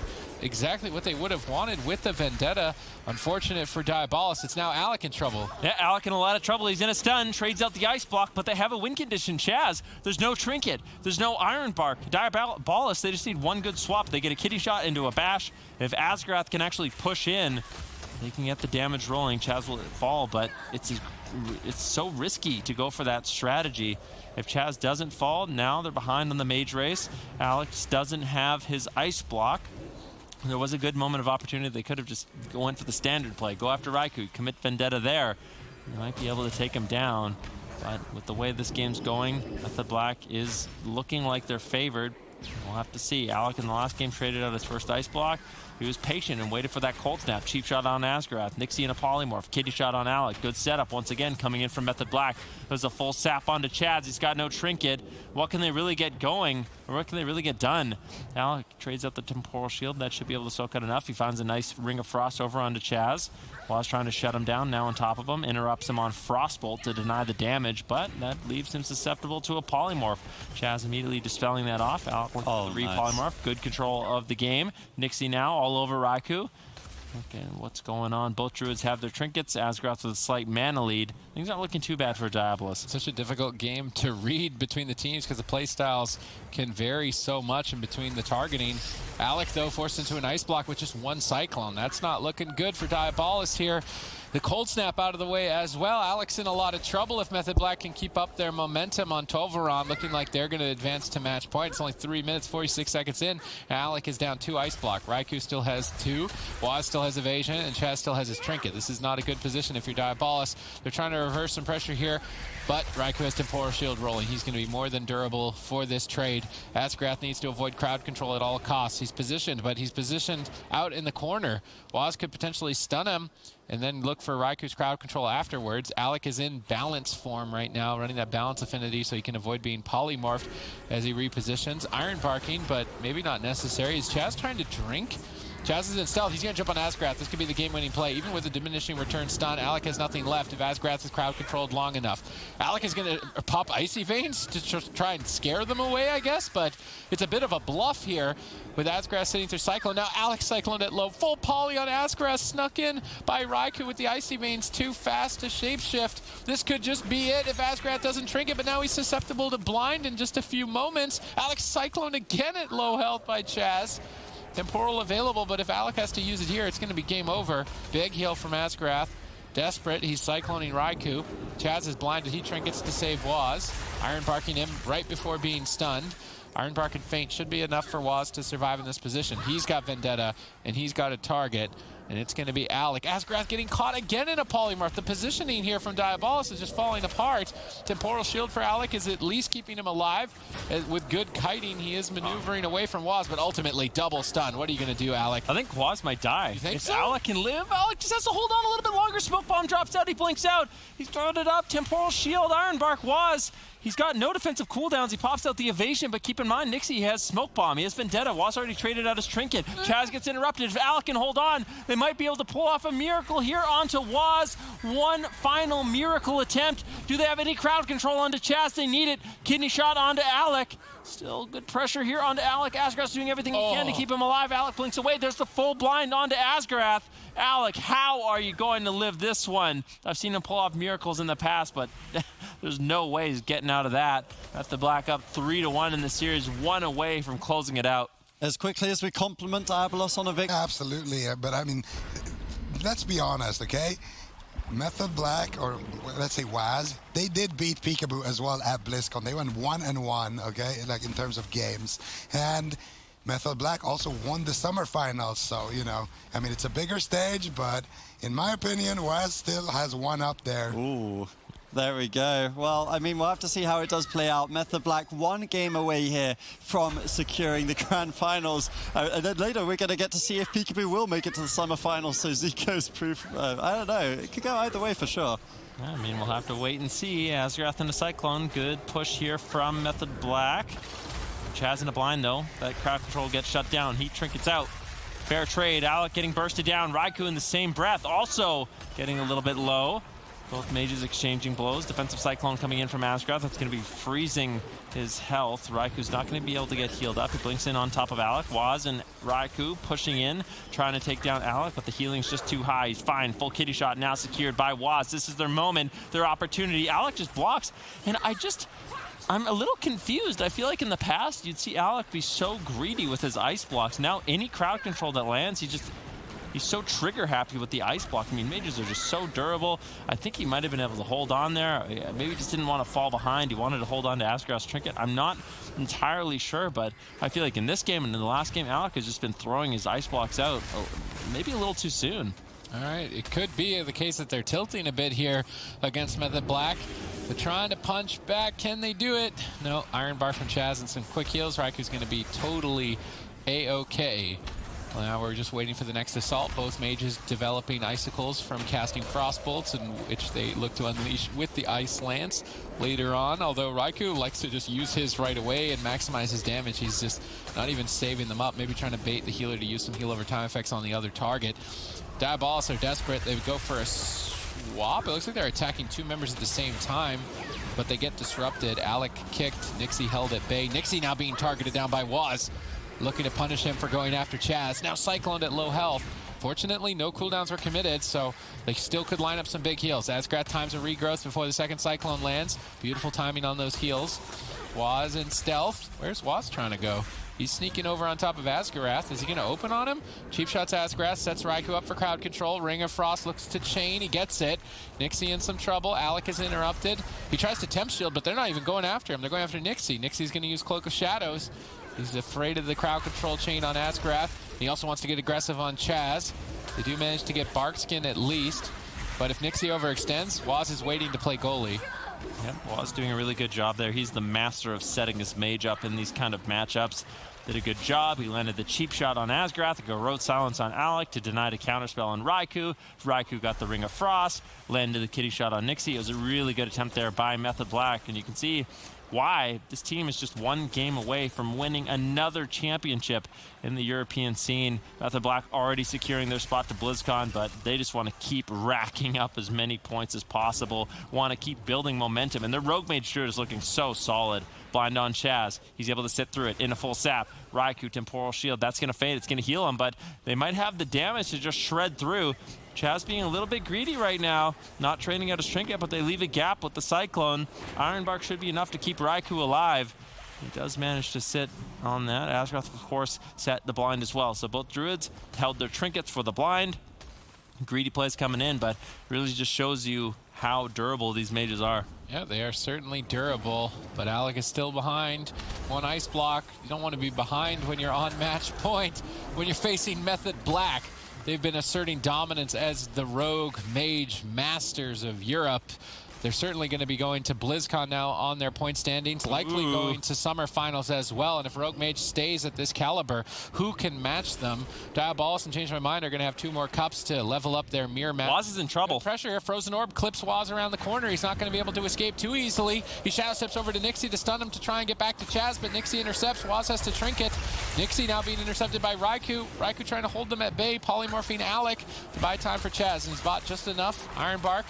exactly what they would have wanted with the Vendetta. Unfortunate for Diabolus. It's now Alec in trouble. Yeah, Alec in a lot of trouble. He's in a stun, trades out the ice block, but they have a win condition. Chaz, there's no trinket. There's no Iron Bark. Diabolus, they just need one good swap. They get a kitty shot into a bash. If Asgrath can actually push in, they can get the damage rolling. Chaz will fall, but it's so risky to go for that strategy. If Chaz doesn't fall, now they're behind on the mage race. Alex doesn't have his ice block. There was a good moment of opportunity. They could have just went for the standard play. Go after Raikou, commit Vendetta there. You might be able to take him down. But with the way this game's going, Method Black is looking like they're favored. We'll have to see. Alec in the last game traded out his first ice block. He was patient and waited for that cold snap. Cheap shot on Asgrath. Nixie in a polymorph. Kitty shot on Alec. Good setup once again coming in from Method Black. There's a full sap onto Chaz. He's got no trinket. What can they really get going? Or what can they really get done? Alec trades out the Temporal Shield. That should be able to soak out enough. He finds a nice Ring of Frost over onto Chaz. Waz trying to shut him down, now on top of him. Interrupts him on Frostbolt to deny the damage, but that leaves him susceptible to a polymorph. Chaz immediately dispelling that off. Alec with the re-polymorph. Good control of the game. Nixie now all over Raikou. Okay, what's going on? Both Druids have their trinkets. Asgrath with a slight mana lead. Things aren't looking too bad for Diabolus. Such a difficult game to read between the teams because the playstyles can vary so much in between the targeting. Alec, though, forced into an ice block with just one Cyclone. That's not looking good for Diabolus here. The cold snap out of the way as well. Alec's in a lot of trouble if Method Black can keep up their momentum on Tovaron, looking like they're going to advance to match point. It's only 3 minutes, 46 seconds in. Alec is down 2 ice block. Raikou still has 2. Waz still has evasion, and Chaz still has his trinket. This is not a good position if you're Diabolus. They're trying to reverse some pressure here, but Raikou has Temporal Shield rolling. He's going to be more than durable for this trade. Asgrath needs to avoid crowd control at all costs. He's positioned, but he's positioned out in the corner. Waz could potentially stun him and then look for Raikou's crowd control afterwards. Alec is in balance form right now, running that balance affinity so he can avoid being polymorphed as he repositions. Iron barking, but maybe not necessary. Is Chaz trying to drink? Chaz is in stealth. He's going to jump on Asgrath. This could be the game-winning play. Even with the diminishing return stun, Alec has nothing left if Asgrath is crowd-controlled long enough. Alec is going to pop Icy Veins to try and scare them away, I guess, but it's a bit of a bluff here with Asgrath sitting through Cyclone. Now Alec Cyclone at low. Full poly on Asgrath, snuck in by Raikou with the Icy Veins too fast to shapeshift. This could just be it if Asgrath doesn't trinket, but now he's susceptible to blind in just a few moments. Alec Cyclone again at low health by Chaz. Temporal available, but if Alec has to use it here, it's going to be game over. Big heal from Asgrath. Desperate, he's cycloning Raikou. Chaz is blinded, he trinkets to save Waz. Iron barking him right before being stunned. Iron Bark and Feint should be enough for Waz to survive in this position. He's got Vendetta, and he's got a target, and it's going to be Alec. Asgrath getting caught again in a polymorph. The positioning here from Diabolus is just falling apart. Temporal Shield for Alec is at least keeping him alive. With good kiting, he is maneuvering away from Waz, but ultimately double stun. What are you going to do, Alec? I think Waz might die. You think if so? Alec can live, Alec just has to hold on a little bit longer. Smoke Bomb drops out, he blinks out. He's thrown it up, Temporal Shield, Iron Bark, Waz. He's got no defensive cooldowns. He pops out the evasion, but keep in mind, Nixie has Smoke Bomb. He has Vendetta. Waz already traded out his trinket. Chaz gets interrupted. If Alec can hold on, they They might be able to pull off a miracle here onto Waz. One final miracle attempt. Do they have any crowd control onto Chaz? They need it. Kidney shot onto Alec. Still good pressure here onto Alec. Asgarath's doing everything he can to keep him alive. Alec blinks away. There's the full blind onto Asgarath. Alec, how are you going to live this one? I've seen him pull off miracles in the past, but there's no way he's getting out of that. Got the Black up 3-1 in the series, 1 away from closing it out. As quickly as we compliment Diabolus on a victory. Absolutely, but I mean, let's be honest, okay? Method Black, or let's say Waz, they did beat Peekaboo as well at BlizzCon. They went 1-1, okay, like in terms of games. And Method Black also won the summer finals, so, you know, I mean, it's a bigger stage, but in my opinion, Waz still has one up there. Ooh. There we go. Well, I mean, we'll have to see how it does play out. Method Black 1 game away here from securing the grand finals. And then later we're going to get to see if Peekaboo will make it to the summer finals. So Zico's proof, I don't know. It could go either way for sure. I mean, we'll have to wait and see. Asgarath and the Cyclone. Good push here from Method Black. Chaz in a blind, though. That crowd control gets shut down. Heat trinkets out. Fair trade. Alec getting bursted down. Raikou in the same breath also getting a little bit low. Both mages exchanging blows. Defensive Cyclone coming in from Asgarath. That's going to be freezing his health. Raiku's not going to be able to get healed up. He blinks in on top of Alec. Waz and Raikou pushing in, trying to take down Alec, but the healing's just too high. He's fine. Full kitty shot now secured by Waz. This is their moment, their opportunity. Alec just blocks, and I'm a little confused. I feel like in the past, you'd see Alec be so greedy with his ice blocks. Now, any crowd control that lands, he's so trigger happy with the ice block. I mean, mages are just so durable. I think he might have been able to hold on there. Maybe just didn't want to fall behind. He wanted to hold on to Asgarath's trinket. I'm not entirely sure, but I feel like in this game and in the last game, Alec has just been throwing his ice blocks out maybe a little too soon. All right, it could be the case that they're tilting a bit here against Method Black. They're trying to punch back. Can they do it? No, Iron Bar from Chaz and some quick heals. Raiku's going to be totally A-okay. Now we're just waiting for the next assault. Both mages developing icicles from casting frost bolts, in which they look to unleash with the ice lance later on. Although Raikou likes to just use his right away and maximize his damage. He's just not even saving them up. Maybe trying to bait the healer to use some heal over time effects on the other target. Diabolus are desperate. They would go for a swap. It looks like they're attacking 2 members at the same time, but they get disrupted. Alec kicked. Nixie held at bay. Nixie now being targeted down by Waz, looking to punish him for going after Chaz. Now Cycloned at low health. Fortunately, no cooldowns were committed, so they still could line up some big heals. Asgarath times a regrowth before the second Cyclone lands. Beautiful timing on those heals. Waz in stealth. Where's Waz trying to go? He's sneaking over on top of Asgarath. Is he going to open on him? Cheap shots Asgarath, sets Raikou up for crowd control. Ring of Frost looks to chain. He gets it. Nixie in some trouble. Alec is interrupted. He tries to temp shield, but they're not even going after him. They're going after Nixie. Nixie's going to use Cloak of Shadows. He's afraid of the crowd control chain on Asgarath. He also wants to get aggressive on Chaz. They do manage to get Barkskin at least. But if Nixie overextends, Waz is waiting to play goalie. Yep, Waz doing a really good job there. He's the master of setting his mage up in these kind of matchups. Did a good job. He landed the cheap shot on Asgarath, go Road Silence on Alec to deny the counterspell on Raikou. Raikou got the Ring of Frost, landed the kitty shot on Nixie. It was a really good attempt there by Method Black, and you can see why this team is just 1 game away from winning another championship in the European scene. Method Black already securing their spot to BlizzCon, but they just want to keep racking up as many points as possible, want to keep building momentum, and their Rogue Mage Druid is looking so solid. Blind on Chaz. He's able to sit through it in a full sap. Raikou, Temporal Shield. That's going to fade. It's going to heal him, but they might have the damage to just shred through. Chaz being a little bit greedy right now, not training out his trinket, but they leave a gap with the Cyclone. Ironbark should be enough to keep Raikou alive. He does manage to sit on that. Asgarath, of course, set the blind as well. So both Druids held their trinkets for the blind. Greedy plays coming in, but really just shows you how durable these mages are. Yeah, they are certainly durable, but Alec is still behind. 1 ice block. You don't want to be behind when you're on match point, when you're facing Method Black. They've been asserting dominance as the rogue mage masters of Europe. They're certainly going to be going to BlizzCon now on their point standings, likely going to Summer Finals as well. And if Rogue Mage stays at this caliber, who can match them? Diabolus and Change My Mind are going to have 2 more cups to level up their mirror map. Waz is in trouble. Good pressure here. Frozen Orb clips Waz around the corner. He's not going to be able to escape too easily. He shadow steps over to Nixie to stun him to try and get back to Chaz, but Nixie intercepts. Waz has to trinket. Nixie now being intercepted by Raikou. Raikou trying to hold them at bay. Polymorphine Alec to buy time for Chaz, and he's bought just enough. Ironbark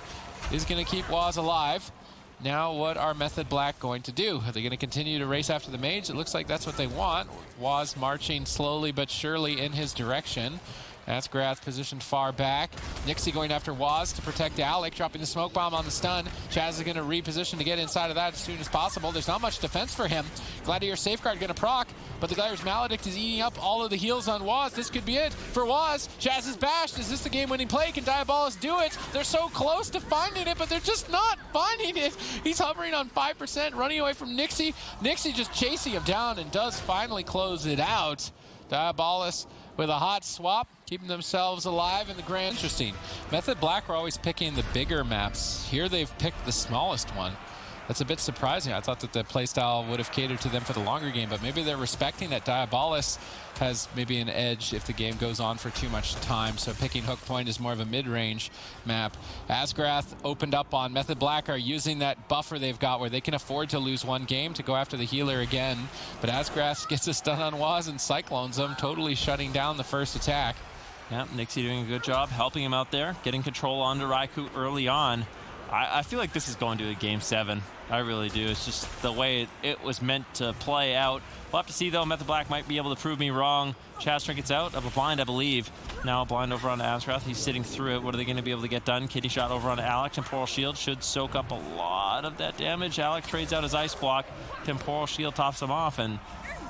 is going to keep Waz alive. Now what are Method Black going to do? Are they going to continue to race after the mage? It looks like that's what they want. Waz marching slowly but surely in his direction. Asgrath positioned far back. Nixie going after Waz to protect Alec, dropping the smoke bomb on the stun. Chaz is going to reposition to get inside of that as soon as possible. There's not much defense for him. Gladiator Safeguard going to proc, but the Gladiator's Maledict is eating up all of the heals on Waz. This could be it for Waz. Chaz is bashed. Is this the game-winning play? Can Diabolus do it? They're so close to finding it, but they're just not finding it. He's hovering on 5%, running away from Nixie. Nixie just chasing him down and does finally close it out. Diabolus with a hot swap, keeping themselves alive in the grand. Interesting. Method Black were always picking the bigger maps. Here they've picked the smallest one. That's a bit surprising. I thought that the playstyle would have catered to them for the longer game, but maybe they're respecting that Diabolus has maybe an edge if the game goes on for too much time, so picking Hook Point is more of a mid-range map. Asgrath opened up on Method Black are using that buffer they've got where they can afford to lose 1 game to go after the healer again, but Asgrath gets a stun on Waz and cyclones them, totally shutting down the first attack. Yeah, Nixie doing a good job helping him out there, getting control onto Raikou early on. I feel like this is going to a Game 7. I really do. It's just the way it was meant to play out. We'll have to see, though. Method Black might be able to prove me wrong. Chaz trinkets out of a blind, I believe. Now a blind over onto Asgrath. He's sitting through it. What are they going to be able to get done? Kidney shot over onto Alec. Temporal Shield should soak up a lot of that damage. Alec trades out his Ice Block. Temporal Shield tops him off. And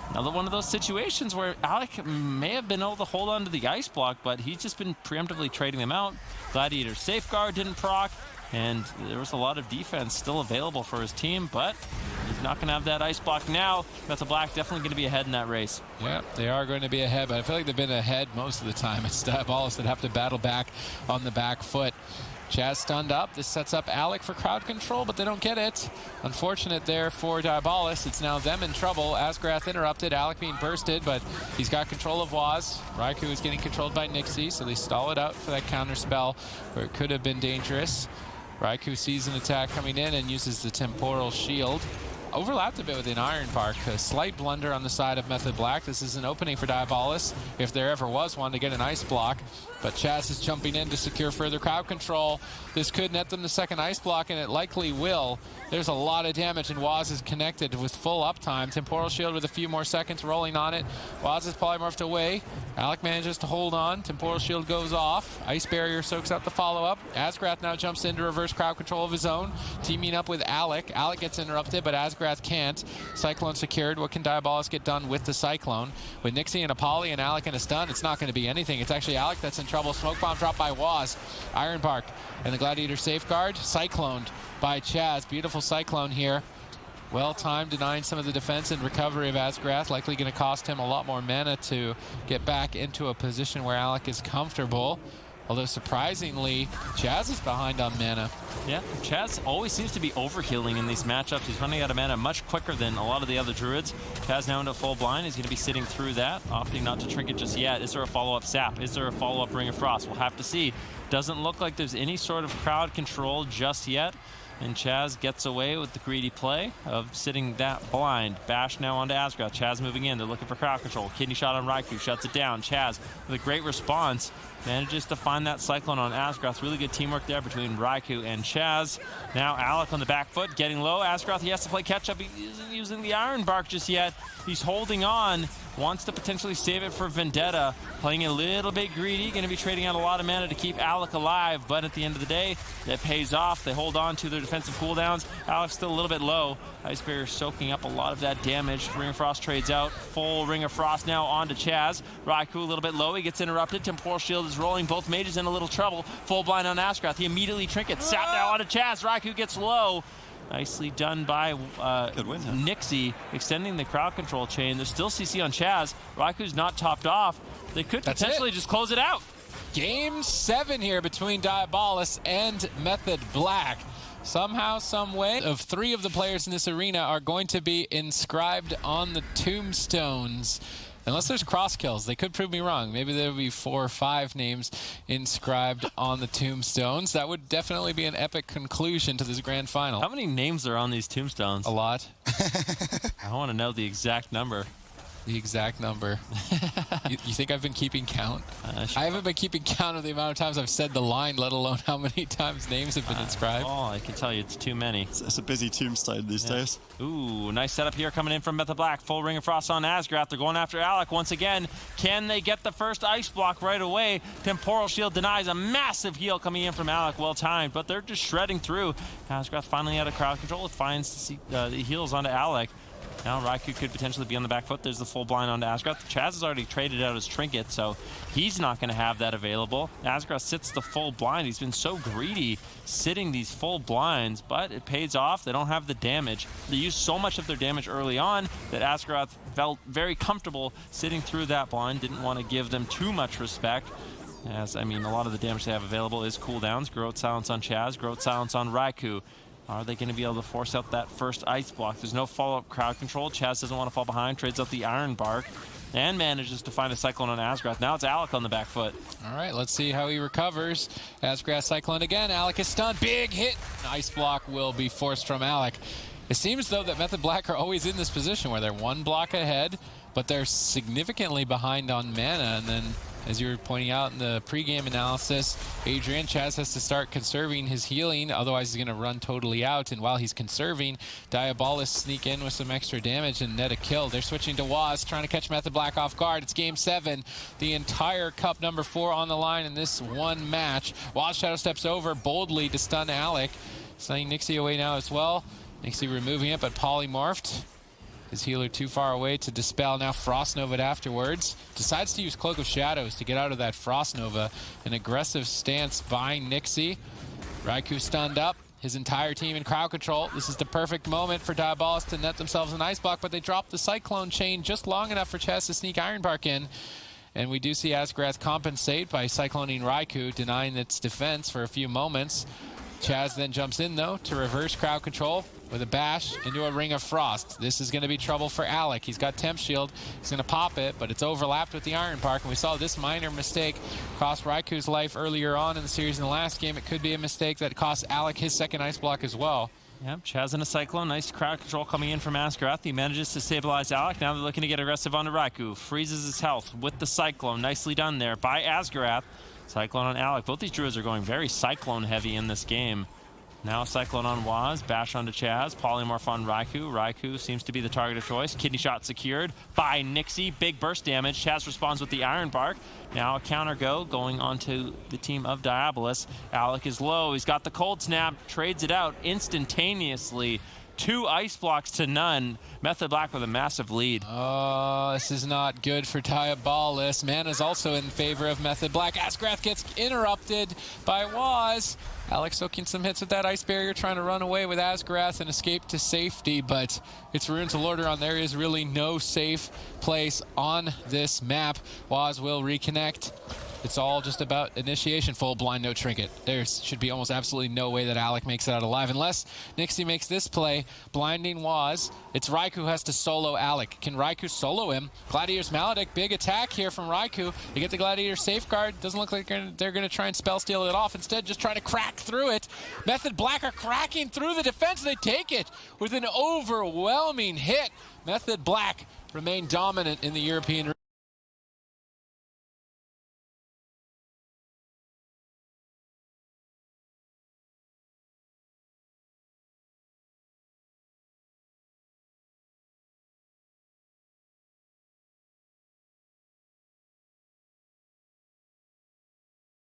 another one of those situations where Alec may have been able to hold on to the Ice Block, but he's just been preemptively trading them out. Gladiator Safeguard didn't proc. And there was a lot of defense still available for his team, but he's not going to have that Ice Block now. Method Black definitely going to be ahead in that race. Yeah, they are going to be ahead, but I feel like they've been ahead most of the time. It's Diabolus that have to battle back on the back foot. Chaz stunned up. This sets up Alec for crowd control, but they don't get it. Unfortunate there for Diabolus. It's now them in trouble. Asgrath interrupted. Alec being bursted, but he's got control of Waz. Raikou is getting controlled by Nixie, so they stall it out for that counter spell where it could have been dangerous. Raikou sees an attack coming in and uses the Temporal Shield. Overlapped a bit with an Ironbark. A slight blunder on the side of Method Black. This is an opening for Diabolus, if there ever was one, to get an Ice Block. But Chaz is jumping in to secure further crowd control. This could net them the second Ice Block, and it likely will. There's a lot of damage, and Waz is connected with full uptime. Temporal Shield with a few more seconds rolling on it. Waz is polymorphed away. Alec manages to hold on. Temporal Shield goes off. Ice Barrier soaks up the follow-up. Asgrath now jumps in to reverse crowd control of his own, teaming up with Alec. Alec gets interrupted, but Asgrath can't. Cyclone secured. What can Diabolus get done with the Cyclone? With Nixie and a Poly and Alec and a stun, it's not going to be anything. It's actually Alec that's in trouble. Smoke bomb dropped by Waz. Ironbark and the Gladiator Safeguard. Cycloned by Chaz. Beautiful Cyclone here. Well timed, denying some of the defense and recovery of Asgrath. Likely going to cost him a lot more mana to get back into a position where Alec is comfortable. Although surprisingly, Chaz is behind on mana. Yeah, Chaz always seems to be overhealing in these matchups. He's running out of mana much quicker than a lot of the other druids. Chaz now into full blind. He's going to be sitting through that, opting not to trinket just yet. Is there a follow-up sap? Is there a follow-up Ring of Frost? We'll have to see. Doesn't look like there's any sort of crowd control just yet. And Chaz gets away with the greedy play of sitting that blind. Bash now onto Asgrath. Chaz moving in. They're looking for crowd control. Kidney shot on Raikou. Shuts it down. Chaz with a great response manages to find that Cyclone on Asgrath. Really good teamwork there between Raikou and Chaz. Now Alec on the back foot, getting low. Asgrath, he has to play catch-up. He isn't using the Ironbark just yet. He's holding on. Wants to potentially save it for Vendetta. Playing a little bit greedy. Going to be trading out a lot of mana to keep Alec alive. But at the end of the day, that pays off. They hold on to their defensive cooldowns. Alec's still a little bit low. Ice Barrier soaking up a lot of that damage. Ring of Frost trades out. Full Ring of Frost now onto Chaz. Raikou a little bit low. He gets interrupted. Temporal Shield is rolling. Both mages in a little trouble. Full blind on Asgrath. He immediately trinkets. Sap now onto Chaz. Raikou gets low. Nicely done by Nixie, extending the crowd control chain. There's still CC on Chaz. Raikou's not topped off. They could potentially just close it out. Game 7 here between Diabolus and Method Black. somehow, some way, of 3 of the players in this arena are going to be inscribed on the tombstones. Unless there's cross kills, they could prove me wrong. Maybe there will be 4 or 5 names inscribed on the tombstones. That would definitely be an epic conclusion to this grand final. How many names are on these tombstones? A lot. I want to know the exact number. The exact number. you think I've been keeping count? I haven't been keeping count of the amount of times I've said the line, let alone how many times names have been inscribed. Oh, I can tell you it's too many. It's a busy tombstone these days. Ooh, nice setup here coming in from Method Black. Full Ring of Frost on Asgrath. They're going after Alec once again. Can they get the first ice block right away? Temporal Shield denies a massive heal coming in from Alec. Well timed, but they're just shredding through. Asgrath finally out of crowd control. It finds the heals onto Alec. Now Raikou could potentially be on the back foot. There's the full blind onto Asgrath. Chaz has already traded out his trinket, so he's not going to have that available. Asgrath sits the full blind. He's been so greedy sitting these full blinds, but it pays off. They don't have the damage. They used so much of their damage early on that Asgrath felt very comfortable sitting through that blind. Didn't want to give them too much respect. As, I mean, a lot of the damage they have available is cooldowns. Growth Silence on Chaz, Growth Silence on Raikou. Are they going to be able to force out that first ice block? There's no follow-up crowd control. Chaz doesn't want to fall behind, trades out the Iron Bark, and manages to find a Cyclone on Asgrath. Now it's Alec on the back foot. All right, let's see how he recovers. Asgrath Cyclone again. Alec is stunned. Big hit. Ice block will be forced from Alec. It seems, though, that Method Black are always in this position where they're 1 block ahead, but they're significantly behind on mana, and then as you were pointing out in the pregame analysis, Adrian, Chaz has to start conserving his healing, otherwise he's going to run totally out. And while he's conserving, Diabolus sneak in with some extra damage and net a kill. They're switching to Waz, trying to catch Method Black off guard. It's game 7. The entire cup number 4 on the line in this one match. Waz shadow steps over boldly to stun Alec. Stunning Nixie away now as well. Nixie removing it, but polymorphed. His healer too far away to dispel. Now Frost Nova'd afterwards. Decides to use Cloak of Shadows to get out of that Frost Nova. An aggressive stance by Nixie. Raikou stunned up. His entire team in crowd control. This is the perfect moment for Diabolus to net themselves an ice block, but they drop the Cyclone chain just long enough for Chaz to sneak Iron Bark in. And we do see Asgrath compensate by cycloning Raikou, denying its defense for a few moments. Chaz then jumps in, though, to reverse crowd control with a bash into a Ring of Frost. This is going to be trouble for Alec. He's got Temp Shield. He's going to pop it, but it's overlapped with the Iron Bark, and we saw this minor mistake cost Raikou's life earlier on in the series in the last game. It could be a mistake that cost Alec his second ice block as well. Yep, Chaz and a Cyclone. Nice crowd control coming in from Asgrath. He manages to stabilize Alec. Now they're looking to get aggressive onto Raikou. Freezes his health with the Cyclone. Nicely done there by Asgrath. Cyclone on Alec. Both these Druids are going very Cyclone heavy in this game. Now Cyclone on Waz, bash onto Chaz, polymorph on Raikou. Raikou seems to be the target of choice. Kidney shot secured by Nixie. Big burst damage. Chaz responds with the Iron Bark. Now a counter going onto the team of Diabolus. Alec is low. He's got the cold snap. Trades it out instantaneously. 2 ice blocks to none. Method Black with a massive lead. Oh, this is not good for Diabolus. Mana's also in favor of Method Black. Asgrath gets interrupted by Waz. Alex soaking some hits with that ice barrier, trying to run away with Asgrath and escape to safety, but it's Runes of Lordaeron. There is really no safe place on this map. Waz will reconnect. It's all just about initiation. Full blind, no trinket. There should be almost absolutely no way that Alec makes it out alive unless Nixie makes this play, blinding Waz. It's Raikou who has to solo Alec. Can Raikou solo him? Gladiator's Maledict, big attack here from Raikou. They get the Gladiator safeguard. Doesn't look like they're going to try and spell steal it off. Instead, just trying to crack through it. Method Black are cracking through the defense. They take it with an overwhelming hit. Method Black remain dominant in the European